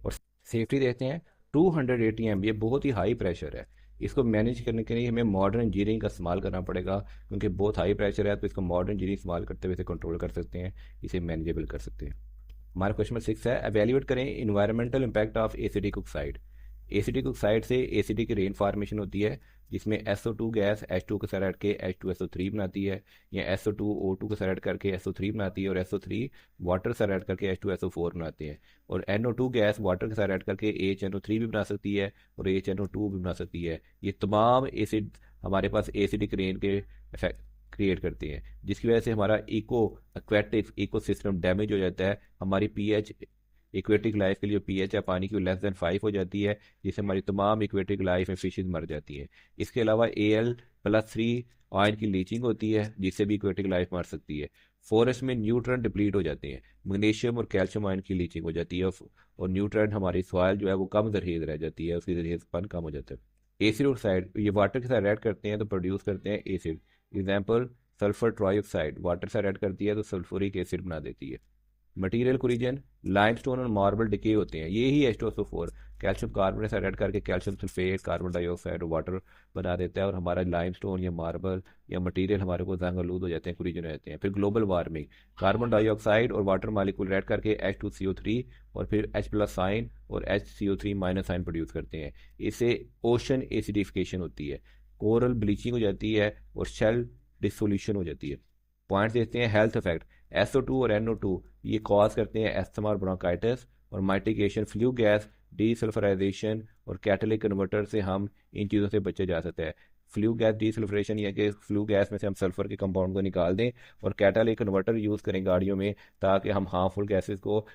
और सेफ्टी देखते हैं, 200 ATM ये बहुत ही हाई प्रेशर है, इसको मैनेज करने के लिए हमें मॉडर्न इंजीनियरिंग का इस्तेमाल करना पड़ेगा, क्योंकि बहुत हाई प्रेशर है, तो इसको मॉडर्न इंजीनियरिंग इस्तेमाल करते हुए इसे कंट्रोल कर सकते हैं, इसे मैनेजेबल कर सकते हैं। हमारा क्वेश्चन नंबर 6 है, एवेल्यूएट करें environmental impact of acidic oxide. Acidic oxide से एसिडिक रेन फॉर्मेशन होती है, जिसमें SO2 गैस H2 के साथ ऐड के H2SO3 बनाती है, या SO2 O2 के साथ ऐड करके SO3 बनाती है, और SO3 वाटर के साथ ऐड करके H2SO4 बनाते हैं। और NO2 गैस वाटर के साथ ऐड करके HNO3 भी बना सकती है और HNO2 भी बना सकती है। ये तमाम एसिड हमारे पास एसिडिक रेन के इफेक्ट क्रिएट करते हैं, जिसकी वजह से हमारा एक्वेटिक इकोसिस्टम डैमेज हो जाता है। हमारी पीएच इक्वेटिक लाइफ के लिए पीएच है पानी की लेस देन 5 हो जाती है, जिससे हमारी तमाम इक्वेटिक लाइफ में फिशेज मर जाती हैं। इसके अलावा Al+3 आयन की लीचिंग होती है, जिससे भी इक्वेटिक लाइफ मर सकती है। फॉरेस्ट में न्यूट्रन डिप्लीट हो जाते हैं, मैग्नीशियम और कैल्शियम आयन की लीचिंग हो जाती है, और न्यूट्रन हमारी सॉइल जो है वो कम जरखेज रह जाती है, उसकी जरखेजपन कम हो जाता है। एसिड ऑक्साइड ये वाटर के साथ ऐड करते हैं तो प्रोड्यूस करते हैं acid. Example sulphur trioxide water से ऐड करती है तो सल्फ्यूरिक एसिड बना देती है। मटेरियल कोरिजन लाइमस्टोन और मार्बल डिके होते हैं, ये ही H2SO4 कैल्शियम कार्बोनेट से ऐड करके कैल्शियम सल्फेट कार्बन डाइऑक्साइड और वाटर बना देता है, और हमारा लाइमस्टोन या मार्बल या मटेरियल हमारे को जंग आलूद हो जाते हैं, कोरिजन हो जाते हैं। फिर ग्लोबल वार्मिंग कार्बन डाइऑक्साइड और वाटर मालिक्यूल ऐड करके H2CO3 और फिर H+ साइन और HCO3- साइन प्रोड्यूस करते हैं। इससे ओशन एसिडिफिकेशन होती है, कोरल ब्लीचिंग हो जाती है और शेल डिसोल्यूशन हो जाती है। पॉइंट देखते हैं हेल्थ इफेक्ट। SO2 और NO2 ये कॉज करते हैं एस्थमा और ब्रोंकाइटिस और माइटिगेशन। फ्लू गैस डीसल्फराइजेशन और कैटलिक कन्वर्टर से हम इन चीज़ों से बचे जा सकते हैं। फ्लू गैस डीसल्फरेशन या कि फ्लू गैस में से हम सल्फर के कंपाउंड को निकाल दें और कैटालिक कन्वर्टर यूज़ करें गाड़ियों में, ताकि हम हार्मफुल गैसेस को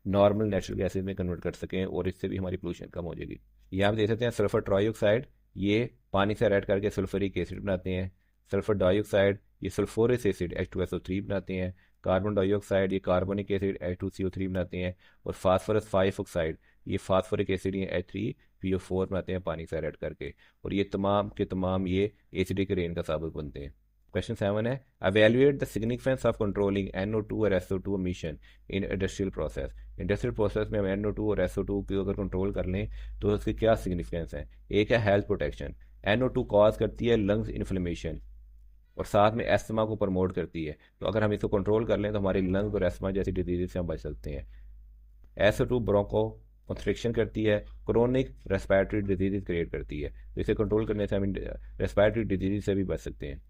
नॉर्मल नेचुरल गैसेस में कन्वर्ट कर सकें, और इससे भी हमारी पोल्यूशन कम हो जाएगी। ये आप देख सकते हैं सल्फर ट्राइऑक्साइड ये पानी से ऐड करके सल्फरिक एसिड बनाते हैं। सल्फर डाइऑक्साइड ये सल्फोरस एसिड H2SO3 बनाते हैं। कार्बन डाइऑक्साइड ये कार्बोनिक एसिड H2CO3 बनाते हैं। और फास्फोरस 5 ऑक्साइड ये फास्फोरिक एसिड ये H3PO4 बनाते हैं पानी से ऐड करके, और ये तमाम के तमाम ये एसिडिक रेन का सबब बनते हैं। क्वेश्चन 7 है evaluate the significance of controlling NO2 और SO2 emission in industrial process. Industrial process में हम NO2 और SO2 को अगर कंट्रोल कर लें तो उसके क्या सिग्निफिकेंस है। एक है हेल्थ प्रोटेक्शन, NO2 कॉज करती है लंग्स इन्फ्लेमेशन और साथ में एस्थमा को प्रमोट करती है, तो अगर हम इसको कंट्रोल कर लें तो हमारी लंग्स और एस्थमा जैसी डिजीज से हम बच सकते हैं। SO2 ब्रोंको कंस्ट्रिक्शन करती है, क्रोनिक रेस्पिरेटरी डिजीज क्रिएट करती है, तो इसे कंट्रोल करने से हम रेस्पिरेटरी डिजीज से भी बच सकते हैं।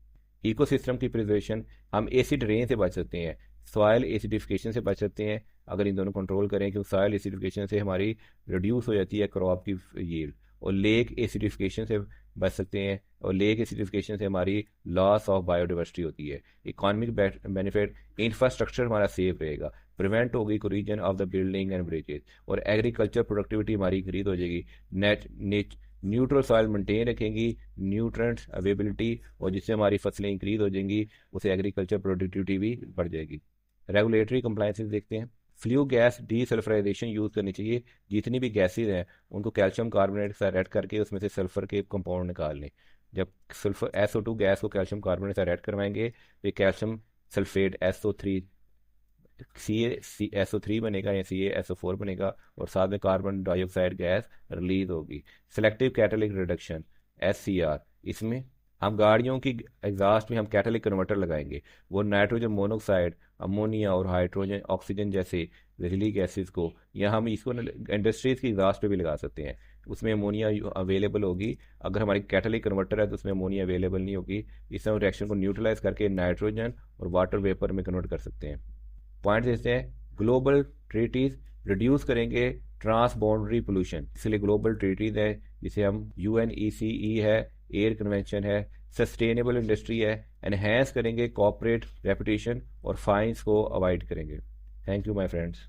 इकोसिस्टम की प्रिजर्वेशन हम एसिड रेन से बच सकते हैं, सॉयल एसिडिफिकेशन से बच सकते हैं अगर इन दोनों कंट्रोल करें, क्योंकि सॉयल एसिडिफिकेशन से हमारी रिड्यूस हो जाती है क्रॉप की यील्ड। और लेक एसिडिफिकेशन से बच सकते हैं, और लेक एसिडिफिकेशन से हमारी लॉस ऑफ बायोडाइवर्सिटी होती है। इकोनॉमिक बेनिफिट इंफ्रास्ट्रक्चर हमारा सेफ रहेगा, प्रिवेंट होगी corrosion of the building and bridges, और एग्रीकल्चर प्रोडक्टिविटी हमारी इंक्रीज हो जाएगी। न्यूट्रल सॉइल मेंटेन रखेंगी, न्यूट्रेंट्स अवेलेबिलिटी, और जिससे हमारी फसलें इंक्रीज हो जाएंगी, उससे एग्रीकल्चर प्रोडक्टिविटी भी बढ़ जाएगी। रेगुलेटरी कंप्लायंसेस देखते हैं। फ्लू गैस डीसल्फराइजेशन यूज़ करनी चाहिए, जितनी भी गैसेज हैं उनको कैल्शियम कार्बोनेट के साथ ऐड करके उसमें से सल्फर के कंपाउंड निकाल लें। जब सल्फर SO2 गैस को कैल्शियम कार्बोनेट के साथ ऐड करवाएंगे तो कैल्शियम सल्फेट SO3 SO3 बनेगा या CaSO4 बनेगा, और साथ में कार्बन डाइऑक्साइड गैस रिलीज होगी। सेलेक्टिव कैटालिक रिडक्शन SCR, इसमें हम गाड़ियों की एग्जॉस्ट में हम कैटालिक कन्वर्टर लगाएंगे, वो नाइट्रोजन मोनोक्साइड अमोनिया और हाइड्रोजन ऑक्सीजन जैसे जहरीली गैसेस को, या हम इसको इंडस्ट्रीज की एग्जॉस्ट पे भी लगा सकते हैं। उसमें अमोनिया अवेलेबल होगी, अगर हमारी कैटालिक कन्वर्टर है तो उसमें अमोनिया अवेलेबल नहीं होगी। इससे हम रिएक्शन को न्यूट्रलाइज करके नाइट्रोजन और वाटर वेपर में कन्वर्ट कर सकते हैं। पॉइंट देते हैं ग्लोबल ट्रीटीज रिड्यूस करेंगे ट्रांस बाउंड्री पोल्यूशन, इसलिए ग्लोबल ट्रीटीज है जिसे हम UNECE है, एयर कन्वेंशन है, सस्टेनेबल इंडस्ट्री है, एनहेंस करेंगे कॉर्पोरेट रेपुटेशन और फाइन्स को अवॉइड करेंगे। Thank you my friends.